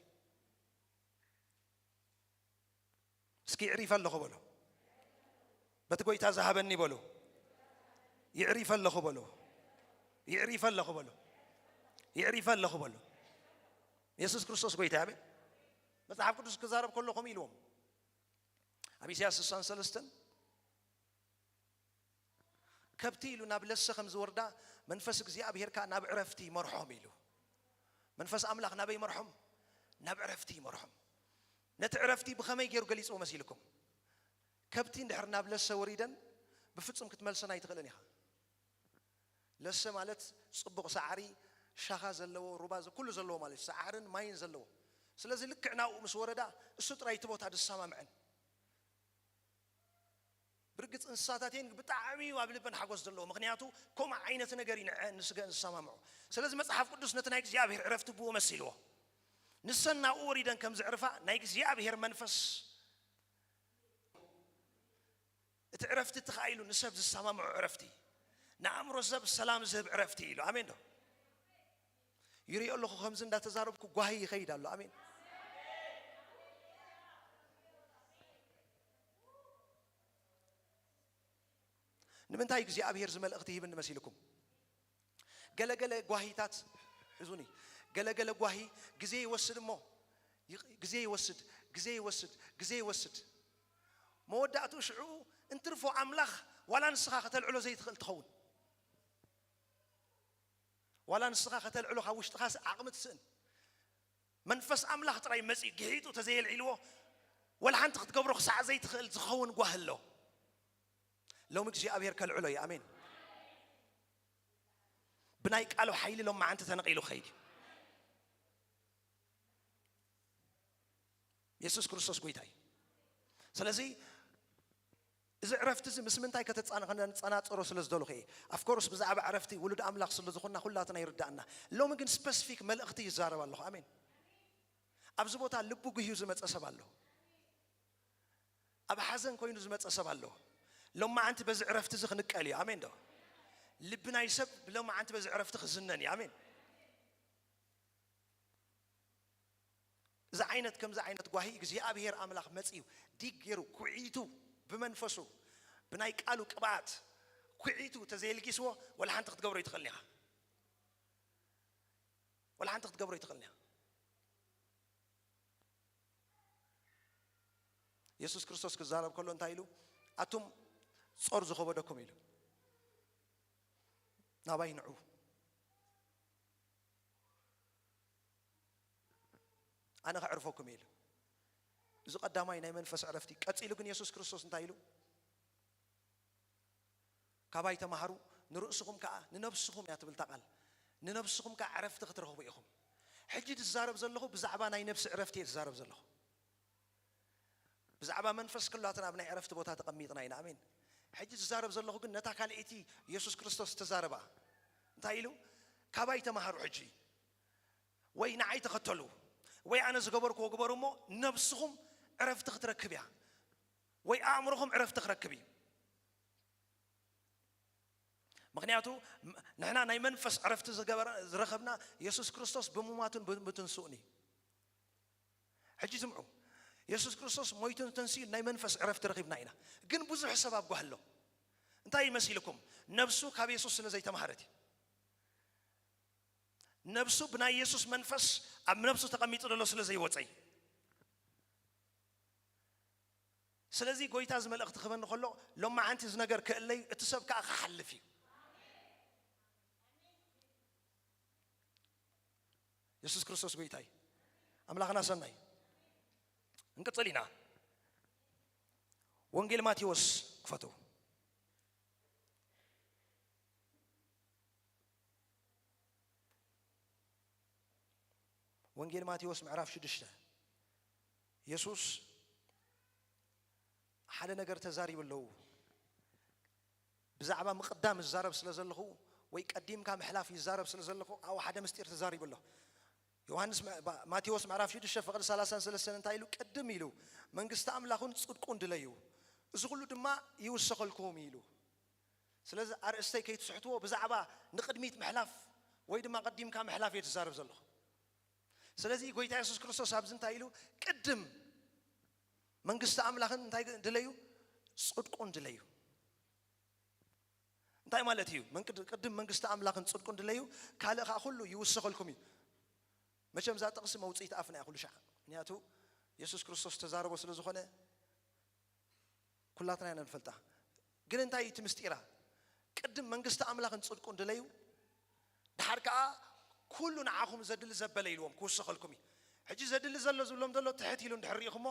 እስኪ ይዕሪፍ ኣለኹ በሎ በቲ ጎይታ ዝሃበኒ በሎ ይዕሪፍ ኣለኹ በሎ ይዕሪፍ ኣለኹ በሎ ይዕሪፍ ኣለኹ በሎ ኢየሱስ ክርስቶስ ጎይታ ኣሜን መጽሓፍ ቅዱስ ክዛረብ ከሎ ከምኡ ኢልዎም ኣብ ኢሳይያስ 63 ከብቲ ኢሉ ናብ ለሰ ከም ዝወርዳ መንፈስ እግዚአብሔር ከዓ ናብ ዕረፍቲ ይመርሖም ኢሉ መንፈስ ኣምላኽ ናበይ ይመርሖም ናብ ዕረፍቲ ይመርሖም ነቲ ዕረፍቲ ብኸመይ ገይሩ ገሊፅዎ መሲልኩም ከብቲ እንድሕር ናብ ለሰ ወሪደን ብፍጹም ክትመልሰና ኣይትኽእልን ኢኻ ለሰ ማለት ጽቡቕ ሳዕሪ ሻኻ ዘለዎ ሩባ ኩሉ ዘለዎ ማለት ሳዕርን ማይን ዘለዎ ስለዚ ልክዕ ናብኡ ምስ ወረዳ እሱ ጥራይ እቲ ቦታ ድሰማምዐን ብርግፅ እንስሳታት እየን ብጣዕሚ ኣብ ልበን ሓጎስ ዘለዎ ምክንያቱ ከምኡ ዓይነት ነገር ይንዐን ንስገን ዝሰማምዑ ስለዚ መጽሓፍ ቅዱስ ነቲ ናይ እግዚኣብሔር ዕረፍቲ ብኡ መሲልዎ ንሰን ናብኡ ወሪደን ከም ዝዕርፋ ናይ እግዚኣብሔር መንፈስ እቲ ዕረፍቲ ተኻኢሉ ንሰብ ዝሰማምዑ ዕረፍቲ ንኣእምሮ ሰብ ሰላም ዝህብ ዕረፍቲ ኢሉ ኣሜን ዶ ይሪኦ ኣለኹ ከምዚ እንዳተዛረብኩ ጓሂ ይኸይድ ኣሎ ኣሜን ንምንታይ እግዚኣብሔር ዝመልእኽቲ ይህብ እንመሲልኩም ገለገለ ጓሂታት ሕዙኒ ገለገለ ጓሂ ግዜ ይወስድ እሞ ግዜ ይወስድ መወዳእቱ ሽዑ እንትርፎ ኣምላኽ ዋላ ንስኻ ከተልዕሎ ዘይትኽእል ትኸውን ዋላ ንስኻ ከተልዕሎ ካብ ውሽጥኻ ዓቕሚ ትስእን መንፈስ ኣምላኽ ጥራይ መፂ ግሒጡ ተዘየልዒልዎ ወላ ሓንቲ ክትገብሮ ክሳዕ ዘይትኽእል ዝኸውን ጓህ ኣሎ ሎሚ እግዚኣብሔር ከልዕሎ እዩ ኣሜን ብናይ ቃሉ ሓይሊ ሎም መዓንቲ ተነቒሉ ኸይድ ኢየሱስ ክርስቶስ ጎይታ እዩ ስለዚ እዚ ዕረፍቲ እዚ ምስ ምንታይ ከተፀናፀሮ ስለ ዝደለኹ እየ ኣፍኮርስ ብዛዕባ ዕረፍቲ ውሉድ ኣምላኽ ስለ ዝኾንና ኩላትና ይርዳእና ሎሚ ግን ስፔሲፊክ መልእኽቲ ይዛረብ ኣለኹ ኣሜን ኣብዚ ቦታ ልቡ ግህዩ ዝመፀ ሰብ ኣለሁ ኣብ ሓዘን ኮይኑ ዝመፀ ሰብ ኣለሁ ሎም መዓንቲ በዚ ዕረፍቲ እዚ ክንቀል እዩ ኣሜን ዶ ልቢ ናይ ሰብ ሎም መዓንቲ በዚ ዕረፍቲ ክዝነን እዩ ኣሜን እዚ ዓይነት ከምዚ ዓይነት ጓሂ እግዚኣብሔር ኣምላኽ መፂዩ ዲግ ገይሩ ኩዒቱ بمنفسه بناي قالو قبات كعيتو تزيلقيسو ولا حنت تقبرو يتخلنيها ولا حنت تقبرو يتخلنيها يسوع كريستوس كزارب كله انتايلو اتم صور زخبدكم يلو ناباي نعو انا اعرفكم يلو إذا قدامي ناي منفس عرفتي قصيلو كن يسوع كريستوس انتايلو كاباي تمهرو نرؤسكم كا ننفسكم يا تبل تقال ننفسكم كا عرفت خطرهم بيهم حجي تزارب زلخو بزعبا ناي نفس عرفتي تزارب زلخو بزعبا منفس كلاتنا بناي عرفت بوتا تقميطنا اين امين حجي تزارب زلخو كن نتا كاليتي يسوع كريستوس تزاربا انتايلو كاباي تمهرو حجي وي نعي تختلو وي انا زغبركو وغبرو مو نفسهم عرفت تركبيها وي امرهم عرفت تركبي مغنياتو نحنا ناي منفس عرفت زرخبنا يسوع كريستوس بمماتن بتنسوني حجي سمعوا يسوع كريستوس مويتن تنسيل ناي منفس عرفت رخبنا هنا كن بزح سبب قهلو انتي مسيلكم نفسو كاب يسوع سلا زي تمهرتي نفسو بنا يسوع منفس ام نفسو تقميط له سلا زي وصي ስለዚህ ጎይታ ዝመልእኽቲ ክበን ከሎ ሎማ ዓንቲ ዝነገር ከለይ እቲ ሰብ ከዓ ክሓልፍ እዩ ኢየሱስ ክርስቶስ ጎይታይ አምላኽና ሰናይ እንቀጽሊና ወንጌል ማቴዎስ ክፈቱ ወንጌል ማቴዎስ ምዕራፍ 6 ኢየሱስ ሓደ ነገር ተዛሪበለው ብዛዕባ ምቅዳም ዝዛረብ ስለዘለኹ ወይ ቀዲምካ ምሕላፍ ይዛረብ ስለዘለኹ አው ሓደ ምስጢር ተዛሪበለው ዮሐንስ ማቴዎስ ምዕራፍ 6 ፍቅድ 33 እንታይ ኢሉ ቀድም ኢሉ መንግስት አምላኹን ጽድቁን ድለዩ እዚ ሁሉ ድማ ይውሰኸልኩም ኢሉ ስለዚህ አርእስተይ ከይትስሕትዎ ብዛዕባ ንቅድሚት ምሕላፍ ወይ ድማ ቀዲምካ ምሕላፍ ይተዛረብ ዘለኹ ስለዚህ ጎይታ ኢየሱስ ክርስቶስ አብዝ እንታይ ኢሉ ቀድም መንግስት አምላኽን እንታይ ድለዩ ጽድቁን ድለዩ እንታይ ማለት እዩ ቀድም መንግስት አምላኽን ጽድቁን ድለዩ ካልእኻ ሁሉ ይውሰኸልኩም እዩ መቸም ዛ ጥቅስ መውጽኢት አፍና ይኹሉ ሻዕ ምክንያቱ ኢየሱስ ክርስቶስ ተዛረቦ ስለዝኾነ ኩላትና ኢና ንፈልጣ ግን እንታይ እቲ ምስጢራ ቀድም መንግስት አምላኽን ጽድቁን ድለዩ ድሓር ከዓ ኩሉ ንዓኹም ዘድሊ ዘበለ ኢልዎም ክውሰኸልኩም እዩ ሕጂ ዘድሊ ዘሎ ዝብሎም ዘሎ ትሕት ኢሉ እንድሕሪኢኹሞ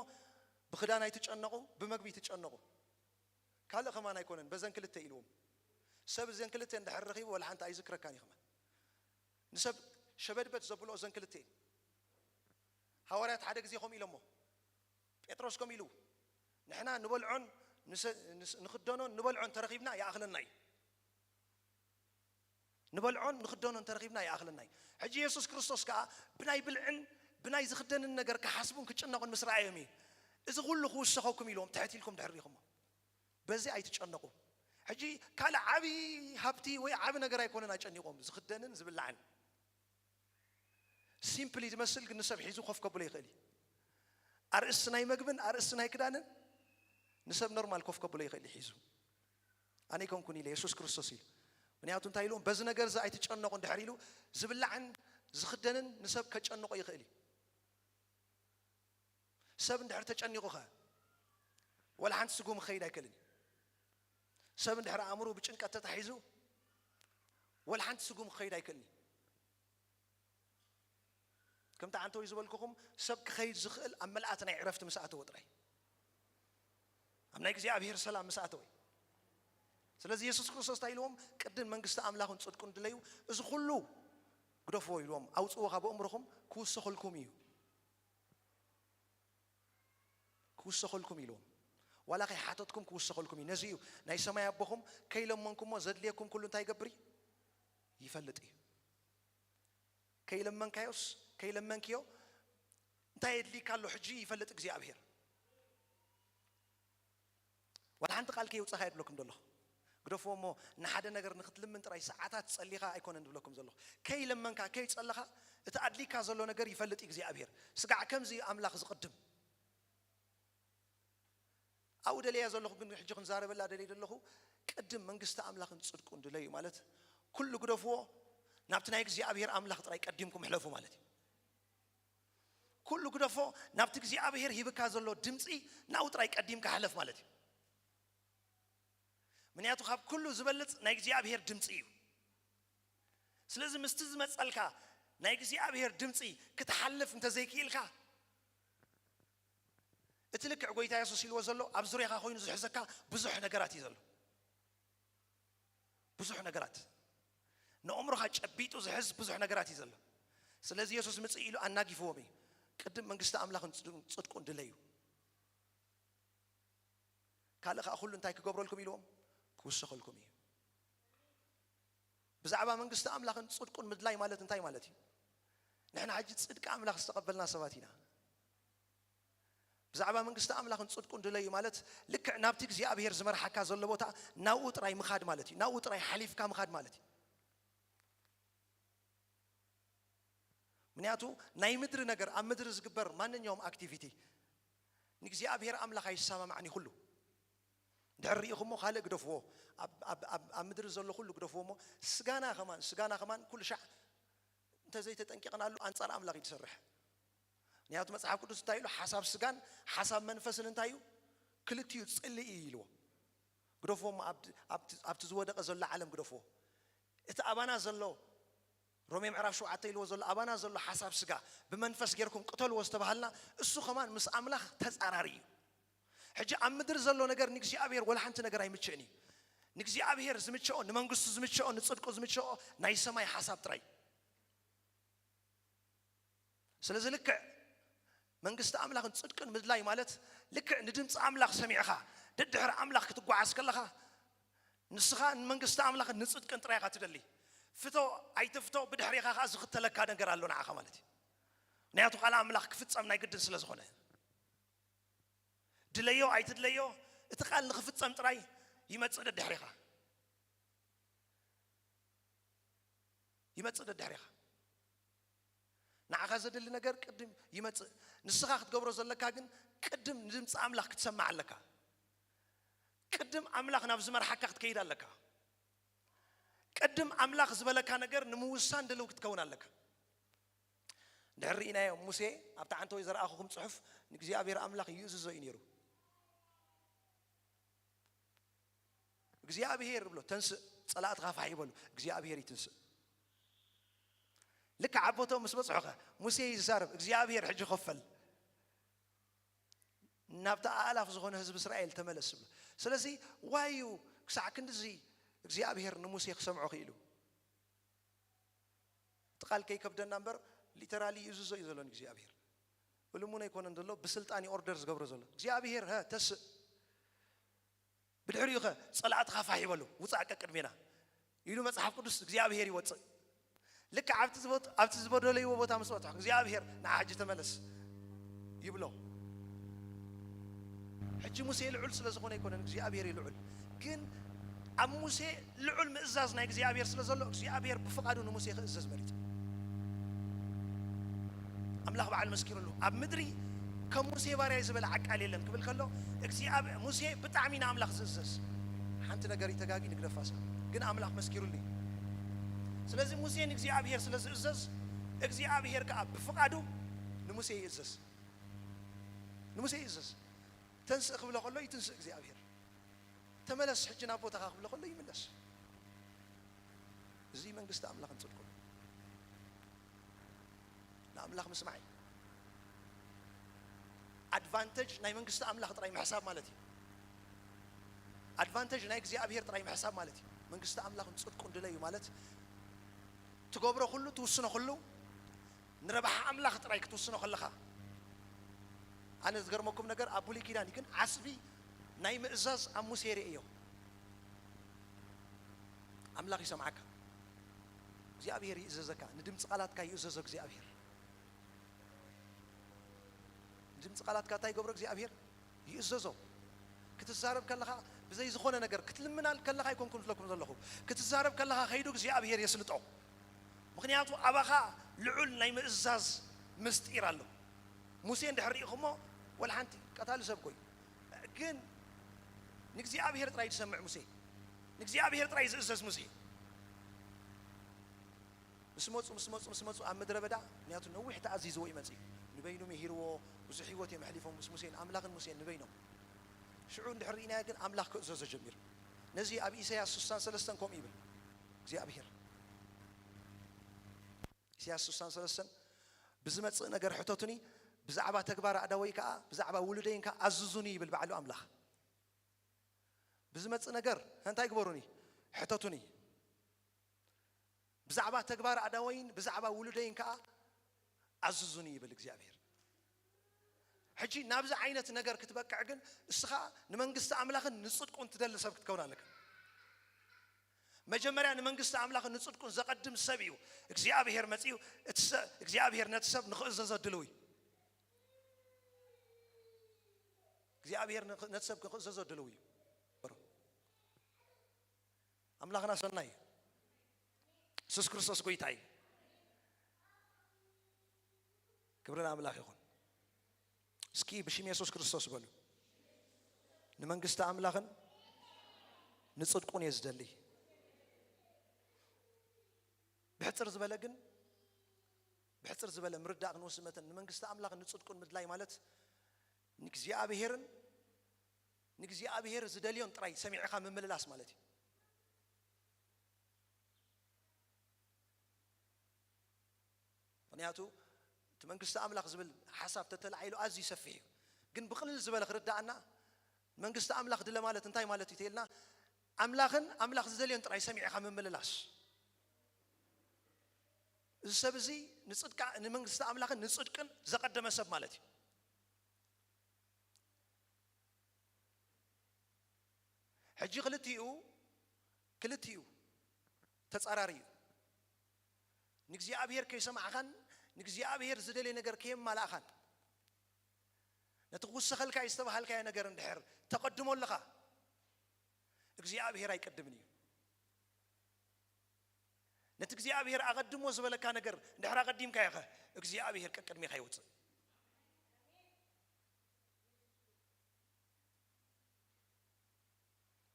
ብክዳን ኣይትጨነቁ ብመግቢ ትጨነቁ ካልእ ኸማን ኣይኮነን በዘን ክልተ ኢልዎም ሰብ ዘን ክልተ እንድሕር ረኺቡ ወላ ሓንቲ ኣይዝክረካን ይኸማን ንሰብ ሸበድበት ዘብሎ ዘን ክልተ ሐዋርያት ሓደ ጊዜ ኸም ኢሎሞ ጴጥሮስ ከም ኢሉ ንሕና ንበልዖን ንኽደኖን ንበልዖን ተረኺብና ይኣኽለና እዩ ንበልዖን ንኽደኖን ተረኺብና ይኣኽለና እዩ ሕጂ ኢየሱስ ክርስቶስ ከዓ ብናይ ብልዕን ብናይ ዝኽደንን ነገር ክሓስቡን ክጭነቁን ምስ ረኣዮም እዩ እዚ ኩሉ ክውሰኸኩም ኢሎም ትሕት ኢልኩም ድሕሪኢኹሞ በዚ ኣይትጨነቁ ሕጂ ካልእ ዓብዪ ሃብቲ ወይ ዓብ ነገር ኣይኮነን ኣጨኒቖም ዝኽደንን ዝብላዕን ሲምፕሊ ዝመስል ግን ንሰብ ሒዙ ኮፍ ከብሎ ይኽእል እዩ ኣርእስቲ ናይ መግብን ኣርእስቲ ናይ ክዳንን ንሰብ ኖርማል ኮፍ ከብሎ ይኽእል ሒዙ ኣነ ይኮንኩን ኢለ ኢየሱስ ክርስቶስ ኢሉ ምክንያቱ እንታይ ኢሎም በዚ ነገር ዚ ኣይትጨነቁ እንድሕር ኢሉ ዝብላዕን ዝኽደንን ንሰብ ከጨንቆ ይኽእል እዩ ሰብ እንድሕር ተጨኒቑ ኸ ወላ ሓንቲ ስጉም ክኸይድ ኣይክእልን ሰብ እንድሕር ኣእምሩ ብጭንቀት ተታሒዙ ወላ ሓንቲ ስጉም ክኸይድ ኣይክእልን ከምቲ ዓንተ ወይ ዝበልኩኹም ሰብ ክኸይድ ዝኽእል ኣብ መልኣቲ ናይ ዕረፍቲ ምስ ኣተወ ጥራይ ኣብ ናይ እግዚኣብሔር ሰላም ምስ ኣተወ ስለዚ ኢየሱስ ክርስቶስ እንታይ ኢልዎም ቅድም መንግስቲ ኣምላኹን ጽድቁን ድለዩ እዚ ኩሉ ግደፍዎ ኢልዎም ኣውፅዎ ካብ ኣእምሮኹም ክውሰኸልኩም እዩ ክውሰኸልኩም ኢልዎም ዋላ ከይሓተትኩም ክውሰኸልኩም እዩ ነዚ እዩ ናይ ሰማይ ኣቦኹም ከይለመንኩሞ ዘድልየኩም ኩሉ እንታይ ይገብር እዩ ይፈልጥ እዩ ከይለመንካዮስ ከይለመንክዮ እንታይ የድሊካ ኣሎ ሕጂ ይፈልጥ እግዚኣብሔር ዋላ ሓንቲ ቃል ከይውፅኻ የድለኩም ዘለኹ ግደፍዎ እሞ ንሓደ ነገር ንኽትልምን ጥራይ ሰዓታት ጸሊኻ ኣይኮነን ድብለኩም ዘለኹ ከይለመንካ ከይጸለኻ እቲ ኣድሊካ ዘሎ ነገር ይፈልጥ እዩ እግዚኣብሔር ስጋዕ ከምዚ ኣምላኽ ዝቕድም ኣብኡ ደልያ ዘለኹ ግን ሕጂ ክንዛረበላ ደልየ ዘለኹ ቅድም መንግስቲ ኣምላኽን ጽድቁን ድለዩ ማለት ኩሉ ግደፍዎ ናብቲ ናይ እግዚኣብሔር ኣምላኽ ጥራይ ቀዲምኩም ሕለፉ ማለት እዩ ኩሉ ግደፎ ናብቲ እግዚኣብሔር ሂብካ ዘሎ ድምፂ ናብኡ ጥራይ ቀዲምካ ሕለፍ ማለት እዩ ምክንያቱ ካብ ኩሉ ዝበልፅ ናይ እግዚኣብሔር ድምፂ እዩ ስለዚ ምስቲ ዝመፀልካ ናይ እግዚኣብሔር ድምፂ ክትሓልፍ እንተዘይክኢልካ እቲ ልክዕ ጎይታ ኢየሱስ ኢልዎ ዘሎ ኣብ ዙርያኻ ኮይኑ ዝሕዘካ ብዙሕ ነገራት እዩ ዘሎ ብዙሕ ነገራት ንእምሮኻ ጨቢጡ ዝሕዝ ብዙሕ ነገራት እዩ ዘሎ ስለዚ ኢየሱስ ምፅእ ኢሉ ኣናጊፍዎም እዩ ቅድም መንግስቲ ኣምላኽን ጽድቁን ድለዩ ካልእ ከዓ ኩሉ እንታይ ክገብረልኩም ኢልዎም ክውሰኸልኩም እዩ ብዛዕባ መንግስቲ ኣምላኽን ጽድቁን ምድላይ ማለት እንታይ ማለት እዩ ንሕና ሕጂ ጽድቂ ኣምላኽ ዝተቐበልና ሰባት ኢና ብዛዕባ መንግስቲ ኣምላኽን ጽድቁን ድለዩ ማለት ልክዕ ናብቲ እግዚኣብሔር ዝመርሓካ ዘሎ ቦታ ናብኡ ጥራይ ምኻድ ማለት እዩ ናብኡ ጥራይ ሓሊፍካ ምኻድ ማለት እዩ ምክንያቱ ናይ ምድሪ ነገር ኣብ ምድሪ ዝግበር ማንኛውም ኣክቲቪቲ ንእግዚኣብሔር ኣምላኽ ኣይሰማማዕኒ ኩሉ ድሕር ሪኢኹሞ ካልእ ግደፍዎ ኣብ ምድሪ ዘሎ ኩሉ ግደፍዎ ሞ ስጋና ኸማን ኩሉ ሻዕ እንተዘይተጠንቂቕናሉ ኣንጻር ኣምላኽ እዩ ትሰርሕ ምክንያቱ መጽሓፍ ቅዱስ እንታይ ኢሉ ሓሳብ ስጋን ሓሳብ መንፈስን እንታይ እዩ ክልቲኡ ጽልኢ ኢልዎ ግደፍዎ ሞ ኣብቲ ዝወደቐ ዘሎ ዓለም ግደፍዎ እቲ ኣባና ዘሎ ሮሜ ምዕራፍ 7 ኢልዎ ዘሎ አባና ዘሎ ሐሳብ ስጋ በመንፈስ ጌርኩም ቅተልዎ ዝተባሃልና እሱ ከማን ምስ አምላኽ ተጻራሪ እዩ ሕጂ ኣብ ምድር ዘሎ ነገር ንእግዚአብሔር ወላ ሓንቲ ነገር አይምቸን እዩ ንእግዚአብሔር ዝምቸኦ ንመንግስቱ ዝምቸኦ ንጽድቁ ዝምቸኦ ናይ ሰማይ ሐሳብ ጥራይ ስለዚህ ልክ መንግስት አምላኽን ጽድቅን ምድላይ ማለት ልክ ንድምጽ አምላኽ ሰሚዕኻ ድድሕር አምላኽ ክትጓዓዝ ከለኻ ንስኻ ንመንግስት አምላኽን ንጽድቅን ጥራይኻ ትደሊ ፍቶ አይትፍቶ ብድሕሪኻ ኻ ዝኽተለካ ነገር ኣሎ ንዓኻ ማለት እዩ ንያቱ ቃል አምላኽ ክፍጸም ናይ ግድን ስለ ዝኾነ ድለዮ አይትድለዮ እቲ ቃል ንኽፍጸም ጥራይ ይመጽእ ድሕሪኻ ይመጽእ ድሕሪኻ ንዓኻ ዘድሊ ነገር ቅድም ይመጽእ ንስኻ ክትገብሮ ዘለካ ግን ቅድም ንድምጽ አምላኽ ክትሰማዕ ኣለካ ቅድም አምላኽ ናብ ዝመርሓካ ክትከይድ ኣለካ ቅድም አምላኽ ዝበለካ ነገር ንምውሳን ድልው ክትከውን ኣለካ ድሕሪናዮ ሙሴ ኣብ ታዕንተ ወይ ዘርአኹም ጽሑፍ ንእግዚአብሔር አምላኽ ይእዝዞ እዩ ነይሩ እግዚአብሔር ብሎ ተንስእ ጸላእትኻ ፋሕ ይበሉ እግዚአብሔር ይትንስእ ልክ ዓቦቶም ምስ በጽሑኸ ሙሴ ይዛረብ እግዚአብሔር ሕጂ ኸፈል ናብታ ኣላፍ ዝኾነ ህዝቢ እስራኤል ተመለስ ብሎ ስለዚ ዋዩ ክሳዕ ክንድዚ እግዚአብሔር ንሙሴ ክሰምዖ ኽኢሉ ጥቃል ከይከብደና እምበር ሊተራሊ ይእዝዞ እዩ ዘሎ ንእግዚአብሔር ብልሙነ ኣይኮነን ዘሎ ብስልጣን ኦርደር ዝገብሮ ዘሎ እግዚአብሔር ተስእ ብድሕሪኡ ኸ ጸላእትኻ ፋሕ ይበሉ ውፃእ ቅድሜና ኢሉ መጽሓፍ ቅዱስ እግዚአብሔር ይወፅእ ልክ ኣብቲ ዝበደለይዎ ቦታ ምስ በጽሑ እግዚአብሔር ንዓጂ ተመለስ ይብሎ ሕጂ ሙሴ ልዑል ስለ ዝኾነ ይኮነን እግዚአብሔር ይልዑል ግን ኣብ ሙሴ ልዑል ምእዛዝ ናይ እግዚአብሔር ስለ ዘሎ እግዚአብሔር ብፍቃዱ ንሙሴ ክእዘዝ መሪጡ አምላኽ በዓል መስኪሩሉ ኣብ ምድሪ ከም ሙሴ ባርያ ዝበለ ዓቃል የለን ክብል ከሎ እግዚአብሔር ሙሴ ብጣዕሚ ንኣምላኽ ዝእዘዝ ሓንቲ ነገር ይተጋጊ ንግደፋሳ ግን ኣምላኽ መስኪሩሉ ስለዚህ ሙሴ ንእግዚአብሔር ስለ ዝእዘዝ እግዚአብሔር ከዓ ብፍቃዱ ንሙሴ ይእዘዝ ንሙሴ ይእዘዝ ተንስእ ክብሎ ከሎ ይትንስእ እግዚአብሔር ተመለስ ሕጂ ናብ ቦታኻ ክብሎ ከሎ ይምለስ እዚ መንግስቲ ኣምላኽ ንጽድቁ ንኣምላኽ ምስማዕ አድቫንቴጅ ናይ መንግስቲ አምላኽ ጥራይ ምሕሳብ ማለት እዩ አድቫንቴጅ ናይ እግዚአብሔር ጥራይ ምሕሳብ ማለት እዩ መንግስቲ አምላኽን ጽድቁን ድለዩ ማለት ትገብሮ ኩሉ ትውስኖ ኩሉ ንረባሕ አምላኽ ጥራይ ክትውስኖ ከለኻ ኣነ ዝገርመኩም ነገር ኣብ ብሉይ ኪዳን ግን ዓስቢ ናይ ምእዛዝ ኣብ ሙሴ የርእዮ አምላኽ ይሰምዓካ እግዚአብሔር ይእዘዘካ ንድምፂ ቃላትካ ይእዘዞ እግዚአብሔር ድምፂ ቃላትካ እንታይ ይገብሮ እግዚአብሔር ይእዘዞ ክትዛረብ ከለኻ ብዘይ ዝኾነ ነገር ክትልምናል ከለኻ ይኮንኩም ዝለኩም ዘለኹ ክትዛረብ ከለኻ ኸይዱ እግዚአብሔር የስልጦ ምክንያቱ ኣባኻ ልዑል ናይ ምእዛዝ ምስጢር ኣሎ ሙሴ እንድሕር ሪኢኹሞ ወላ ሓንቲ ቀታሊ ሰብ ኮይ ግን ንእግዚአብሔር ጥራይ ዝሰምዕ ሙሴ ንእግዚአብሔር ጥራይ ዝእዘዝ ሙሴ ምስ መፁ ኣብ ምድረ በዳ ምክንያቱ ነዊሕ ተኣዚዝዎ ይመፅእ ንበይኖም የሂርዎ ብዙሕ ህይወት የመሕሊፎም ምስ ሙሴን ኣምላኽን ሙሴን ንበይኖም ሽዑ እንድሕር ሪኢናዮ ግን ኣምላኽ ክእዘዞ ጀሚሩ ነዚ ኣብ ኢሳያስ 63 ከምኡ ይብል እግዚአብሔር ኢሳያስ 63 ብዝመፅእ ነገር ሕቶቱኒ ብዛዕባ ተግባር ኣዳወይ ከዓ ብዛዕባ ውሉደይን ከዓ ኣዝዙኒ ይብል ባዕሉ ኣምላኽ ብዝመፅእ ነገር እንታይ ግበሩኒ ሕቶቱኒ ብዛዕባ ተግባር ኣዳወይን ብዛዕባ ውሉደይን ከዓ ኣዝዙኒ ይብል እግዚአብሔር ሕጂ ናብዚ ዓይነት ነገር ክትበቅዕ ግን እስኻ ንመንግስቲ ኣምላኽን ንጽድቁን ትደሊ ሰብ ክትከውን ኣለካ መጀመርያ ንመንግስቲ ኣምላኽን ንጽድቁን ዘቐድም ሰብ እዩ እግዚአብሔር መጺኡ እግዚአብሔር ነቲ ሰብ ንኽእዘዞ ድልው እዩ እግዚአብሔር ነቲ ሰብ ክእዘዞ ድልው እዩ ኣምላኽና ሰናይ ኢየሱስ ክርስቶስ ጎይታ እዩ ክብርና ኣምላኽ ይኹን እስኪ ብሽም ኢየሱስ ክርስቶስ በሉ ንመንግስቲ ኣምላኽን ንጽድቁን እየ ዝደሊ ብሕፅር ዝበለ ምርዳእ ክንወስድ መተን ንመንግስቲ ኣምላኽን ንጽድቁን ምድላይ ማለት ንእግዚአብሔር ዝደልዮን ጥራይ ሰሚዕኻ ምምልላስ ማለት እዩ ምክንያቱ መንግስቲ ኣምላኽ ዝብል ሓሳብ ተተላዒሉ ኣዝዩ ይሰፊሕ እዩ ግን ብቕልል ዝበለ ክርዳእና መንግስቲ ኣምላኽ ድለ ማለት እንታይ ማለት እዩ ተልና ኣምላኽ ዝደልዮን ጥራይ ሰሚዕኻ ምምልላስ እዚ ሰብ እዚ ንጽድቃ ንመንግስቲ ኣምላኽን ንጽድቅን ዘቀደመ ሰብ ማለት እዩ ሕጂ ክልቲኡ ተጻራሪ እዩ ንእግዚአብሔር ከይሰማዕኻን ንእግዚአብሔር ዝደልዮ ነገር ከየማላእኻን ነቲ ክውሰኸልካ ዝተባሃልካዮ ነገር እንድሕር ተቐድሞ ኣለኻ እግዚአብሔር ኣይቀድምን እዩ ነቲ እግዚአብሔር ኣቐድሞ ዝበለካ ነገር እንድሕር ኣቐዲምካ ኢኸ እግዚአብሔር ቀቅድሚኻ ይወፅእ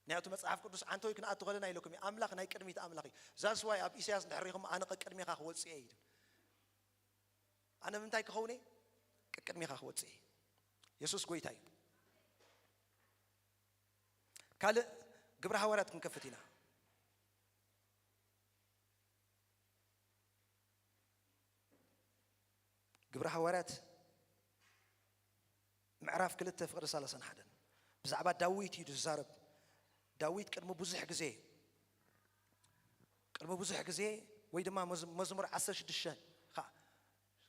ንያቱ መጽሓፍ ቅዱስ ዓንተይ ክንኣቱ ከለና ኢለኩም ኣምላኽ ናይ ቅድሚት ኣምላኽ እዩ ዛስዋይ ኣብ ኢሳያስ እንድሕሪኹም ኣነ ቀቅድሚኻ ክወፅእ እየ ኢሉ ኣነ ምንታይ ክኸውን እየ ቀቅድሚኻ ክወፅእ እየ ኢየሱስ ጎይታ እዩ ካልእ ግብረ ሐዋርያት ክንከፍት ኢና ግብረ ሐዋርያት ምዕራፍ 2 ፍቅዲ 31 ብዛዕባ ዳዊት እዩ ዝዛረብ ዳዊት ቅድሚ ብዙሕ ግዜ ወይ ድማ መዝሙር 16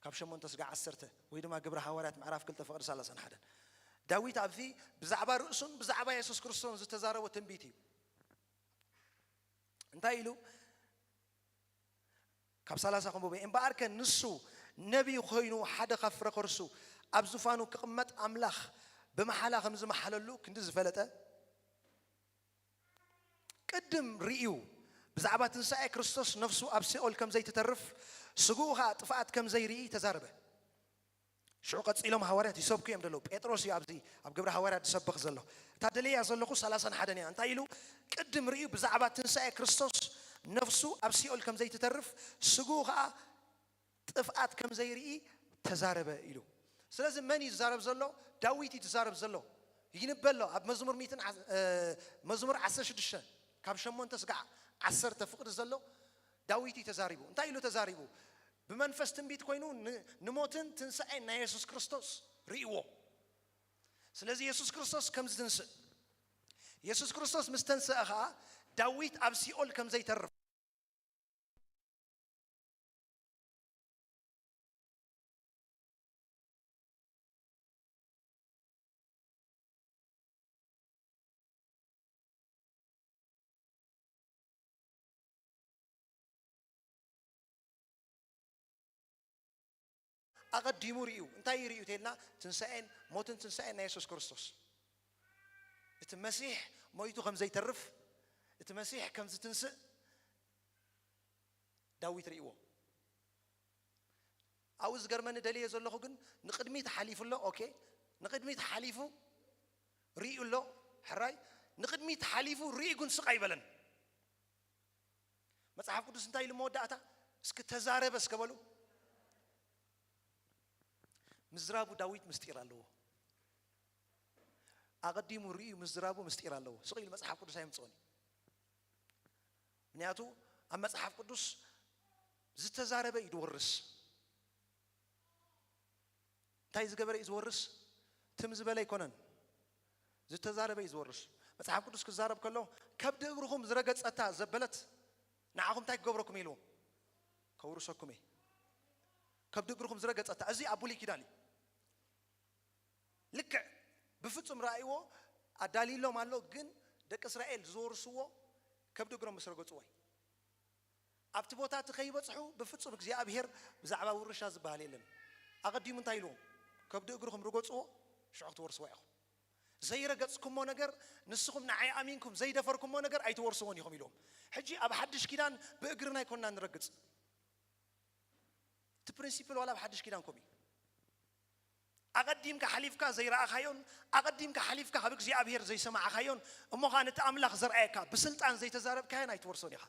ካብ 8 እስካብ 10 ወይ ድማ ግብረ ሐዋርያት ምዕራፍ 2 ፍቅዲ 31 ዳዊት ኣብዚ ብዛዕባ ርእሱን ብዛዕባ ኢየሱስ ክርስቶስ ዝተዛረበ ትንቢት እዩ እንታይ ኢሉ ካብ 30 ከምቦ እምበኣርከ ንሱ ነቢይ ኮይኑ ሓደ ካብ ፍረ ከርሱ ኣብ ዙፋኑ ክቕመጥ ኣምላኽ ብመሓላ ከም ዝመሓለሉ ክንዲ ዝፈለጠ ቅድም ርእዩ ብዛዕባ ትንሣኤ ክርስቶስ ነፍሱ ኣብ ሲኦል ከም ዘይትተርፍ ስጉኡ ኸ ጥፍኣት ከም ዘይርኢ ተዛረበ ሽዑ ቀፂሎም ሐዋርያት ይሰብኩ እዮም ደለው ጴጥሮስ እዩ ኣብዚ ኣብ ግብረ ሐዋርያት ዝሰብኽ ዘሎ እታ ደልያ ዘለኹ 31 እያ እንታይ ኢሉ ቅድም ርእዩ ብዛዕባ ትንሣኤ ክርስቶስ ነፍሱ ኣብ ሲኦል ከም ዘይትተርፍ ስጉኡ ኸ ጥፍኣት ከም ዘይርኢ ተዛረበ ኢሉ ስለዚ መን እዩ ዝዛረብ ዘሎ ዳዊት እዩ ዝዛረብ ዘሎ ይንበሎ ኣብ መዝሙር 16 ካብ 8 እስካብ 10 ፍቅዲ ዘሎ ዳዊት እዩ ተዛሪቡ እንታይ ኢሉ ተዛሪቡ ብመንፈስ ትንቢት ኮይኑ ንሞትን ትንሣኤን ናይ ኢየሱስ ክርስቶስ ርእይዎ ስለዚ ኢየሱስ ክርስቶስ ከም ዝትንስእ ኢየሱስ ክርስቶስ ምስ ተንስአ ኸዓ ዳዊት ኣብ ሲኦል ከም ዘይተርፍ ኣቐዲሙ ርእዩ እንታይ ርእዩ ተልና ትንሣኤን ሞትን ትንሣኤን ናይ ኢየሱስ ክርስቶስ እቲ መሲሕ ሞይቱ ከም ዘይተርፍ እቲ መሲሕ ከም ዝትንስእ ዳዊት ርእይዎ ኣብኡ ዝገርመኒ ደልየ ዘለኹ ግን ንቅድሚት ሓሊፉሎ ኦኬ ንቅድሚት ሓሊፉ ርእዩሎ ሕራይ ንቅድሚት ሓሊፉ ርእዩ ግን ስቕ ኣይበለን መጽሓፍ ቅዱስ እንታይ ኢሉ መወዳእታ እስኪ ተዛረበ እስከበሉ ምዝራቡ ዳዊት ምስጢር ኣለዎ ኣቐዲሙ ርእዩ ምዝራቡ ምስጢር ኣለዎ ስቕ ኢሉ መጽሓፍ ቅዱስ ኣይምፅኦኒ ምክንያቱ ኣብ መጽሓፍ ቅዱስ ዝተዛረበ እዩ ዝወርስ እንታይ ዝገበረ እዩ ዝወርስ ትም ዝበለ ኣይኮነን ዝተዛረበ እዩ ዝወርስ መጽሓፍ ቅዱስ ክዛረብ ከሎ ከብዲ እግርኹም ዝረገጸታ ዘበለት ንዓኹም እንታይ ክገብረኩም ኢልዎ ከውርሰኩም እየ ከብዲ እግርኹም ዝረገጸታ እዚ ኣብ ብሉይ ኪዳን እዩ ልክዕ ብፍጹም ራእይዎ ኣዳሊሎም ኣሎ ግን ደቂ እስራኤል ዝወርስዎ ከብዲ እግሮም ምስ ረገጽዎ እዩ ኣብቲ ቦታ ትኸይበጽሑ ብፍጹም እግዚኣብሔር ብዛዕባ ውርሻ ዝበሃል የለን ኣቐዲሙ እንታይ ኢልዎም ከብዲ እግርኹም ርገጽዎ ሽዑ ክትወርስዎ ኢኹም ዘይረገጽኩሞ ነገር ንስኹም ንዓይ ኣሚንኩም ዘይደፈርኩሞ ነገር ኣይትወርስዎን ኢኹም ኢልዎም ሕጂ ኣብ ሓድሽ ኪዳን ብእግርና ይኮንና ንረግጽ እቲ ፕሪንሲፕል ዋላ ኣብ ሓድሽ ኪዳን ከምኡ ኣቐዲምካ ሓሊፍካ ዘይረኣኻዮን ኣቐዲምካ ሓሊፍካ ካብ እግዚኣብሔር ዘይሰማዓኻዮን እሞ ኸዓ ነቲ ኣምላኽ ዘርአየካ ብስልጣን ዘይተዛረብካዮን ኣይትወርሶን ኢኻ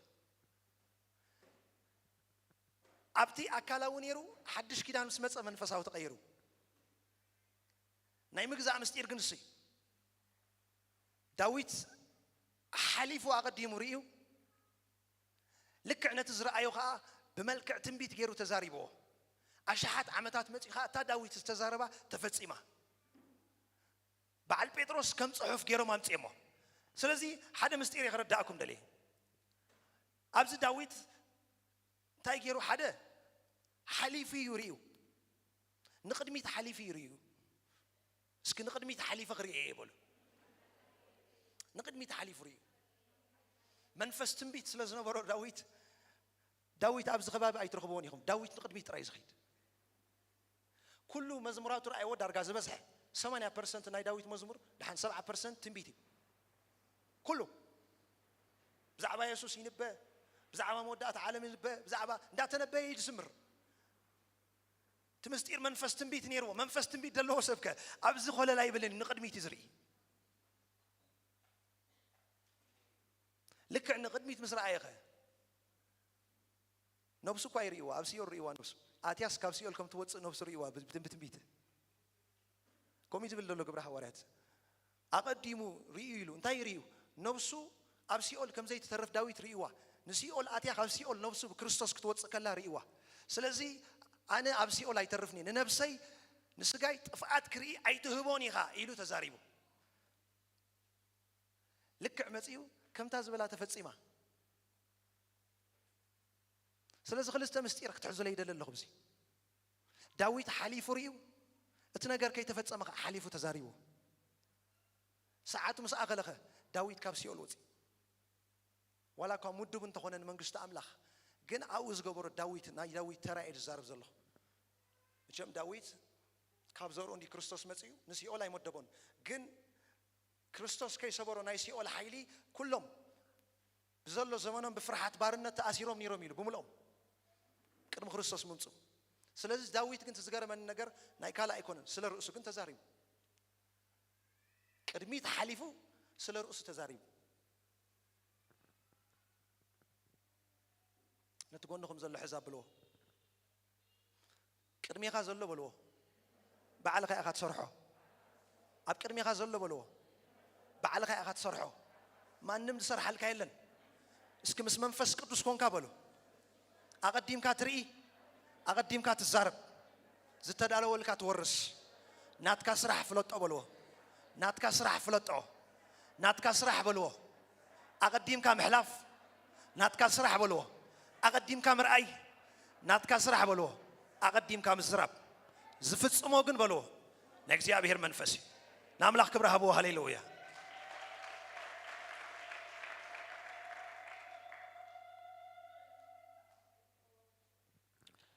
ኣብቲ ኣካላዊ ነይሩ ሓድሽ ኪዳን ምስ መፀ መንፈሳዊ ተቐይሩ ናይ ምግዛእ ምስጢር ግን እሱ ዳዊት ሓሊፉ ኣቐዲሙ ርእዩ ልክዕ ነቲ ዝረአዮ ኸዓ ብመልክዕ ትንቢት ገይሩ ተዛሪብዎ أشحات عمتات متيخا تا داويت استزاربا تفصيما بعل بطرس كم صحف غيرو مامصيمو سلازي حدا مستير يخرداكم دلي ابز داويت تاي غيرو حدا حليفي يريو نقدميت حليفي يريو اسكي نقدميت حليف غري يبلو نقدميت حليف يريو منفس تنبيت سلازنبرو داويت ابز خباب ايترخبون يخم داويت نقدميت راي زخيد كل مزمورات رأي ودار زبزح 8% ناي داويت مزمور دحن 7% تنبيتي كله بزعبا يسوع ينبه بزعبا مودات عالم ينبه بزعبا ندات نبه يجسمر تمستير منفس تنبيت نيرو منفس تنبيت دلو سبك ابز خول لا يبلني نقدميت زري لك ان قدميت مسرعيخه نبسو كايريوا ابسيو ريوا نبسو اتياس كابسيول كم توص نبسو ريوا بتنبيت كوميت بالله قبر حوارات اقديمو رييلو انتي ريو نبسو ابسيول كم زي تترف داويت ريوا نسيول اتيا كابسيول نبسو بكريستوس كتوص كلا ريوا سلازي انا ابسيول ايترفني ننبسي نسغاي طفات كري ايتهبونيها يلو تزاريبو لك عمصيو كم تازبلا تفصيما سلازي خلصته مستير كتحزو لي يدلل لكم زي داويت حليف ريو اتناغر كي تفصم حليفو تزاريبو ساعات مسا اغلخه داويت كابسيول وصي ولا كم مدب انت هونن منغشت املاح ግን አውዝ ገበሮ ዳዊት ና ዳዊት ተራእድ ዛርብ ዘሎ እቸም ዳዊት ካብ ዘሮ እንዲ ክርስቶስ መጽዩ ንሲኦል አይመደቦን ግን ክርስቶስ ከይሰበሮ ናይ ሲኦል ኃይሊ ኩሎም ዘሎ ዘመኖም በፍርሃት ባርነት ተአሲሮም ኒሮም ይሉ በሙሉም ቅድም ክርስቶስ ምንጹ ስለዚህ ዳዊት ግን ተዝገረመን ነገር ናይ ካላ አይኮነን ስለ ርዕሱ ግን ተዛሪቡ ቅድሚት ሐሊፉ ስለ ርዕሱ ተዛሪቡ نتقولنكم زلوا حزاب بلوه كرمي خازلوا بلوه بعلق أخذ صرحه أب كرمي خازلوا بلوه بعلق أخذ صرحه ما نمد صرح الكايلن اسكم اسم منفس قدوس كون كابلو أقدم كاتري أقدم كات الزرب زت دالو ولا كاتورس نات كسرح فلوت أبلوه نات كسرح فلوت أو نات كسرح بلوه أقدم كمحلاف نات كسرح بلوه أقدم كامر أي نات كسرح بلوه أقدم كام الزرب زفت سموجن بلوه نجزي أبيهر منفسي نعمل أخبره أبوه هاليلويا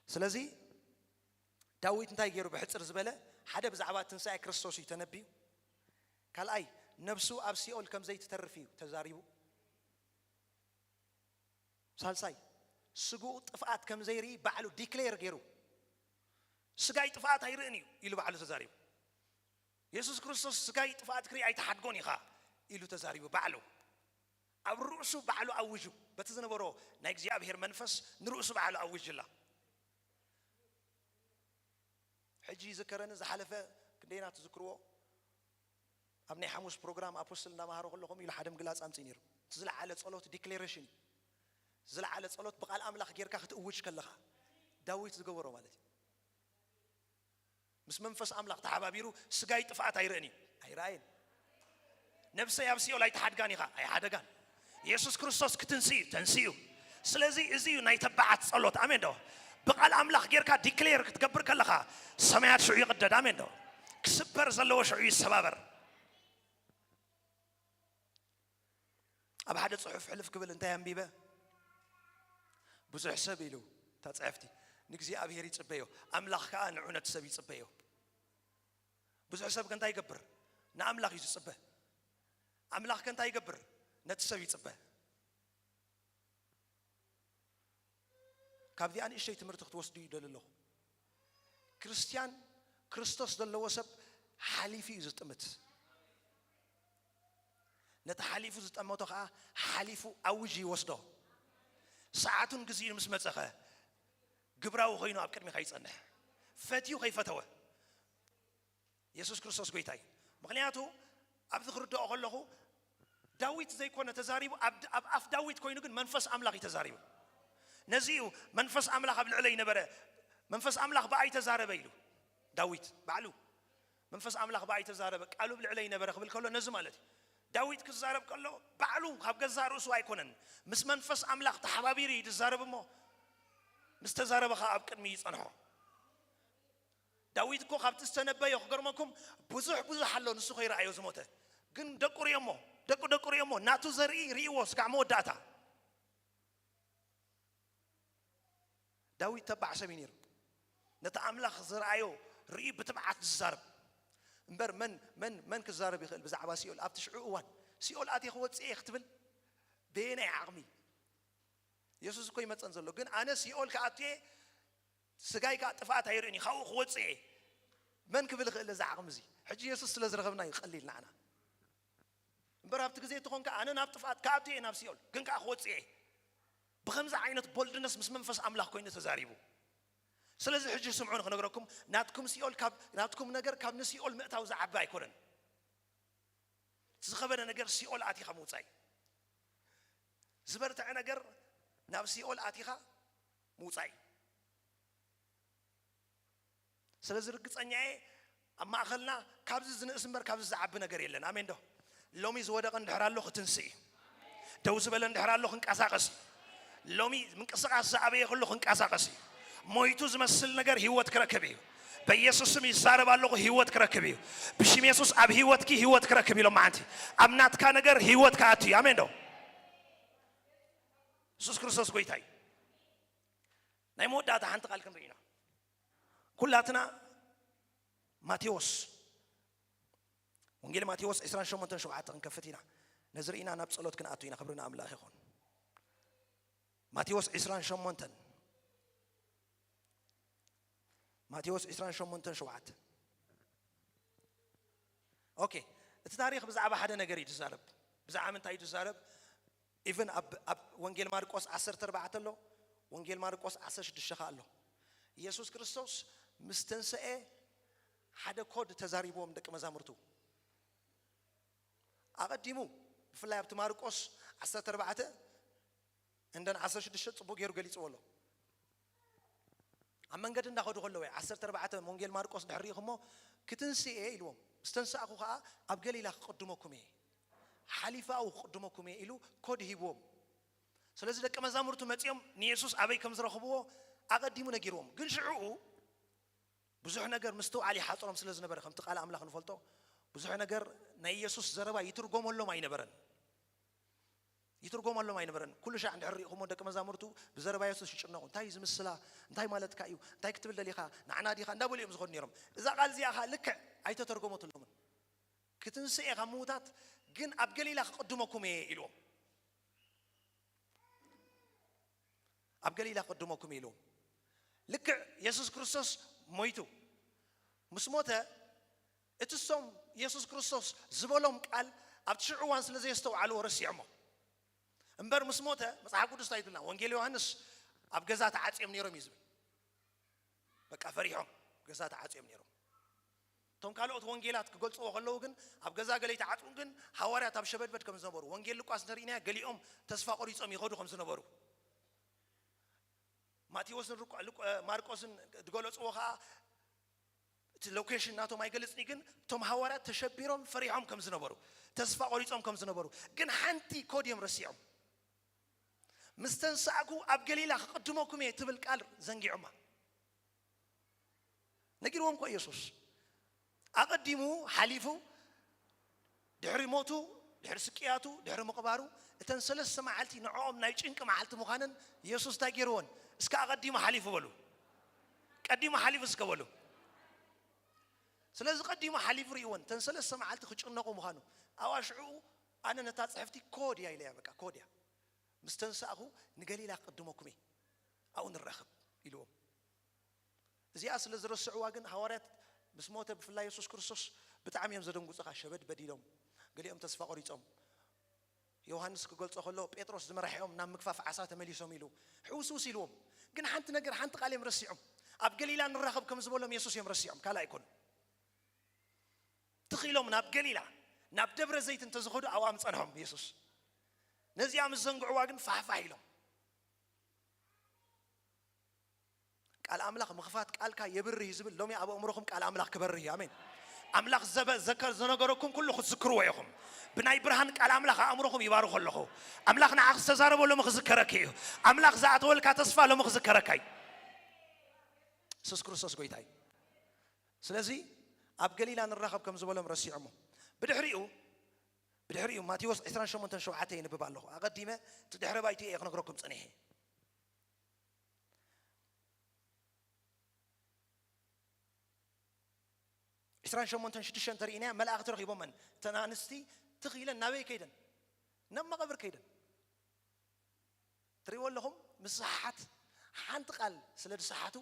سلازي داويت انتي يجرو بحصر زبالة حدا بزعبات تنسى كريستوس يتنبي قال أي نفسه أبسيول كم زي تترفيه تزاريبه سالساي سجو طفات كم زيري بعلو ديكلير غيرو سجاي طفات هيرني يلو بعلو تزاريو يسوع كريستوس سجاي طفات كري اي تحدقوني خا يلو تزاريو بعلو ابرؤسو بعلو اوجو بتزنبرو نايك ابيهر منفس نرؤسو بعلو اوج الله حجي ذكرنا زحلفه كدينا تذكروا ابني حموس بروجرام ابوستلنا ما هرو كلهم يلو حدم غلاص امصينير تزلع على صلوت ديكليريشن زلع على صلوت بقال أملاخ غيرك ختقوش كلها داويت زجبره مالتي مس منفس أملاخ تحبابيرو سجاي طفعت هيراني هيراين نفسه يابسي ولا يتحدقاني خا أي حدقان يسوع كريستوس تنسيو سلازي إزيو نايتبعت صلوت أمين دو بقال أملاخ غيرك ديكلير كتكبر كلها سمعت شو يقدر أمين دو كسبر زلوا شو يسبابر أبحد صحف حلف قبل انتهى بيبه بزح سبيلو تصعفتي نجزي أبيهري تصبيو أملاخ كأن عنت سبي تصبيو بزح سب كنت يقبر نأملاخ يتصبه أملاخ كنت يقبر نتسبي تصبه كابدي أنا إيش تمرت توصدي دلله كريستيان كريستوس دلله وسب حليفي زتمت نتحليفو زتمتو خا حليفو أوجي وصده ساعتون كزير مسمتخه قبراو خينو أبكر مخايس أنه فتيو خي فتوه يسوع كريستوس قويتاي مغنياتو أبد خردو أقوله داويت زي كونه تزاريبو أف داويت كوينو كن منفس أملاخ تزاريبو نزيو منفس أملاخ قبل علي نبره መንፈስ አምላኽ በአይ ተዛረበ ኢሉ ዳዊት ባዕሉ መንፈስ አምላኽ በአይ ተዛረበ ቃሉ ብልዕለይ ነበረ ክብል ከሎ ነዚ ማለት ዳዊት ክዛረብ ከሎ ባዕሉ ካብ ገዛ ርእሱ ኣይኮነን ምስ መንፈስ አምላኽ ተሓባቢሩ ይዛረብ እሞ ምስ ተዛረበ ኣብ ቅድሚ ይጸንሖ ዳዊት እኮ ካብቲ ዝተነበየ ክገርመኩም ብዙሕ ኣሎ ንሱ ኸይረኣዮ ዝሞተ ግን ደቁር እሞ ናቱ ዘርኢ ርእይዎ ስጋዕ መወዳእታ ዳዊት ተባዕ ሰብ ነይሩ ነቲ አምላኽ ዝረኣዮ ርኢ ብትብዓት ዝዛረብ እምበር መን ክዛረብ ይኽእል ብዛዕባ ሲኦል ኣብቲ ሽዑ እዋን ሲኦል ኣትየ ክወፅእ ክትብል በየናይ ዓቕሚ ኢየሱስ እኮ ይመፀን ዘሎ ግን ኣነ ሲኦል ከኣትየ ስጋይ ከዓ ጥፍኣት ኣይርእን ካብኡ ክወፅእ መን ክብል ይኽእል እዚ ዓቕሚ እዚ ሕጂ ኢየሱስ ስለ ዝረኸብና ይቐሊል ንዓና እምበር ኣብቲ ግዜ ትኾንካ ኣነ ናብ ጥፍኣት ከኣትየ ናብ ሲኦል ግን ከዓ ክወፅእ بخمسة عينة بولدنس مس منفس أملاك كوين تزاريبو سلازي حجي سمعون خنقرأكم ناتكم سيول كاب ناتكم نجار كاب نسيول مئتاوز عباي كورن تزخبنا نجار سيول آتي خموتاي زبرت عنا نجار ناب سيول آتي خا موتاي سلازي ركض أنياء أما أخلنا كابز زنسمبر كابز عبنا نجار يلنا آمين ده لومي زودا قن دحرالو ختنسي دوز بلن دحرالو خنك أساقس لومي من كساقس أبي يقولو خنك أساقسي مويتوز مسل نجار هيوت كركبيو بيسوس ميزار بالله هيوت كركبيو بشيم يسوس أب هيوت كي هيوت كركبيو لما أنتي أمنات كان نجار هيوت كاتي آمين ده يسوس كريستوس قويتاي نيمود ده تحنت قال كنرينا كلاتنا ماتيوس ونجيل ماتيوس إسرائيل شو منتن شو عاتن كفتينا نزرينا نبصلوت كن أتوينا خبرنا أملاك يخون ماتيوس إسرائيل شو منتن ماتيوس إسرائيل شو منتن شو عات أوكي التاريخ بزعبة حدا نجري تزارب بزعبة من تاي تزارب إيفن أب ونجيل ماركوس 10 له ونجيل ماركوس 10 الشخاء له يسوع كريستوس مستنسئ حدا كود تزاريبهم دك مزامرتو أقدموا في الله بتماركوس 10 عندنا 10 صبوا غير قليل والله أما نقدر ناخذ غلوة 10 مونجيل ماركوس دحريهم كتنسي إيه لهم استنسى أخوها أبقى لي قدمكم إيه حليفة أو قدمكم إيه إلو كود هيبوم سلزي لك مزامرتو متيم نيسوس أبي كم زرخبوه أقدموا نجيرهم قل شعو بزح نجار مستو علي حاطرهم سلزي نبر خم تقال أملاخ نفلتو بزح نجار نيسوس زربا يترجم ولا ما ينبرن يترجم ولا ما ينبرن كل شيء عند عري هم دك مزامرتو بزربا يسوس يشرناهم تاي زم السلا تاي مالت كايو تاي كتب لي خا نعنا دي خا ندبل يمزغون نيرم إذا قال زي خا لك أي تترجموا تلهم كتنسي غموتات جن أبقى لك قدمكم إيه إلهم أبقى لك قدمكم إيه إلهم لك يسوع كريستوس مويتو مسموته اتسوم يسوع كريستوس زبولهم قال أبتشعوان سلزي يستوعلوا رسيعمه امبر مسموته مصحف قدس تايتنا وانجيل يوحنس أب جزات عاتيم نيرم يزبل بقى فريحهم جزات عاتيم نيرم توم قالوا وانجيلات كقولت وخلوه جن أب جزا قليت عاتون جن حواري تاب شباب بدكم زنبرو وانجيل لقاس نرينا قليهم تصفى قريص أم يخدو خمس نبرو ماتيوس لك ماركوس تقولت وخا اللوكيشن ناتو ما يجلس نيجن توم حواري تشبيرهم فريحهم كم زنبرو تصفى قريص أم كم زنبرو جن حنتي كوديم رسيعهم مستنسعكو أبقليلا قدموكم يتبل قال زنجي عما نجيروهم كو يسوس أقدموا حليفو دحري موتو دحري سكياتو دحري مقبارو تنسلس سماعلتي نعوم نايجينك معلت مخانن يسوس تاجيرون اسكا أقدموا حليفو بلو قدموا حليفو اسكا بلو سلازي قدموا حليفو ريون تنسلس سماعلتي خجرناقو مخانو أواشعو أنا نتاع صحفتي كوديا إليها بكا كوديا مستنسأه نقلي لا قدمكم أو نرخب إلهم زي أصل الزرس عواجن حوارات بس موته بفلا يسوع كريستوس بتعم يمزدون قصة شباب بديلهم قال يوم تصفى قريتهم يوحنس قلت أخلو بيتروس زمرحهم نام مكفاف عصات مليسهم إلو حوسوس إلهم قن حنت نقر حنت قال يمرسيهم أبقلي لا نرخب كم زبولهم يسوع يمرسيهم كلا يكون تخيلهم نابقلي لا نابدبر زيت انتزخدوا عوام صنهم يسوع نزيام الزنق عواجن فايلهم ቃል አምላኽ ምኽፋት ቃልካ የብርህ ዝብል ሎሚ ኣብ ኣእምሮኹም ቃል ኣምላኽ ክበርህ ኣሜን ኣምላኽ ዘከር ዝነገረኩም ኩሉ ክትዝክርዎ ኢኹም ብናይ ብርሃን ቃል ኣምላኽ ኣእምሮኹም ይባርኹ ኣለኹ ኣምላኽ ንዓኽ ዝተዛረበ ሎሚ ክዝከረካ እዩ ኣምላኽ ዝኣተወልካ ተስፋ ሎሚ ክዝከረካ እዩ ኢየሱስ ክርስቶስ ጎይታ እዩ ስለዚ ኣብ ገሊላ ንራኸብ ከም ዝበሎም ረሲዖሞ ብድሕሪኡ ማቴዎስ 28:7 ይንብብ ኣለኹ ኣቐዲመ እቲ ድሕረ ባይቱ እየ ክነግረኩም ፀኒሐ 28:6 ተሪእና መላእኽቲ ረኺቦመን እተን ኣንስቲ ትኽኢለን ናበይ ከይደን ናብ መቐብር ከይደን ትሪእዎ ኣለኹም ምስ ሰሓሓት ሓንቲ ቃል ስለ ድሰሓቱ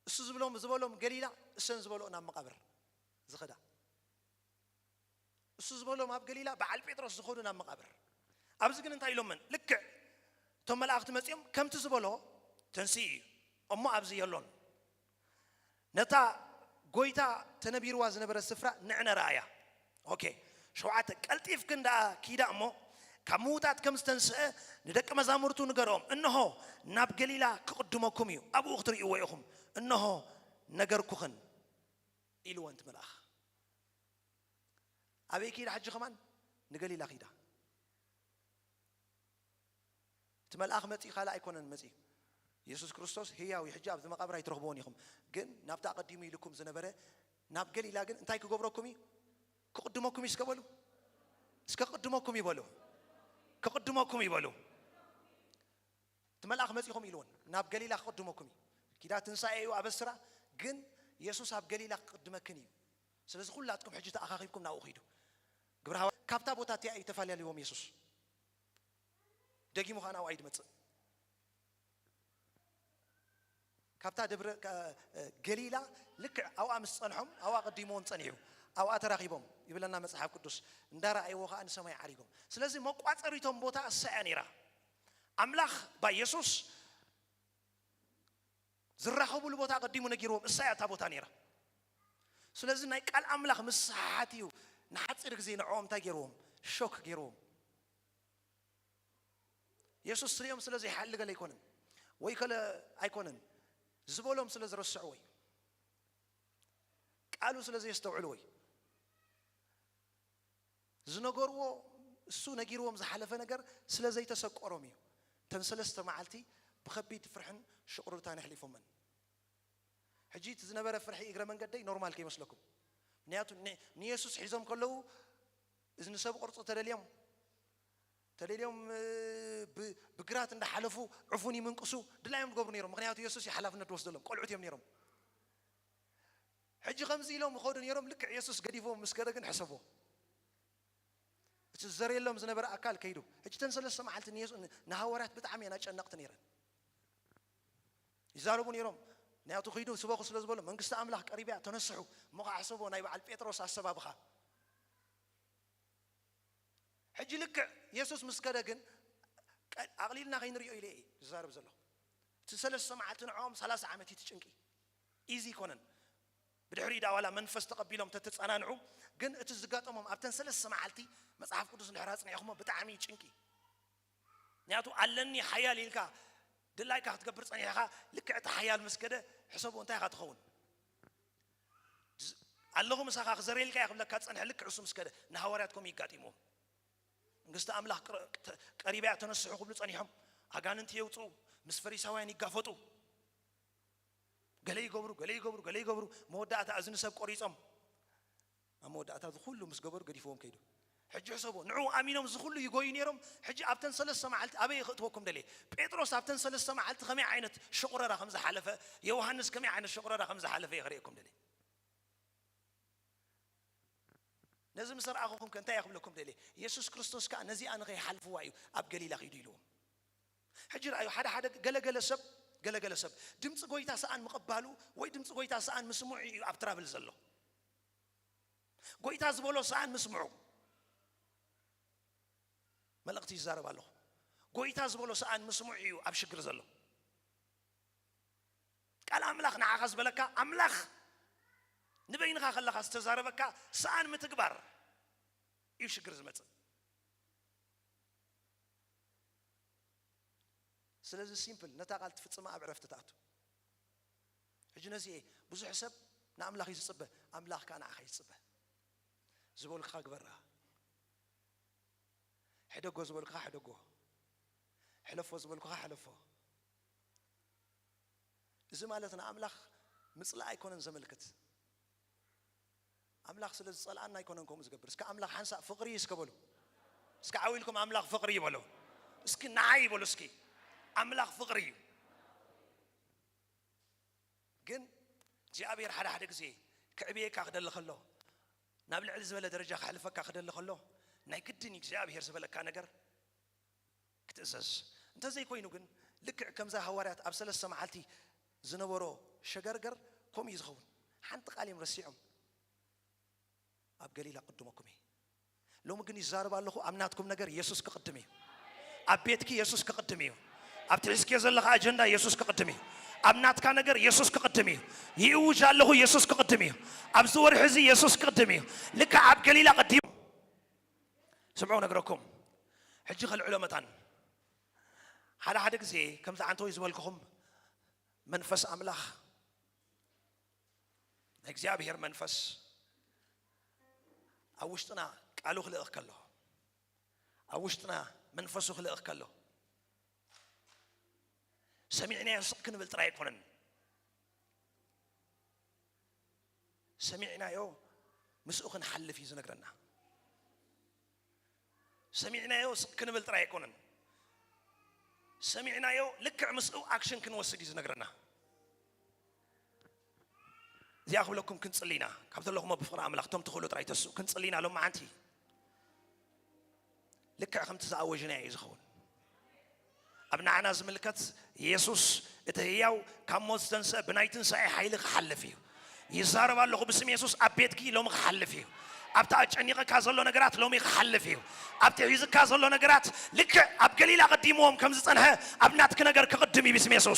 እሱ ዝበሎም ገሊላ እሰን ዝበልኦ ናብ መቐብር ዝኸዳ እሱ ዝበሎም ኣብ ገሊላ በዓል ጴጥሮስ ዝኸዱ ናብ መቐብር ኣብዚ ግን እንታይ ኢሎመን ልክዕ እቶም መላእኽቲ መፂኦም ከምቲ ዝበልኦ ተንሲ እዩ እሞ ኣብዚ የሎን ነታ ጎይታ ተነቢርዋ ዝነበረ ስፍራ ንዕነ ረኣያ ኦኬ ሸውዓተ ቀልጢፍ ክንዳ ኪዳ እሞ ካብ ምውታት ከም ዝተንስአ ንደቂ መዛሙርቱ ንገሮም እንሆ ናብ ገሊላ ክቅድመኩም እዩ ኣብኡ ክትርእይዎ ኢኹም እንሆ ነገርኩኽን ኢልዎ እንቲ መልኣኽ ኣበይ ኪዳ ሕጂ ኸማን ንገሊላ ኪዳ እቲ መልኣኽ መፂ ካልእ ኣይኮነን መፂ ኢየሱስ ክርስቶስ ህያው ሕጂ ኣብ መቃብር ኣይትረኽብዎን ኢኹም ግን ናብታ ቀዲሙ ኢልኩም ዝነበረ ናብ ገሊላ ግን እንታይ ክገብረኩም እዩ ክቅድመኩም እዩ እስከበሉ እስከ ቅድመኩም ይበሉ ክቅድመኩም ይበሉ እቲ መልኣኽ መፂኹም ኢልዎን ናብ ገሊላ ክቅድመኩም እዩ ኪዳ ትንሳኤ እዩ ኣበስራ ግን ኢየሱስ ኣብ ገሊላ ክቅድመክን እዩ ስለዚ ኩላትኩም ሕጂ ተኣኻኺብኩም ናብኡ ኺዱ ግብረ ሃዋርያት ካብታ ቦታ እቲኣ እዩ ተፈላለይዎም ኢየሱስ ደጊሙ ኸ ናብኡ ኣይድመፅእ ካብታ ደብረ ገሊላ ልክዕ ኣብኣ ምስ ፀንሖም ኣብኣ ቀዲሞዎም ፀኒሑ ኣብኣ ተራኺቦም ይብለና መጽሓፍ ቅዱስ እንዳረኣይዎ ከዓ ንሰማይ ዓሪጎም ስለዚ መቋፀሪቶም ቦታ እሳያ ነይራ ኣምላኽ ባኢየሱስ ዝራኸብሉ ቦታ ቀዲሙ ነጊርዎም እሳያ እታ ቦታ ነይራ ስለዚ ናይ ቃል ኣምላኽ ምስ ሰሓሓት እዩ ንሓፂር ግዜ ንዕኦም እንታይ ገይርዎም ሾክ ገይርዎም ኢየሱስ ስሪኦም ስለዚ ይሓሊ ገለ ኣይኮነን ወይ ከለ ኣይኮነን ዝበሎም ስለ ዝረስዑ ወይ ቃሉ ስለ ዘየስተውዕሉ ወይ ዝነገርዎ እሱ ነጊርዎም ዝሓለፈ ነገር ስለ ዘይተሰቆሮም እዩ ተን ሰለስተ መዓልቲ ብከቢድ ፍርሕን ሽቁርታን ይሕሊፎመን ሕጂ እቲ ዝነበረ ፍርሒ እግረ መንገደይ ኖርማል ከይመስለኩም ምክንያቱ ንኢየሱስ ሒዞም ከለዉ እዝኒ ሰብ ቅርፁ ተደልዮም ብግራት እንዳሓለፉ ዕፉን ይምንቅሱ ድላዮም ዝገብሩ ነይሮም ምክንያቱ ኢየሱስ ሓላፍነት ወስደሎም ቆልዑት እዮም ነይሮም ሕጂ ከምዚ ኢሎም ይኸዱ ነይሮም ልክዕ ኢየሱስ ገዲፎም ምስ ገደ ግን ሕሰቦ እቲ ዝዘርየሎም ዝነበረ ኣካል ከይዱ ሕጂ ተን ሰለስተ መዓልቲ ንሃዋርያት ብጣዕሚ እየን ኣጨነቕቲ ነይረን ይዛረቡ ነይሮም ምክንያቱ ኺዱ ስበኹ ስለ ዝበሎ መንግስቲ ኣምላኽ ቀሪብያ ተነስሑ እሞ ከዓ ሕሰቦ ናይ በዓል ጴጥሮስ ኣሰባብኻ ሕጂ ልክዕ ኢየሱስ ምስ ገደ ግን ኣቕሊልና ከይንሪኦ ኢለ ዝዛረብ ዘሎ እቲ ሰለስተ መዓልቲ ንዕኦም 30 ዓመት ትጭንቂ ኢዚ ይኮነን ብድሕሪ ዳዋላ መንፈስ ተቐቢሎም ተተጸናንዑ ግን እቲ ዝጋጠሞም ኣብተን ሰለስተ መዓልቲ መጽሓፍ ቅዱስ ንድሕራ ጽኒዕኹሞ ብጣዕሚ ጭንቂ ምክንያቱ ኣለኒ ሓያል ኢልካ ድላይካ ክትገብር ፀኒሕኻ ልክዕ እቲ ሓያል ምስ ገደ ሕሰቡ እንታይ ኢኻ ትኸውን ኣለኹ ምሳኻ ክዘርየልካ ይኽብለካ ፀንሕ ልክዕ እሱ ምስ ገደ ንሃዋርያት ከምኡ ይጋጢሞም መንግስቲ ኣምላኽ ቀሪብያ ተነስሑ ክብሉ ፀኒሖም ኣጋንንቲ የውፅኡ ምስ ፈሪሳውያን ይጋፈጡ ገለ ይገብሩ መወዳእታ እዝኒ ሰብ ቆሪፆም ኣብ መወዳእታ ዝኩሉ ምስ ገበሩ ገዲፎዎም ከይዱ ሕጂ ሕሰቦ ንዑ ኣሚኖም ዝኩሉ ይጎዩ ነይሮም ሕጂ ኣብተን ሰለስተ መዓልቲ ኣበይ ክእትወኩም ደልየ ጴጥሮስ ኣብተን ሰለስተ መዓልቲ ከመይ ዓይነት ሽቁረራ ከም ዝሓለፈ ዮሃንስ ከመይ ዓይነት ሽቁረራ ከም ዝሓለፈ የኽርየኩም ደልየ ነዚ ምስ ረኣኹም ከእንታይ ይኽብለኩም ደልየ ኢየሱስ ክርስቶስ ከዓ ነዚኣ ንኸይሓልፍዋ እዩ ኣብ ገሊላ ኺዱ ኢልዎም ሕጂ ረኣዩ ሓደ ገለገለ ሰብ ድምፂ ጎይታ ሰኣን ምቕባሉ ወይ ድምፂ ጎይታ ሰኣን ምስምዑ እዩ ኣብ ትራብል ዘሎ ጎይታ ዝበሎ ሰኣን ምስምዑ መልእኽቲ ይዛረብ ኣለኹ ጎይታ ዝበሎ ሰኣን ምስምዑ እዩ ኣብ ሽግር ዘሎ ቃል ኣምላኽ ንዓኻ ዝበለካ ኣምላኽ ንበይንኻ ከለኻ ዝተዛረበካ ሰኣን ምትግባር እዩ ሽግር ዝመፅእ ስለዚ ሲምፕል ነታ ቃል ትፍፅማ ኣብ ዕረፍቲ ተኣቱ እጅነዚህ ብዙ ሕሰብ ንኣምላኽ ይጽበ ኣምላኽ ካና ኣኸ ይጽበ ዝበልካ ግበራ ሕደጎ ዝበልካ ሕደጎ ሕለፎ ዝበልካ ሕለፎ እዚ ማለት ንኣምላኽ ምጽላእ ኣይኮነን ዘመልክት ኣምላኽ ስለ ዝጸልኣና ኣይኮነን ከምኡ ዝገብር እስከ ኣምላኽ ሓንሳእ ፍቕሪ እስከበሉ እስከ ዓዊልኩም ኣምላኽ ፍቕሪ ይበሉ እስኪ ንዓይ ይበሉ እስኪ ኣምላኽ ፍቕሪ እዩ ግን እግዚአብሔር ሓደ ጊዜ ከዕብየካ ክደሊ ከሎ ናብ ልዕሊ ዝበለ ደረጃ ክሕልፈካ ክደሊ ከሎ ናይ ግድን እግዚአብሔር ዝበለካ ነገር ክትእዘዝ እንተዘይ ኮይኑ ግን ልክዕ ከምዛ ሐዋርያት ኣብ 3 መዓልቲ ዝነበሮ ሸገርገር ከምኡ ዝኸውን ሓንቲ ቃል ረሲዖም ኣብ ገሊላ ቅድመኩም ሎሚ ግን ይዛረብ ኣለኹ ኣምናትኩም ነገር ኢየሱስ ክቅድም እዩ ኣብ ቤትኪ ኢየሱስ ክቅድም እዩ ኣብ ትሕዝኪ ዘለኻ ኣጀንዳ ኢየሱስ ክቅድም እዩ أبناتك نجار يسوع كقدمي يوجد له يسوع كقدمي أبزور حزي يسوع كقدمي لك عب قليلا قديم سمعوا نجاركم حجي خل علماء هذا حدك زي كم ذا عنتوا يزولكم منفس أملاخ نجزي بهير منفس أوشتنا قالوا خلق كله أوشتنا منفسه خلق كله سمعنا يسقن بالتراي كونن سمعنا يو مسؤخن حل في زنقرنا سمعنا يو سقن بالتراي كونن سمعنا يو لك مسؤ أكشن كنوسدي زنقرنا زي أقول لكم كنت صلينا كابت الله ما بفرع عمل أختم تقولوا تراي تسو كنت صلينا لهم عنتي لك خمت زاوجنا يزخون أبنا عنا زملكت يسوع إتهياو كموت تنسى بنايتن ساي حيلك حل فيه يزارب الله باسم يسوع أبيتكي لو مخل فيه أبتاج أني كازلو نجرات لو مخل فيه أبتعيز كازلو نجرات لك أبقليلا قديمهم كم زتنها أبنات كنجر كقدمي باسم يسوع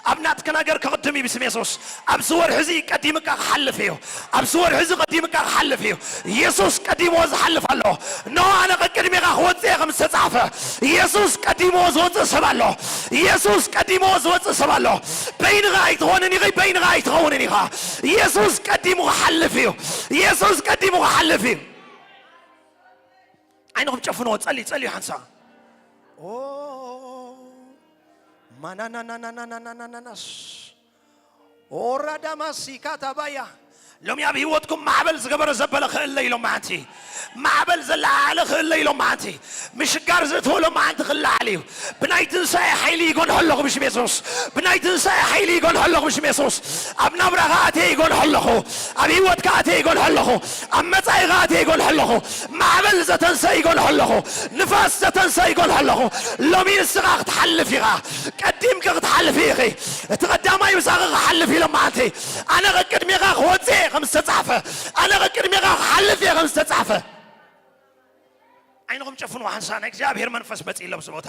أبنات كنجر كقدمي باسم يسوع أبزور حزي قديمك حل فيه أبزور حزي قديمك حل فيه يسوع قديم وز حل فالله نو أنا قديمي أخوات زي خمسة صعفة يسوع قديم وز سبالله يسوع قديم وز سبالله بين غايت هونني غي بين غايت هونني غا يسوع قديم وحل فيه يسوع قديم وحل فيه عينهم تشوفونه تصلي حنسا ما نا نا نا نا نا نا نا نا أورا داماسي كاتبايا لوم يابي واتكم معبل زغبر زبل خيل ليلو معنتي معبل زلا على خيل ليلو معنتي مش قارزت هولو معنت خل عليه بنايتن ساي حيلي يقول هلو مش ميسوس بنايتن ساي حيلي يقول هلو مش ميسوس ابن ابرغاتي يقول هلو ابي واتكاتي يقول هلو اما صايغاتي يقول هلو معبل زتنسى يقول هلو نفاس زتنسى يقول هلو لومين السغاق تحل فيها قديمك تحل فيها تقدم ما يساق حل في لما معنتي انا قدمي غا خوتي خمسة صحفة أنا غكر ميغا حلف يا خمسة صحفة عينهم شافون حنسان እግዚአብሔር መንፈስ መጽኢል ለብስቦታ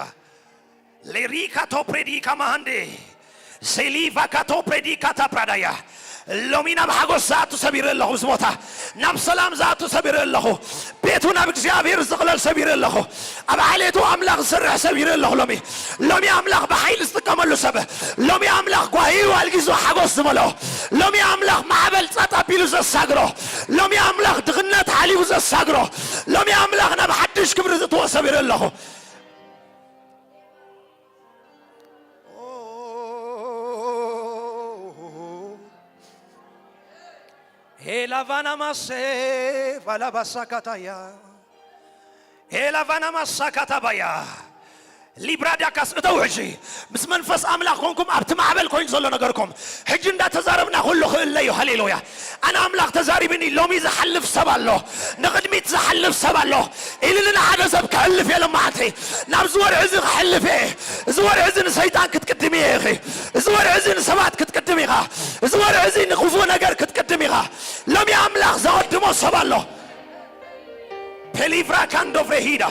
ለሪካ ቶፕሬዲ ካማንዴ ሴሊቫ ካቶፕሬዲ ካታፕራዳያ ሎሚና በሐጎስ ዛቱ ሰቢር ለሁ ዝቦታ ናብ ሰላም ዛቱ ሰቢር ለሁ ቤቱና በእግዚአብሔር ዝቅለል ሰቢር ለሁ አባዓለቱ አምላክ ስርሕ ሰቢር ለሁ ሎሚ አምላክ በኃይል ዝተቀመሉ ሰበ ሎሚ አምላክ ጓሂው አልጊዞ ሐጎስ ዝመሎ ሎሚ አምላክ ማዕበል ጻጣ ቢሉ ዘሳግሮ ሎሚ አምላክ ድግነት ዓሊው ዘሳግሮ ሎሚ አምላክ ናብ ሓድሽ ክብሪ ዝተወሰቢር ለሁ Elavana masse, vala basakataya. Elavana masakatabaya. ليبراديا كاس اتوجي بس منفس املاككم ابت معبل كوين زلو نغركم حجندا تزاربنا كله خليو هللويا انا املاك تزاربني لومي زحلف سبالو نقدمي تزحلف سبالو الينا حدا سب كحلف يا لمعتي نابزور عزن حلفه زور عزن شيطان كتقدمي يا اخي زور عزن سبات كتقدمي غا زور عزن خفو نغر كتقدمي غا لومي املاك زودمو سبالو بليفرا كاندو فهيدا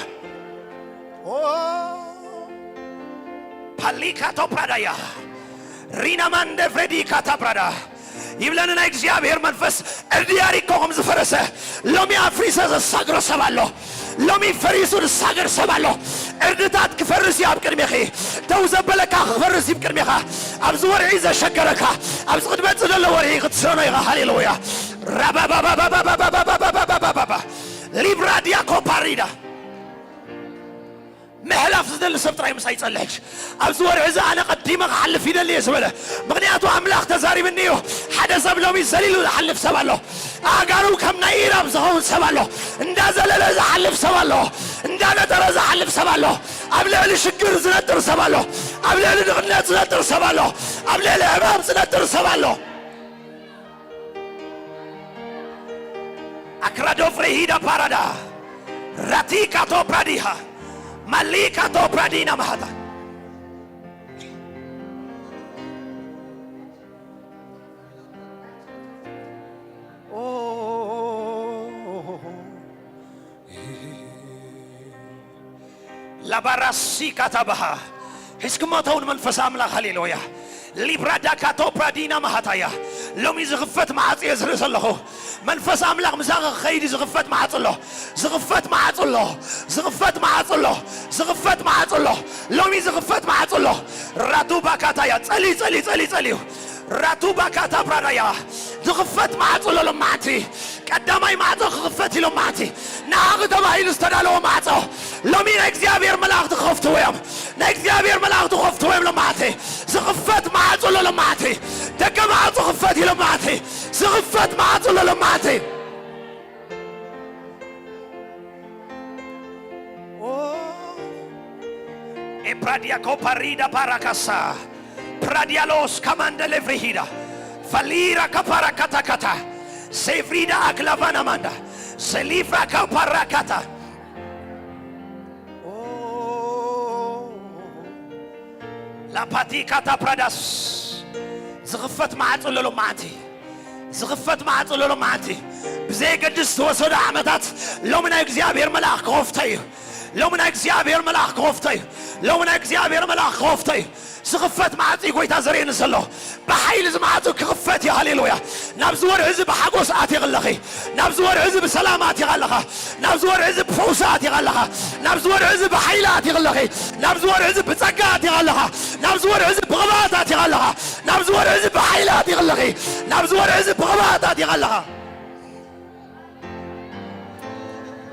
Palika to pradaya, Rina mande Fredika taprada. Iblanana እግዚአብሔር መንፈስ እርዲያሪ ቆም ዝፈረሰ ሎሚ አፍሪሰ ዘሳግሮ ሰባሎ ሎሚ ፈሪሱን ሳገር ሰባሎ እርድታት ክፈርስ ያብ ቅድሜኺ ደው ዘበለካ ክፈርስ ይብ ቅድሜኻ ኣብዚ ወርዒ ዘሸገረካ ኣብዚ ቅድመት ዘሎ ወርዒ ክትሰኖ ኢኻ ሃሌሉያ ራባባባባባባባባባባባባ ሊብራዲያ ኮፓሪዳ محلاف زدل سبتراي مساي تصلحش ابز ورعزه انا قديمه حلف يدل يسبله مغنياتو املاح تزاري منيو حدا سبلومي زليلو حلف سبالو اغارو كم نايراب زهون سبالو اندا زلل حلف سبالو اندا نترز حلف سبالو ابلع الشكر زنتر سبالو ابلع الغنات زنتر سبالو ابلع الامام زنتر سبالو اكرادو فريدا باردا راتيكا تو براديها Malika to pradina mahata. La barasi katabaha. Hiskmotaun manfas amlak haleluya. Librada kato pradina mahataya. لومي زغفت معاصي يزرس الله منفس أملاق مساق خيدي زغفت معاصي الله زغفت معاصي الله زغفت معاصي الله زغفت معاصي الله لومي زغفت معاصي الله راتو باكاتا يا تسلي تسلي تسلي تسلي راتو باكاتا برايا زغفت معاصي الله لمعتي قدامي معاصي غفتي لمعتي ناغ دبايل استدالو معاصي لومي نكزيابير ملاق تخفت ويم نكزيابير ملاق تخفت ويم لمعتي زغفت معاصي الله لمعتي دك معاصي غفتي لمعتي زغفت معاصي الله لمعتي إبراديا كوباريدا باراكاسا براديالوس كماندا لفريهيدا فاليرا كباراكاتا كاتا سيفريدا أكلافانا ماندا سليفرا كباراكاتا لا باتي كاتا براداس زغفت معاصي الله لمعتي زغفت معاصي الله لمعتي بزي قدس توسد عمتات لو من اكزيابير ملاك غفتي لو من اكزيابير ملاك غفتي لو من اكزيابير ملاك غفتي زغفت معاصي قويتا زرين سلو بحيل زمعاتو كغفت يا هللويا نبزور عزب حقوس آتي غلقي نبزور عزب سلامات يغلقها نبزور عزب فوسات يغلقها نبزور عزب حيلات يغلقي نبزور عزب بزقات يغلقها نبزور عزب بغباتات يغلقها نبزور عزب حيلات يغلقي نبزور عزب بغباتات يغلقها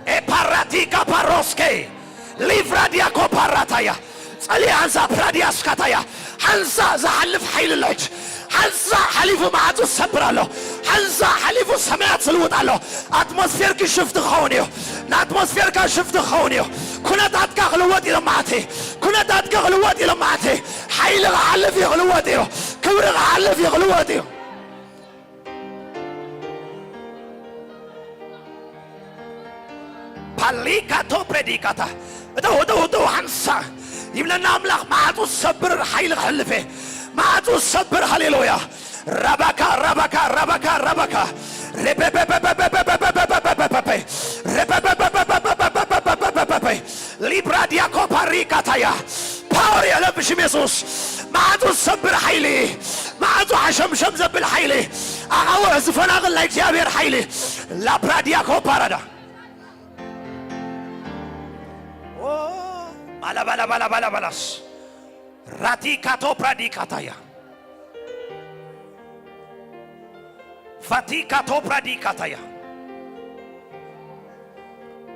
اي باراتيكا باروسكي ليفراديا كو باراتايا صلي عنسا برادياس كاتايا حنسا زحلف حيل العج حنسا حليفو معاتو السبرالو حنسا حليفو السماعات سلوطالو اتموسفيرك شفت خونيو ناتموسفيرك شفت خونيو كنا تاتكا غلواتي لمعاتي كنا تاتكا غلواتي لمعاتي حيل غحلف يغلواتي كبر غحلف يغلواتي باليكا تو بريديكاتا دو حنسا يبلنا أملاق معاتو الصبر حيل خلفه معاتو الصبر هللويا ربكا ربكا ربكا ربكا ليبرا دياكو باريكا تايا باوري ألبش ميسوس معاتو الصبر حيلي معاتو حشم شمزب الحيلي أغاور زفنا غلايك يابير حيلي لابرا دياكو باردا Bala bala bala bala balas. Ratikato pradikataya. Fatikato pradikataya.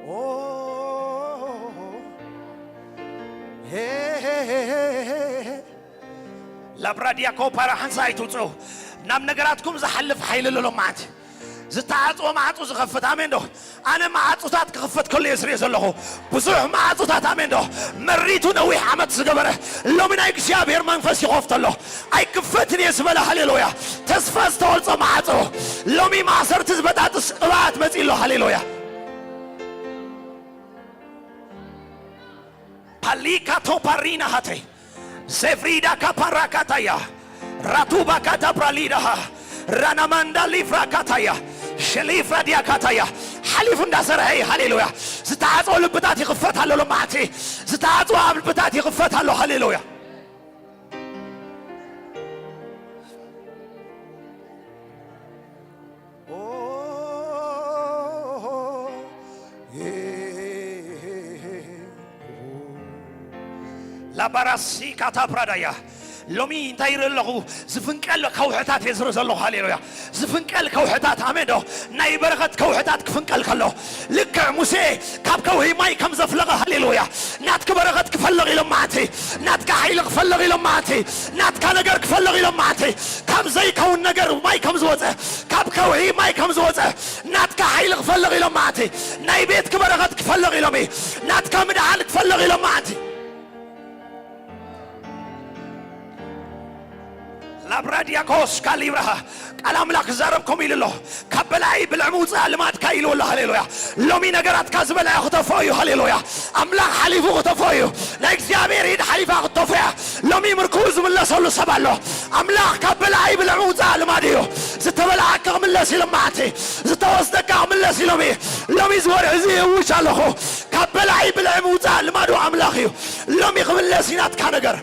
Oh, hey. La pradiako para hansai tutso. Nam nagaratkum zahalf haylelo maat. زتعاطو معاطو زغفت امين دو انا معاطوتات كغفت كل يسري زلخو بصح معاطوتات امين دو مريتو نوي حمد زغبره لو من اي اغزيابير منفس يخفت الله اي كفتني يسبله هللويا تسفاز تولصو معاطو لو مي معصر تزبطاطس قبات مصيلو هللويا باليكاتو بارينا هاتي زفريدا كباراكاتايا راتوبا كاتابراليدها راناماندا ليفرا كاتايا شليفرا ديا كاتايا حليف اندسر هي هللويا زتعاطو لبطات يغفتها له لمعتي زتعاطو لبطات يغفتها له هللويا ላባራሲ ካታፕራዳያ ሎሚ እንታይር ለኹ ዝፍንቀል ከውሕታት የዝር ዘሎ ሃሌሉያ ዝፍንቀል ከውሕታት አሜን ናይ በረኸት ከውሕታት ክፍንቀል ከሎ ልክ ሙሴ ካብ ከውሂ ማይ ከም ዘፍለቀ ሃሌሉያ ናትከ በረኸት ክፈልቕ ኢሎም ማዕቲ ናትከ ኃይል ክፈልቕ ኢሎም ማዕቲ ናትከ ነገር ክፈልቕ ኢሎም ማዕቲ ካብ ዘይከውን ነገር ማይ ከም ዝወፀ ካብ ከውሂ ማይ ከም ዝወፀ ናትከ ኃይል ክፈልቕ ኢሎም ማዕቲ ናይ ቤት በረኸት ክፈልቕ ኢሎም ናትከ ምድሓን ክፈልቕ ኢሎም ማዕቲ ላብራዲያኮስ ካሊብራሃ ቃል አምላክ ዛረብኩም ይልሎ ከበላይ ብልዕሙፃ ልማት ካይሎ ሃሌሉያ ሎሚ ነገራት ካዝበላይ ከተፈዩ ሃሌሉያ አምላክ ሐሊፉ ከተፈዩ ናይ እግዚአብሔር ይድ ሐሊፋ ከተፈያ ሎሚ ምርኩዝ ምለሰሉ ሰባሎ አምላክ ከበላይ ብልዕሙፃ ልማድዮ ዝተበላዓከ ምለስ ይለማዓቲ ዝተወስደካ ምለስ ይሎሚ ሎሚ ዝወር እዚ ውሻለኹ ከበላይ ብልዕሙፃ ልማዱ አምላክ እዩ ሎሚ ክምለስ ይናትካ ነገር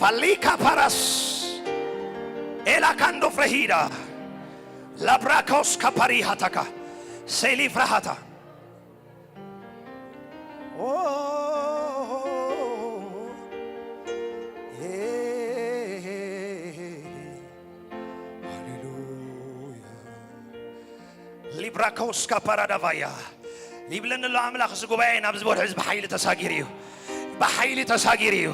Falika paras elakando frehida labrakos kapari hataka seli frahata librakos kaparadavaya liblen lo amlakh zgubayn abzbor hizb hayl tasagiriyo بحيل تساجيريو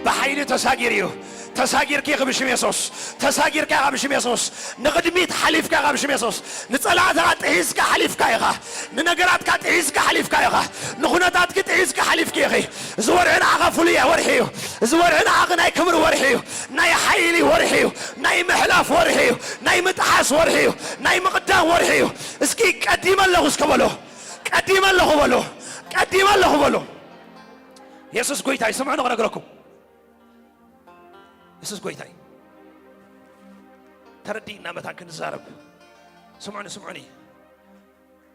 بحيل تساجيريو تساجير كي غبش ميسوس تساجير كي غبش ميسوس نقدميت حليف كي غبش ميسوس نطلعت تعيس كحليف كايغا ننقرات كتعيس كحليف كايغا نخونتات كتعيس كحليف كيغي زور هنا غفولية ورحيو زور هنا غناي كبر ورحيو ناي حيلي ورحيو ناي محلاف ورحيو ناي متحاس ورحيو ناي مقدام ورحيو اسكي قديم الله اسكبلو قديم الله بلو قديم الله بلو يسوس قويتاي سمعنا غنقركم يسوس قويتاي تردينا متى كنزارب سمعوني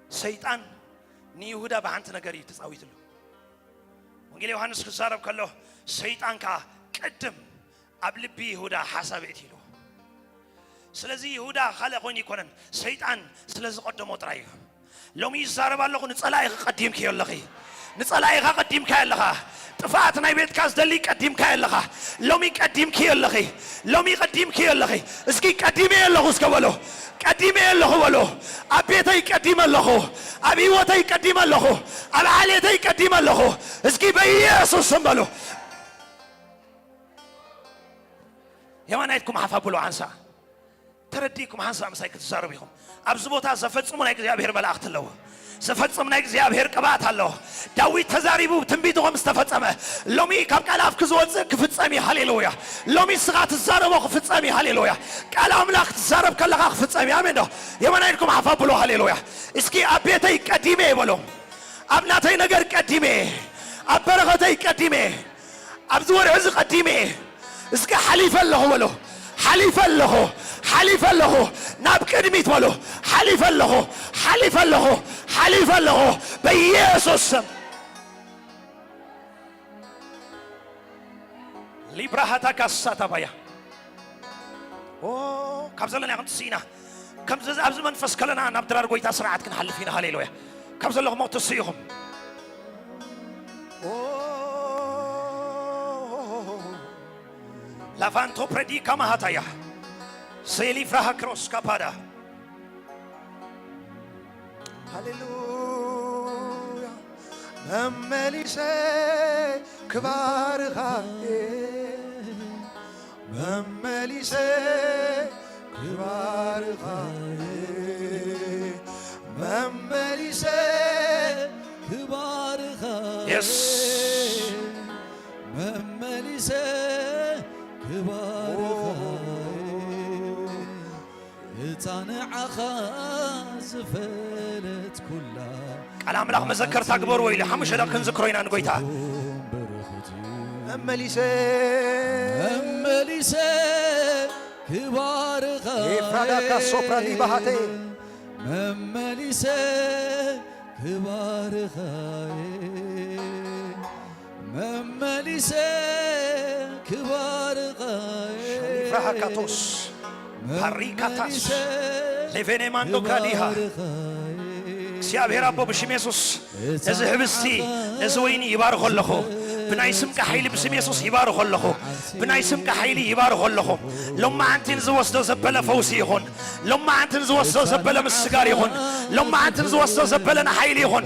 سيطان ني يهودا بانت نغري تصاويت له وانجيل يوحنس كزارب كله سيطان كا قدم ابلبي يهودا حساب يتيلو ስለዚህ ይሁዳ خلقوني يكونن سيطان ስለዚህ قدمو ጥራይ ሎሚ ይዛረባለሁ ንጸላይ ቀዲም ከየለኺ ንጸላይ ቀዲም ከየለኻ ጥፋት ናይ ቤት ካስ ደሊ ቀዲም ከየለኻ ሎሚ ቀዲም ከየለኺ ሎሚ ቀዲም ከየለኺ እስኪ ቀዲም የለኹ እስከበሎ ቀዲም የለኹ በሎ አቤተይ ቀዲም የለኹ አብይወተይ ቀዲም የለኹ አልዓሌተይ ቀዲም የለኹ እስኪ በኢየሱስ ስም በሎ የማናይትኩም ሐፋብሎ አንሳ ተረዲኩም አንሳ መሳይ ከተዛረብኩም አብዝ ቦታ ዘፈጽሙ ናይ እግዚአብሔር መላእክት አለው ዘፈጽሙ ናይ እግዚአብሔር ቅባት አለው ዳዊት ተዛሪቡ ትንቢቱም ተፈጸመ ሎሚ ካብ ቃላፍ ክዝወጽ ክፍጸሚ ሃሌሉያ ሎሚ ስጋት ተዛረቦ ክፍጸሚ ሃሌሉያ ቃል አምላክ ተዛረብ ከለኻ ክፍጸሚ አሜን ነው የማናይልኩም አፋ ብሎ ሃሌሉያ እስኪ አቤተይ ቀዲሜ ብሎ አብናተይ ነገር ቀዲሜ አበረኸተይ ቀዲሜ አብዝወር ዕዝ ቀዲሜ እስኪ ሐሊፈ ለሁ ብሎ حليف له ناب قدميت ولو حليف له بيسوس ليبراهاتا كاساتا بايا او كابزلنا يا سينا كم ابز منفس كلنا نبدرار قويتا سرعات كنحلفينا هاليلويا كابزل لهم موت سيهم لافانتو بريدي كما هاتايا سيلي فراها كروس كابادا هاليلويا ممليسي كبار خاي ممليسي كبار خاي ممليسي كبار خاي يس ممليسي كبار تانعخا زفلت كلها قال املاح مذكر تكبر ويلي حمش هذا كنذكروينا نقويتا امليسه كبار خاي يفادك الصفرة دي بهاتي امليسه كبار خاي امليسه كبار خاي شريفها كاتوس هاريكاتاس لفيني ماندو كاليها እግዚአብሔር አቦ ብሽም ኢየሱስ ነዚ ህብስቲ ነዚ ወይኒ ይባርኮ ኣለኹ ብናይ ስምካ ሓይሊ ብስም ኢየሱስ ይባርኮ ኣለኹ ብናይ ስምካ ሓይሊ ይባርኮ ኣለኹ ሎማዓንቲን ዝወስዶ ዘበለ ፈውሲ ይኹን ሎማዓንቲን ዝወስዶ ዘበለ ምስጋር ይኹን ሎማዓንቲን ዝወስዶ ዘበለ ሓይሊ ይኹን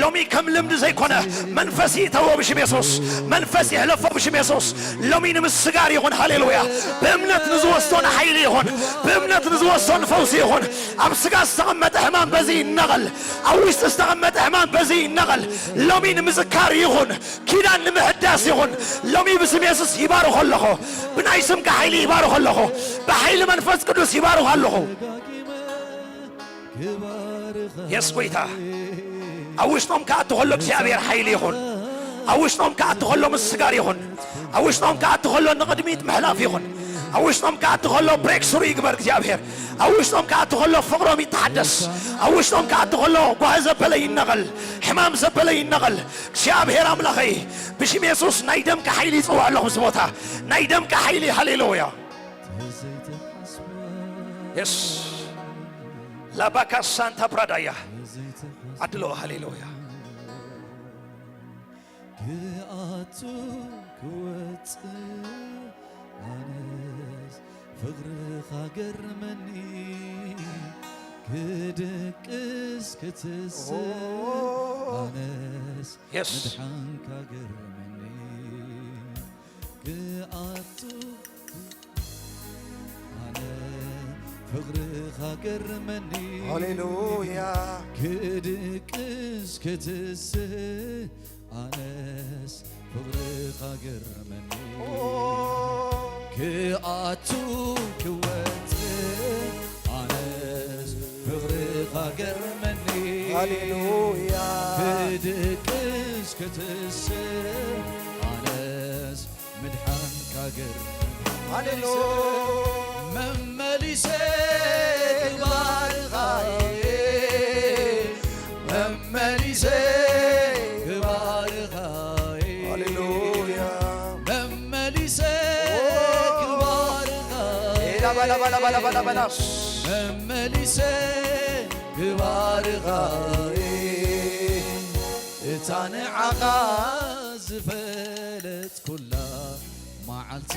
ሎሚ ከም ልምዲ ዘይኮነ መንፈስ ይተወ ብሽም ኢየሱስ መንፈስ ይሕለፎ ብሽም ኢየሱስ ሎሚ ንምስጋር ይኹን ሃሌሉያ በእምነት ንዝወስዶን ሓይሊ ይኹን በእምነት ንዝወስዶን ፈውሲ ይኹን ኣብ ስጋ ዝተቐመጠ ሕማም በዚ ይነቐል ኣብ ውሽጢ ዝተቐመጠ ሕማም በዚ ይነቐል ሎሚ ንምዝካር ይኹን ኪዳን ንምሕዳስ ይኹን ሎሚ ብስም ኢየሱስ ይባርኮ ኣለኹ ብናይ ስምካ ሓይሊ ይባርኮ ኣለኹ ብሓይሊ መንፈስ ቅዱስ ይባርኮ ኣለኹ የስ ጐይታ ኣብ ውሽጦም ከኣቱ ከሎ እግዚኣብሔር ሓይሊ ይኹን ኣብ ውሽጦም ከኣቱ ከሎ ምስጋር ይኹን ኣብ ውሽጦም ከኣቱ ከሎ ንቕድሚት ምሕላፍ ይኹን ኣብ ውሽጦም ከኣቱ ከሎ ብሬክ ስሩ ይግበር እግዚኣብሔር ኣብ ውሽጦም ከኣቱ ከሎ ፍቕሮም ይተሓደስ ኣብ ውሽጦም ከኣቱ ከሎ ጓህ ዘበለ ይነቐል ሕማም ዘበለ ይነቐል እግዚኣብሔር ኣምላኸይ ብሽም ኢየሱስ ናይ ደምካ ሓይሊ ይፅዋዕ ኣለኹ እዚ ቦታ ናይ ደምካ ሓይሊ ሃሌሉያ የስ ላባካ ሳንታ ፕራዳያ ኣድሎ ሃሌሉያ ክኣቱ ክወፅእ ኣነስ ፍቕርኻ ገርመኒ ክድቅስ ክትስእ ኣነስ ምድሓንካ ገርመኒ ክኣቱ ኣነ ፍቕርኻ ገርመኒ ሃሌሉያ ክድቅስ ክትስእ ኣነስ ፍቕርኻ ገርመኒ ክኣቱ ክወፅእ ኣነስ ፍቕርኻ ገርመኒ ሃሌሉያ ክድቅስ ክትስእ ኣነስ ምድሓንካ ገርመኒ ሃሌሉያ መመሊሴ ክባርኻየ መመሊሴ ክባርኻየ ሃሌሉያ መመሊሴ ክባርኻየ ባላባላባላባላባላስ መመሊሴ ክባርኻየ እታ ንዓኻ ዝፈለት ኩላ መዓልቲ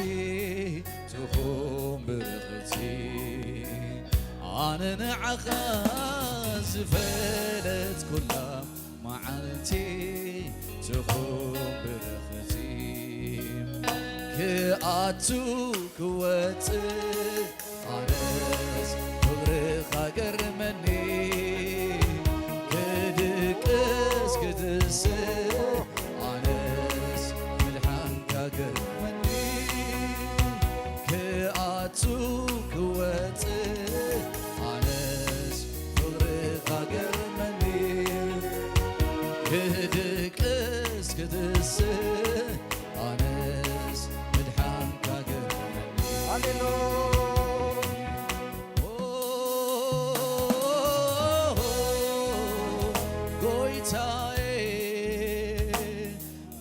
ትኹም ብርኽቲ ኣነ ንዓኻ ዝፈለት ኩላ መዓልቲ ትኹም ብርኽቲ ክኣቱ ክወፅእ ኣነስ ፍቕርኻ ገርመኒ ክድቅስ ክትስእ ኣነስ ምድሓንካ ገርመኒ ክኣቱ ክወፅእ ኣነስ ፍቕርኻ ገርመኒ ክድቅስ ክትስእ ኣነስ ምድሓንካ ገርመኒ ሃሌሉያ ጎይታዬ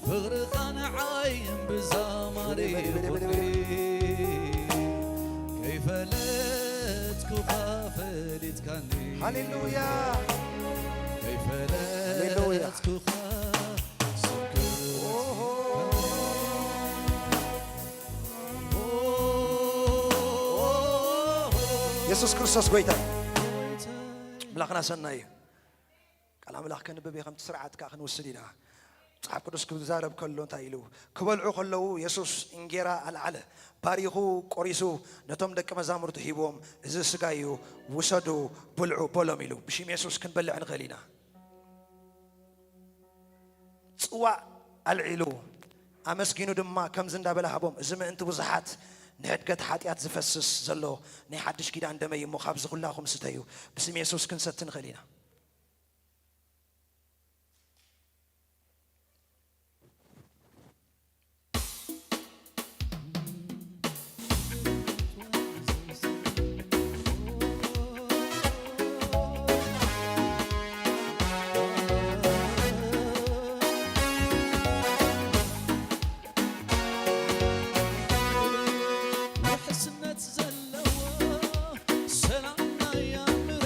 ፍቕርኻ ንዓይ ብዛማሬ ከይፈለጥኩኻ ፈሊጥካኒ ሃሌሉያ ከይፈለጥኩኻ ኢየሱስ ክርስቶስ ጐይታ ኣምላኽና ሰናይ እዩ ቃል ኣምላኽ ከንብብ ከምቲ ስርዓትካ ክንውስድ ኢና መጽሓፍ ቅዱስ ክዛረብ ከሎ እንታይ ኢሉ ክበልዑ ከለዉ ኢየሱስ እንጌራ ኣልዓለ ባሪኹ ቆሪሱ ነቶም ደቂ መዛሙርቱ ሂቦም እዚ ስጋ እዩ ውሰዱ ብልዑ በሎም ኢሉ ብሽም ኢየሱስ ክንበልዕ ንኽእል ኢና ጽዋዕ ኣልዒሉ ኣመስጊኑ ድማ ከምዚ እንዳበለ ሃቦም እዚ ምእንቲ ብዙሓት ንሕድገት ሓጢኣት ዝፈስስ ዘሎ ናይ ሓድሽ ኪዳን ደመይ እሞ ካብዚ ኩላኹም ስተዩ ብስም ኢየሱስ ክንሰቲ ንኽእል ኢና ውሕስነት ዘለዎ ሰላምና ያምሮ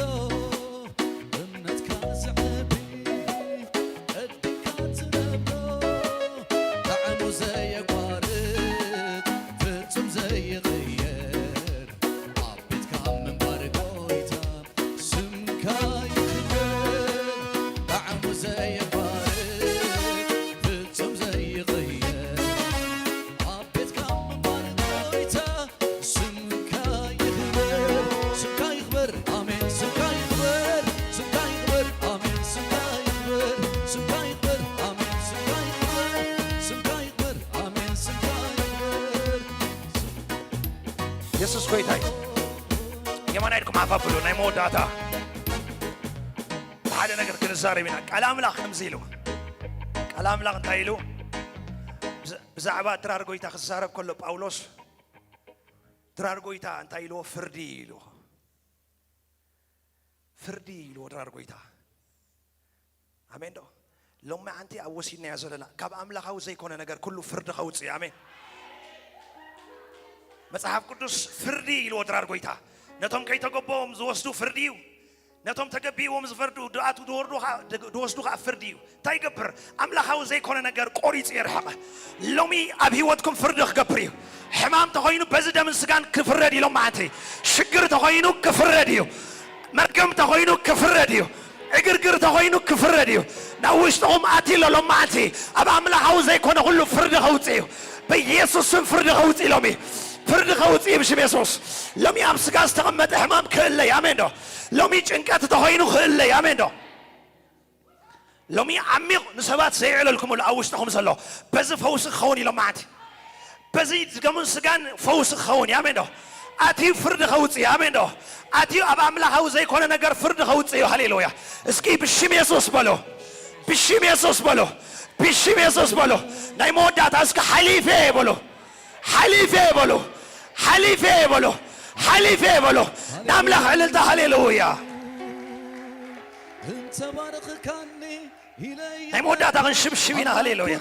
ኢየሱስ ጎይታይ የማን አይድኩም አፋፍሉ ናይ መወዳታ ሓደ ነገር ክንዛረብ ኢና ቃል ኣምላኽ ከምዚ ኢሉ ቃል ኣምላኽ እንታይ ኢሉ ብዛዕባ ድራር ጎይታ ክዛረብ ከሎ ጳውሎስ ድራር ጎይታ እንታይ ኢሉ ፍርዲ ኢሉ ድራር ጎይታ አሜን ዶ ሎማ ኣንቲ ኣብ ወሲድና ያ ዘለና ካብ ኣምላኻዊ ዘይኮነ ነገር ኩሉ ፍርዲ ከውፅእ ኣሜን መጽሐፍ ቅዱስ ፍርዲ ኢሉ ድራር ጎይታ ነቶም ከይተገቦም ዝወስዱ ፍርዲ እዩ ነቶም ተገቢዎም ዝፈርዱ ዱኣቱ ድወስዱ ከዓ ፍርዲ እዩ እንታይ ይገብር ኣምላኻዊ ዘይኮነ ነገር ቆሪፅ የርሐቐ ሎሚ ኣብ ሂወትኩም ፍርዲ ክገብር እዩ ሕማም ተኾይኑ በዚ ደምን ስጋን ክፍረድ ኢሎም ማዓንቲ ሽግር ተኾይኑ ክፍረድ እዩ መርገም ተኾይኑ ክፍረድ እዩ እግርግር ተኾይኑ ክፍረድ እዩ ናብ ውሽጥኹም ኣትሎ ሎም ማዓንቲ ኣብ ኣምላኻዊ ዘይኮነ ኩሉ ፍርዲ ከውፅእ እዩ በኢየሱስ ስም ፍርዲ ከውፅእ ኢሎም እዩ ፍርዲ ከውፅእ ብሽም ኢየሱስ ሎሚ ኣብ ስጋ ዝተቐመጠ ሕማም ክእለይ ኣሜን ዶ ሎሚ ጭንቀት ተኾይኑ ክእለይ ኣሜን ዶ ሎሚ ዓሚቕ ንሰባት ዘይዕለልኩምሉ ኣብ ውሽጥኹም ዘሎ በዚ ፈውሲ ክኸውን ኢሎም ማዓንቲ በዚ ዝገሙን ስጋን ፈውሲ ክኸውን ኣሜን ዶ ኣትዩ ፍርዲ ከውፅእ ኣሜን ዶ ኣትዩ ኣብ ኣምላኻዊ ዘይኮነ ነገር ፍርዲ ከውፅእ እዩ ሃሌሉያ እስኪ ብሽም ኢየሱስ በሎ ብሽም ኢየሱስ በሎ ብሽም ኢየሱስ በሎ ናይ መወዳእታ እስኪ ሓሊፌ በሎ ሓሊፌ በሎ ሓሊፌ በሎ ሓሊፌ በሎ ናምላኽ ዕልልታ ሃሌሉያ انت بارخكني الي ናይ መወዳእታ ክንሽብሽብ ኢና ሃሌሉያ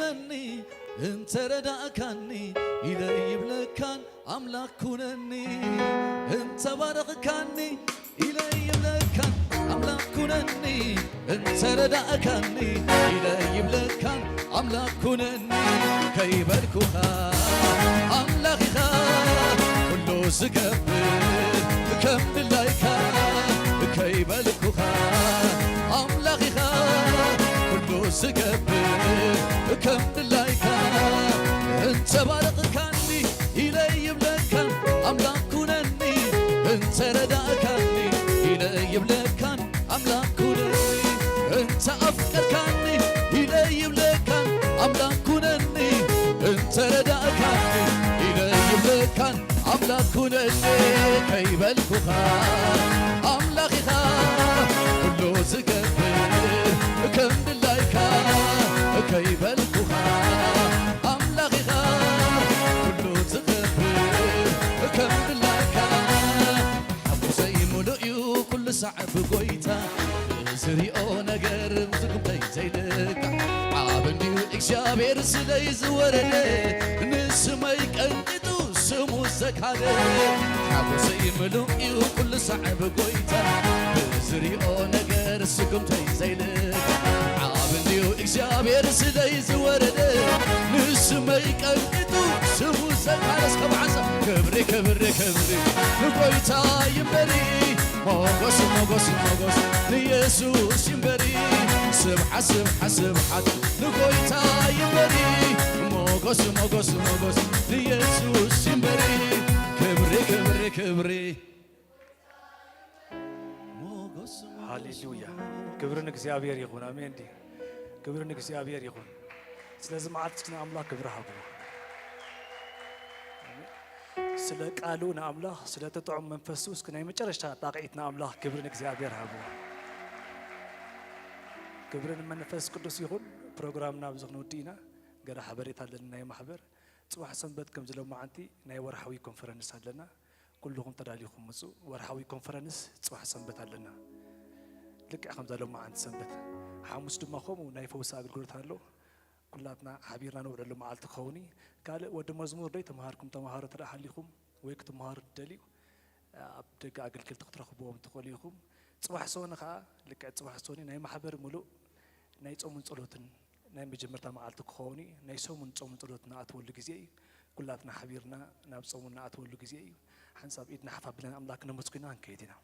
انت رداكني الي يبلكان املاك كونني انت بارخكني الي يبلكان املاك كونني انت رداكني الي يبلكان املاك كونني كيبركوها املاكها كله زقبل كم لايكا كيبلكوها املاكها كله زقبل كم لايكا انت بارخكني الي يبلكان املاك كونني انت رداكني الي يبلكان املاك كونني انت افكركني الي يبلكان املاك كونني انت رداكني الي يبلكان املاك كونني كيبلكوها املاكها كله زقبل كم لايكا كيبلكوها املاكها كله زقبل كم لايكا حبو زي ملؤيو كل صعب قويتا زريئو نقر مزقمتي زيدك عابنديو اكشابير سلي زورد نسمي كنتو سمو زكاده حبو زي ملؤيو كل صعب قويتا زريئو نقر سقمتي زيدك عابنديو اكشابير سلي زورد نسمي كنتو سمو زكاده سكبعسا كبري كبري كبري قويتا يمبري موغوس موغوس موغوس ليسوس يمبري سبحة سبحة سبحة لقويتا يمبري موغوس موغوس موغوس ليسوس يمبري كبري كبري كبري هاليلويا كبرنا እግዚአብሔር ይሁን አሜን ዲ كبرنا እግዚአብሔር ይሁን ስለዚህ ማዓልትና አምላክ ክብርሃ ብሎ ስለ ቃሉ ንኣምላኽ ስለ ተጥዑም መንፈሱ እስከ ናይ መጨረሻ ጣቂትና ኣምላኽ ክብርን እግዚአብሔር ሃቡ ክብርን መንፈስ ቅዱስ ይሁን ፕሮግራምና ብዙ ክንውዲና ገና ሓበሬታ ኣለና ናይ ማሕበር ጽባሕ ሰንበት ከም ዝለማዓንቲ ናይ ወርሓዊ ኮንፈረንስ ኣለና ኩልኩም ተዳሊኹም ምፁ ወርሓዊ ኮንፈረንስ ጽባሕ ሰንበት ኣለና ልክዕ ከም ዘለማዓንቲ ሰንበት ሓሙስ ድማ ከምኡ ናይ ፈውሲ ኣገልግሎት ኣሎ ኩላትና ሓቢርና ንውዕለሉ መዓልቲ ክኸውኒ ካልእ ወዲ መዝሙር ዶይ ተምሃርኩም ተምሃሮ ተዳሓሊኹም ወይ ክትምሃሩ ትደልዩ ኣብ ደገ ኣገልግሎት ክትረኽብዎም ትኽእሉ ኢኹም ጽባሕ ሰውኒ ከዓ ልክዕ ጽባሕ ሰውኒ ናይ ማሕበር ሙሉእ ናይ ጾሙን ጸሎትን ናይ መጀመርታ መዓልቲ ክኸውኒ ናይ ሰሙን ጾሙን ጸሎትን ኣትወሉ ግዜ እዩ ኩላትና ሓቢርና ናብ ጾሙን ኣትወሉ ግዜ እዩ ሓንሳብ ኢድና ሓፋብልና ኣምላክ ነመስግና ንከይድ ኢና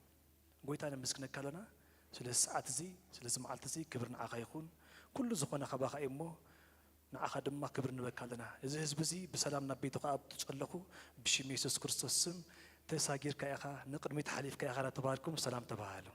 ጎይታ ነመስግነካ ኣለና ስለዚ ሰዓት እዚ ስለዚ መዓልቲ እዚ ክብሪ ንዓኻ ይኹን ኩሉ ዝኾነ ኸባኻ እሞ ንዓኻ ድማ ክብሪ ንበካ ኣለና እዚ ህዝቢ እዚ ብሰላም ናብ ቤትኻ ኣብ ትጨለኹ ብሽም ኢየሱስ ክርስቶስ ስም ተሳጊርካ ኢኻ ንቅድሚት ሓሊፍካ ኢኻ ተባሃልኩም ሰላም ተባሃሉ